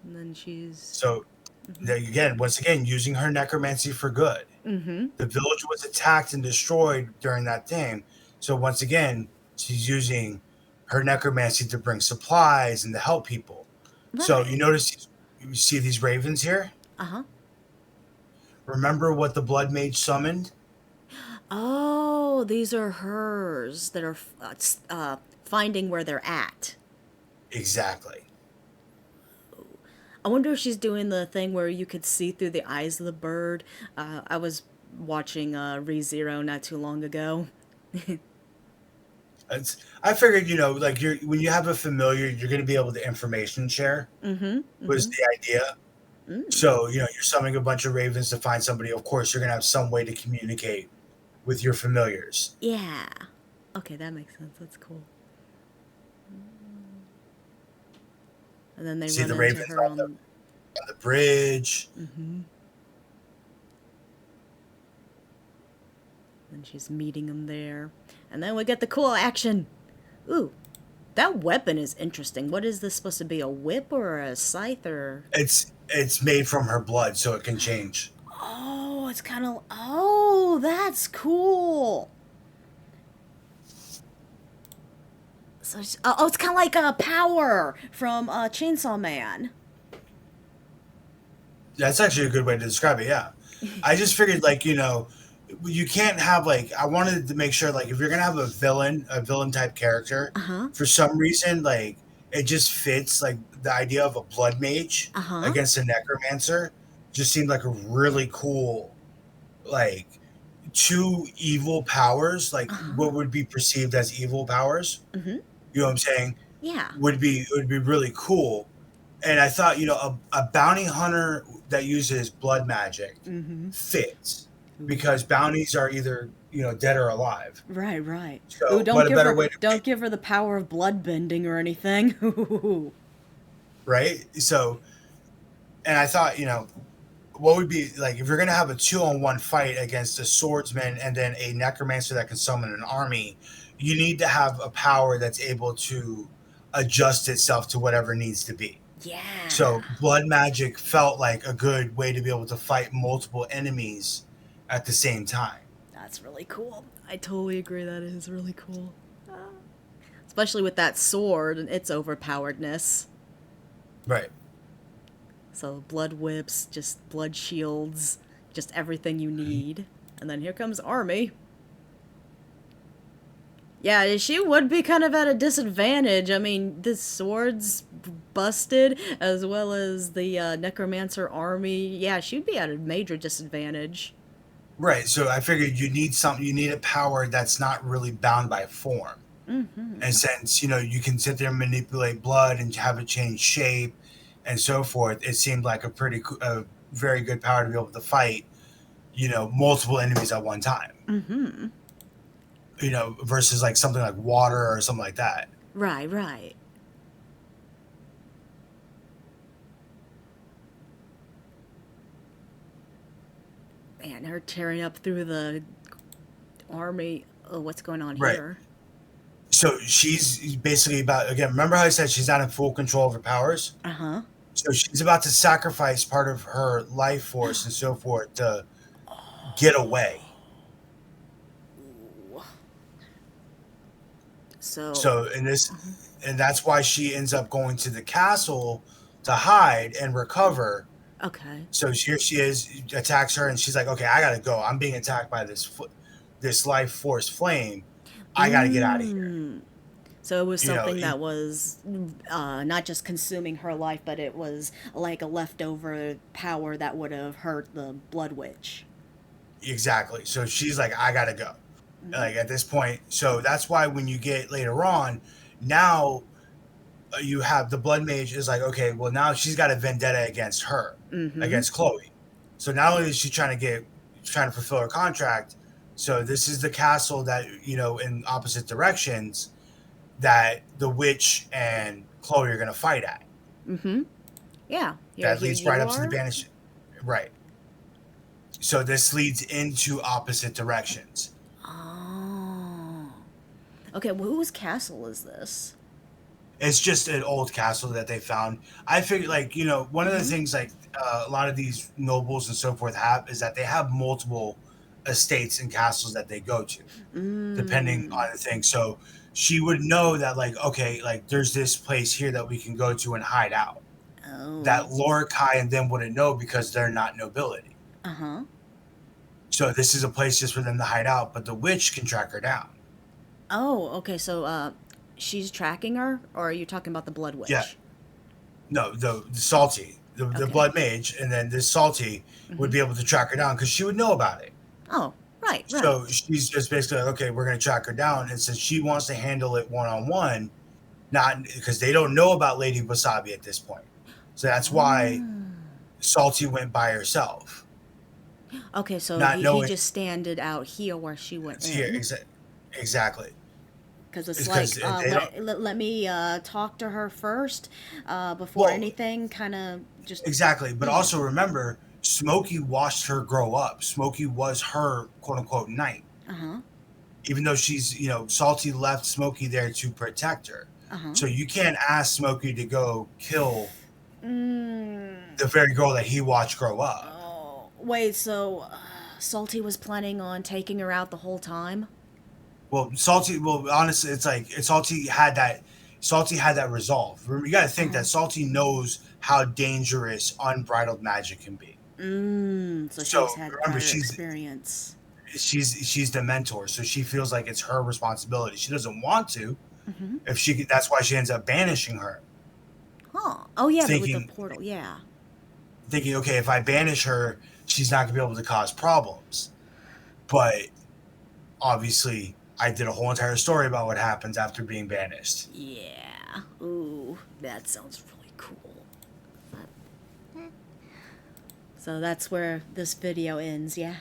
And then she's. So again, once again, using her necromancy for good. Mm-hmm. The village was attacked and destroyed during that thing. So once again, she's using her necromancy to bring supplies and to help people. So Right. you see these ravens here? Uh-huh. Remember what the blood mage summoned? Oh, these are hers that are finding where they're at. Exactly. I wonder if she's doing the thing where you could see through the eyes of the bird. I was watching ReZero not too long ago. I figured, like when you have a familiar, you're going to be able to information share. Mm-hmm. Was Mm-hmm. the idea. So, you're summoning a bunch of ravens to find somebody. Of course, you're going to have some way to communicate with your familiars. Yeah. Okay, that makes sense. That's cool. And then they See run the into ravens her on on. the bridge. And she's meeting him there. And then we get the cool action. Ooh, that weapon is interesting. What is this supposed to be? A whip or a scythe or? It's made from her blood, so it can change. Oh, it's kind of. Oh, that's cool. So, it's kind of like a power from Chainsaw Man. That's actually a good way to describe it. Yeah, I just figured like you can't have like I wanted to make sure like if you're gonna have a villain type character, Uh huh. for some reason like it just fits like the idea of a blood mage Uh huh. against a necromancer just seemed like a really cool like two evil powers like Uh huh. what would be perceived as evil powers. You know what I'm saying? Yeah. Would be really cool. And I thought a bounty hunter that uses blood magic fits because bounties are either dead or alive. Right, right. Ooh, So what a better way to don't give her the power of blood bending or anything. Ooh. right? So and I thought what would be like if you're gonna have a 2-on-1 fight against a swordsman and then a necromancer that can summon an army, you need to have a power that's able to adjust itself to whatever needs to be. Yeah. So blood magic felt like a good way to be able to fight multiple enemies at the same time. That's really cool. I totally agree. That is really cool. Especially with that sword and its overpoweredness. Right. So blood whips, just blood shields, just everything you need. And then here comes Army. Yeah, she would be kind of at a disadvantage. I mean, the sword's busted, as well as the necromancer army. Yeah, she'd be at a major disadvantage. Right. So I figured you need something. You need a power that's not really bound by form. And since you can sit there and manipulate blood and have it change shape and so forth, it seemed like a very good power to be able to fight multiple enemies at one time. Versus like something like water or something like that. Right, right. Man, her tearing up through the army. Oh, what's going on Right. here? So she's basically about again. Remember how I said she's not in full control of her powers? Uh huh. So she's about to sacrifice part of her life force and so forth to get away. So. So and that's why she ends up going to the castle to hide and recover. Okay. So here she is, attacks her, and she's like, "Okay, I gotta go. I'm being attacked by this life force flame. I gotta get out of here." So it was You know, something it- that was not just consuming her life, but it was like a leftover power that would have hurt the Blood Witch. Exactly. So she's like, "I gotta go." Like at this point, so that's why when you get later on, now you have the blood mage is like, okay, well now she's got a vendetta against her, against Chloe. So not only is she trying to fulfill her contract, so this is the castle that in opposite directions that the witch and Chloe are going to fight at. Yeah. That leads you right up to the are. banish. Right. So this leads into opposite directions. Oh. Okay, well, whose castle is this? It's just an old castle that they found. I figured, like, one of the things like a lot of these nobles and so forth have is that they have multiple estates and castles that they go to, depending on the thing. So she would know that, like, okay, like there's this place here that we can go to and hide out. Oh. That Lorcai and them wouldn't know because they're not nobility. Uh-huh. So this is a place just for them to hide out, but the witch can track her down. Oh, okay, so she's tracking her, or are you talking about the Blood Witch? Yeah. No, the salty, the Okay. blood mage, and then this salty would be able to track her down because she would know about it. Oh, right. So she's just basically like, okay, we're going to track her down. And since she wants to handle it one-on-one, not because they don't know about Lady Wasabi at this point. So that's why Salty went by herself. Okay, so Not he knowing- just standed out here where she went It's in. here, exactly. Because it's It's like, because they don't. let me talk to her first before Well, anything. Kind of just exactly. But yeah. also remember, Smokey watched her grow up. Smokey was her quote unquote knight, Uh huh. even though she's, Salty left Smokey there to protect her. Uh huh. So you can't ask Smokey to go kill Mm. the very girl that he watched grow up. Oh wait, so Salty was planning on taking her out the whole time? Well, honestly, it's like Salty had that resolve. You got to think Uh-huh. that Salty knows how dangerous unbridled magic can be. So she's So had remember, prior experience. she's the mentor, so she feels like it's her responsibility. She doesn't want to. Mm-hmm. If she, that's why she ends up banishing her, Huh. Oh yeah, with the thinking portal, yeah. thinking, okay, if I banish her, she's not gonna be able to cause problems. But obviously, I did a whole entire story about what happens after being banished. Yeah. Ooh, that sounds really cool. So that's where this video ends, yeah?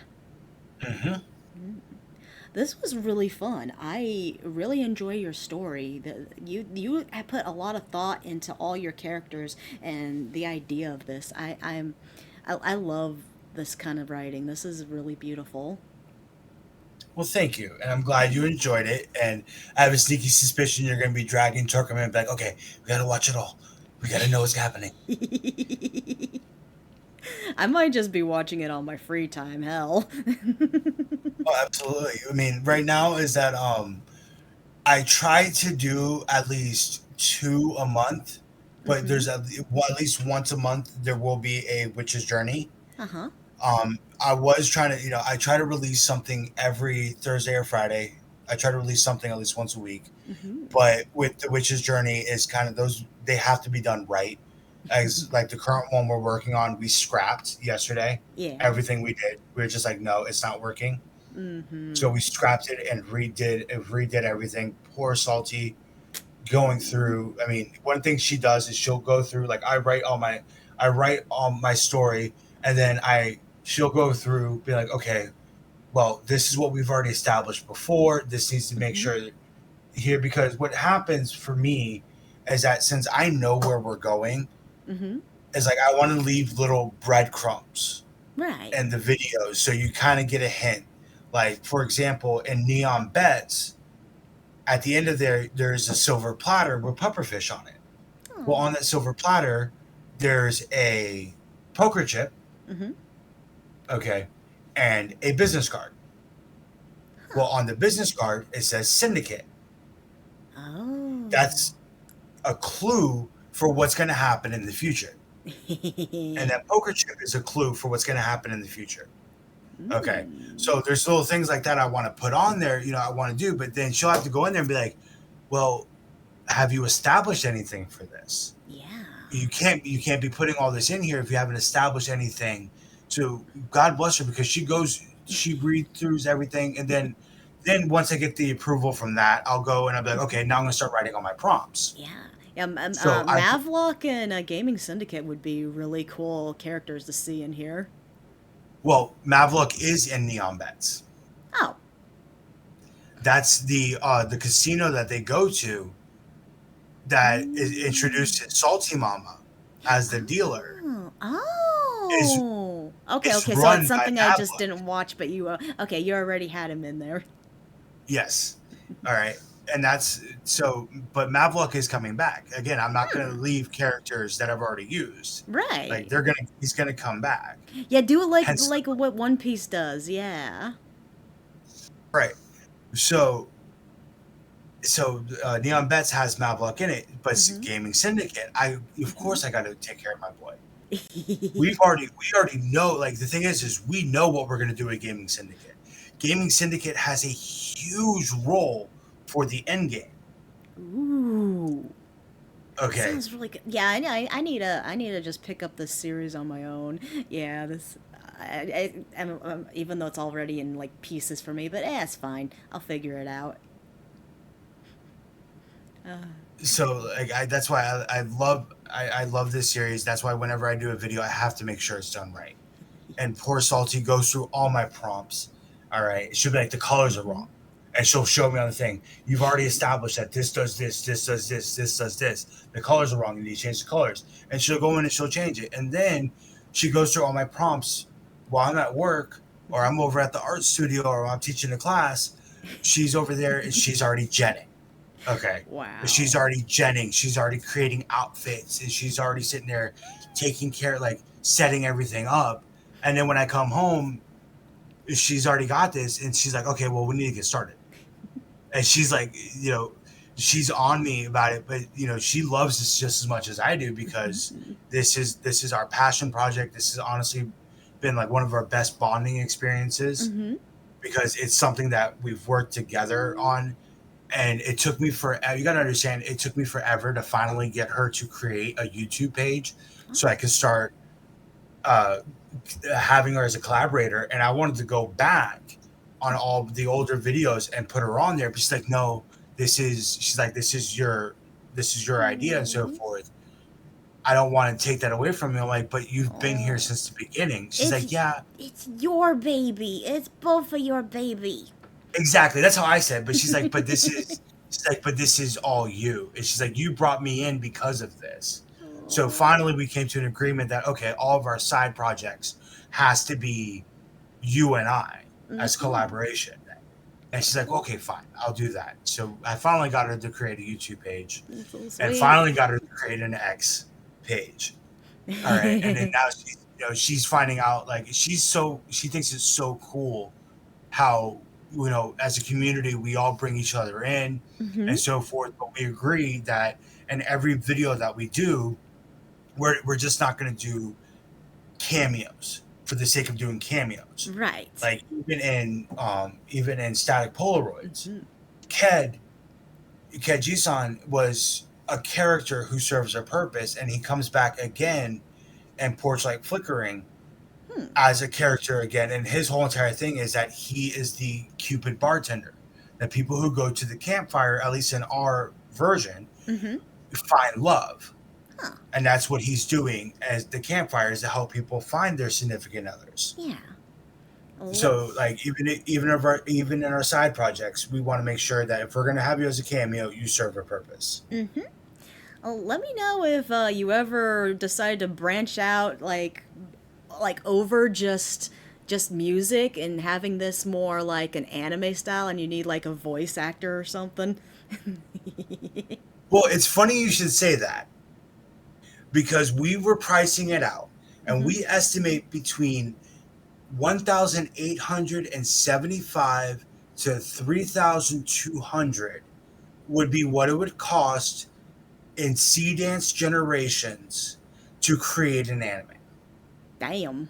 Hmm. This was really fun. I really enjoy your story. You have put a lot of thought into all your characters and the idea of this. I love this kind of writing. This is really beautiful. Well, thank you, and I'm glad you enjoyed it. And I have a sneaky suspicion you're going to be dragging Turkman and be like, okay, we got to watch it all. We got to know what's happening. I might just be watching it on my free time. Hell. Oh, absolutely. I mean, right now is that I try to do at least two a month, but Mm-hmm. there's at least once a month there will be a witch's journey. Uh huh. I was trying to, I try to release something every Thursday or Friday. I try to release something at least once a week. Mm-hmm. But with the witch's journey is kind of those, they have to be done right. As like the current one we're working on, we scrapped yesterday. Yeah. Everything we did, we were just like, no, it's not working. Mm-hmm. So we scrapped it and redid everything. Poor Salty going through. I mean, one thing she does is she'll go through, like, I write my story, and then she'll go through, be like, okay, well, this is what we've already established before. This needs to make Mm-hmm. sure that here, because what happens for me is that since I know where we're going, Mm-hmm. is like I want to leave little breadcrumbs Right. in the videos so you kind of get a hint. Like, for example, in Neon Bets, at the end of there's a silver platter with pufferfish on it. Well, Oh. on that silver platter, there's a poker chip, Mm-hmm. okay, and a business card. Huh. Well, on the business card, it says syndicate. Oh. That's a clue for what's going to happen in the future. And that poker chip is a clue for what's going to happen in the future. Okay. Mm. So there's little things like that I want to put on there, I want to do, but then she'll have to go in there and be like, well, have you established anything for this? Yeah. You can't be putting all this in here if you haven't established anything. So God bless her, because she read throughs everything, and then once I get the approval from that, I'll go and I'll be like, okay, now I'm gonna start writing all my prompts. Yeah. Yeah, So Mavlock and Gaming Syndicate would be really cool characters to see in here. Mavlock is in Neon Bets. Oh. That's the casino that they go to that is introduced to Salty Mama as the dealer. Is Oh. Okay, it's okay, so run it's by something I just Mavlock. didn't watch, but okay, you already had him in there. Yes. All right. And that's so, but Mavlock is coming back. Again, I'm not going to leave characters that I've already used. Like Right. he's going to come back. Yeah, do it Hence, like what One Piece does. Yeah. right. So, Neon Bets has Mavlock in it, but Mhm. Gaming Syndicate, of Mhm. course I got to take care of my boy. We already know, like, the thing is we know what we're going to do with Gaming Syndicate. Gaming Syndicate has a huge role for the end game. Ooh. Okay. Sounds really good. Yeah, I need to just pick up this series on my own. Yeah, this even though it's already in like pieces for me, but it's fine. I'll figure it out. Uh, So like that's why I love this series. That's why whenever I do a video, I have to make sure it's done right. And poor Salty goes through all my prompts. All right, it should be like the colors are mhm. wrong. and she'll show me on the thing. You've already established that this does this, this does this does this. The colors are wrong. You need to change the colors. And she'll go in and she'll change it. And then she goes through all my prompts while I'm at work or I'm over at the art studio or I'm teaching a class. She's over there and she's already jetting. Okay. Wow. She's already jetting. She's already creating outfits and she's already sitting there taking care, like setting everything up. And then when I come home, she's already got this and she's like, okay, well, we need to get started. And she's like, she's on me about it, but she loves this just as much as I do because this is our passion project. This has honestly been like one of our best bonding experiences because it's something that we've worked together on. And it took me forever. You got to understand, it took me forever to finally get her to create a YouTube page so I could start having her as a collaborator. And I wanted to go back on all the older videos and put her on there. But she's like, no, this is your idea and so forth. I don't want to take that away from you. I'm like, but you've been here since the beginning. She's like, yeah. It's your baby. It's both of your baby. Exactly. That's how I said. But she's like, but this is all you. And she's like, you brought me in because of this. So finally we came to an agreement that, okay, all of our side projects has to be you and I as collaboration. And she's like, okay, fine, I'll do that. So I finally got her to create a YouTube page and finally got her to create an X page. All right. And then now she's finding out, like, she thinks it's so cool how, as a community, we all bring each other in and so forth. But we agree that in every video that we do, we're just not going to do cameos for the sake of doing cameos. Right. Like even in static Polaroids, Ked Jisan was a character who serves a purpose, and he comes back again in Porch Light Flickering as a character again. And his whole entire thing is that he is the Cupid bartender. The people who go to the campfire, at least in our version, find love. And that's what he's doing as the campfire, is to help people find their significant others. Yeah. So, like, even in our side projects, we want to make sure that if we're going to have you as a cameo, you serve a purpose. Let me know if you ever decide to branch out, like over just music and having this more like an anime style, and you need like a voice actor or something. Well, it's funny you should say that, because we were pricing it out, and we estimate between $1,875 to $3,200 would be what it would cost in Sea Dance Generations to create an anime. Damn.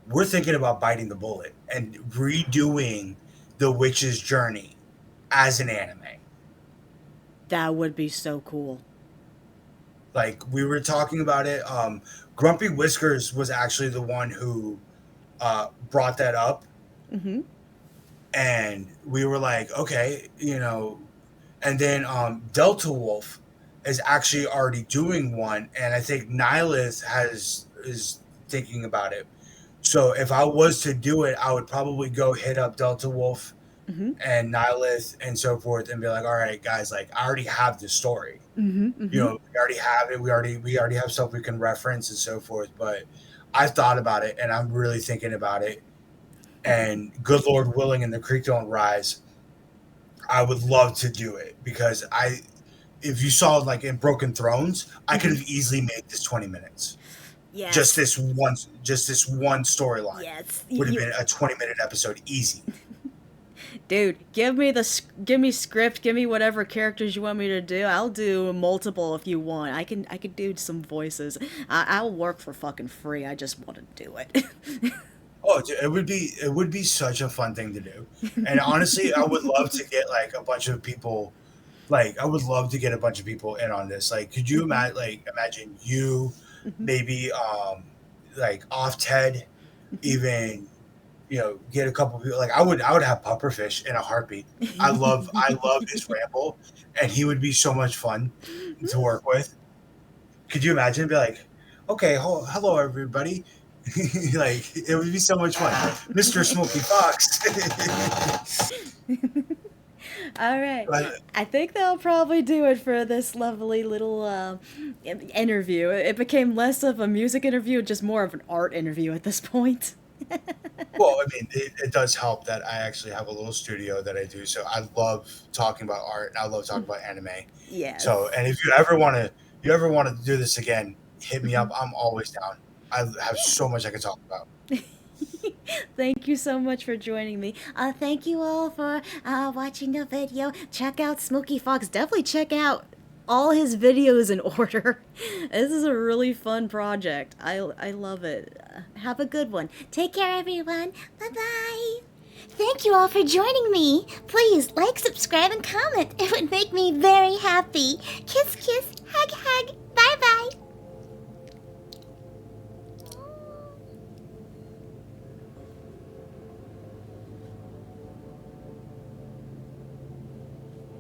We're thinking about biting the bullet and redoing The Witch's Journey as an anime. That would be so cool. Like, we were talking about it. Grumpy Whiskers was actually the one who brought that up. And we were like, okay, and then Delta Wolf is actually already doing one. And I think Nihilith is thinking about it. So if I was to do it, I would probably go hit up Delta Wolf and Nihilith and so forth and be like, all right, guys, like, I already have this story. We already have it. We already have stuff we can reference and so forth. But I've thought about it, and I'm really thinking about it. And good Lord willing, and the creek don't rise, I would love to do it, because if you saw, like, in Broken Thrones, I could have easily made this 20 minutes. Yeah. Just this one storyline. Yes. Would have been a 20-minute episode easy. Dude, give me script, give me whatever characters you want me to do. I'll do multiple if you want. I can do some voices. I'll work for fucking free. I just want to do it. Oh, dude, it would be such a fun thing to do. And honestly, I would love to get like a bunch of people. Like, I would love to get a bunch of people in on this. Like, could you imagine you, maybe like off Ted, even get a couple people. Like, I would have Pufferfish in a heartbeat. I love his ramble, and he would be so much fun to work with. Could you imagine? Be like, okay, hello everybody. Like, it would be so much fun. Mr. Smoky Fox. All right. But, I think that'll probably do it for this lovely little interview. It became less of a music interview, just more of an art interview at this point. well, I mean, it does help that I actually have a little studio that I do. So I love talking about art and I love talking about anime. Yes. So, and if you ever want to do this again, hit me up. I'm always down. I have so much I can talk about. Thank you so much for joining me. Thank you all for watching the video. Check out Smoky Fox. Definitely check out all his videos in order. This is a really fun project. I love it. Have a good one. Take care, everyone. Bye-bye. Thank you all for joining me. Please like, subscribe, and comment. It would make me very happy. Kiss, kiss.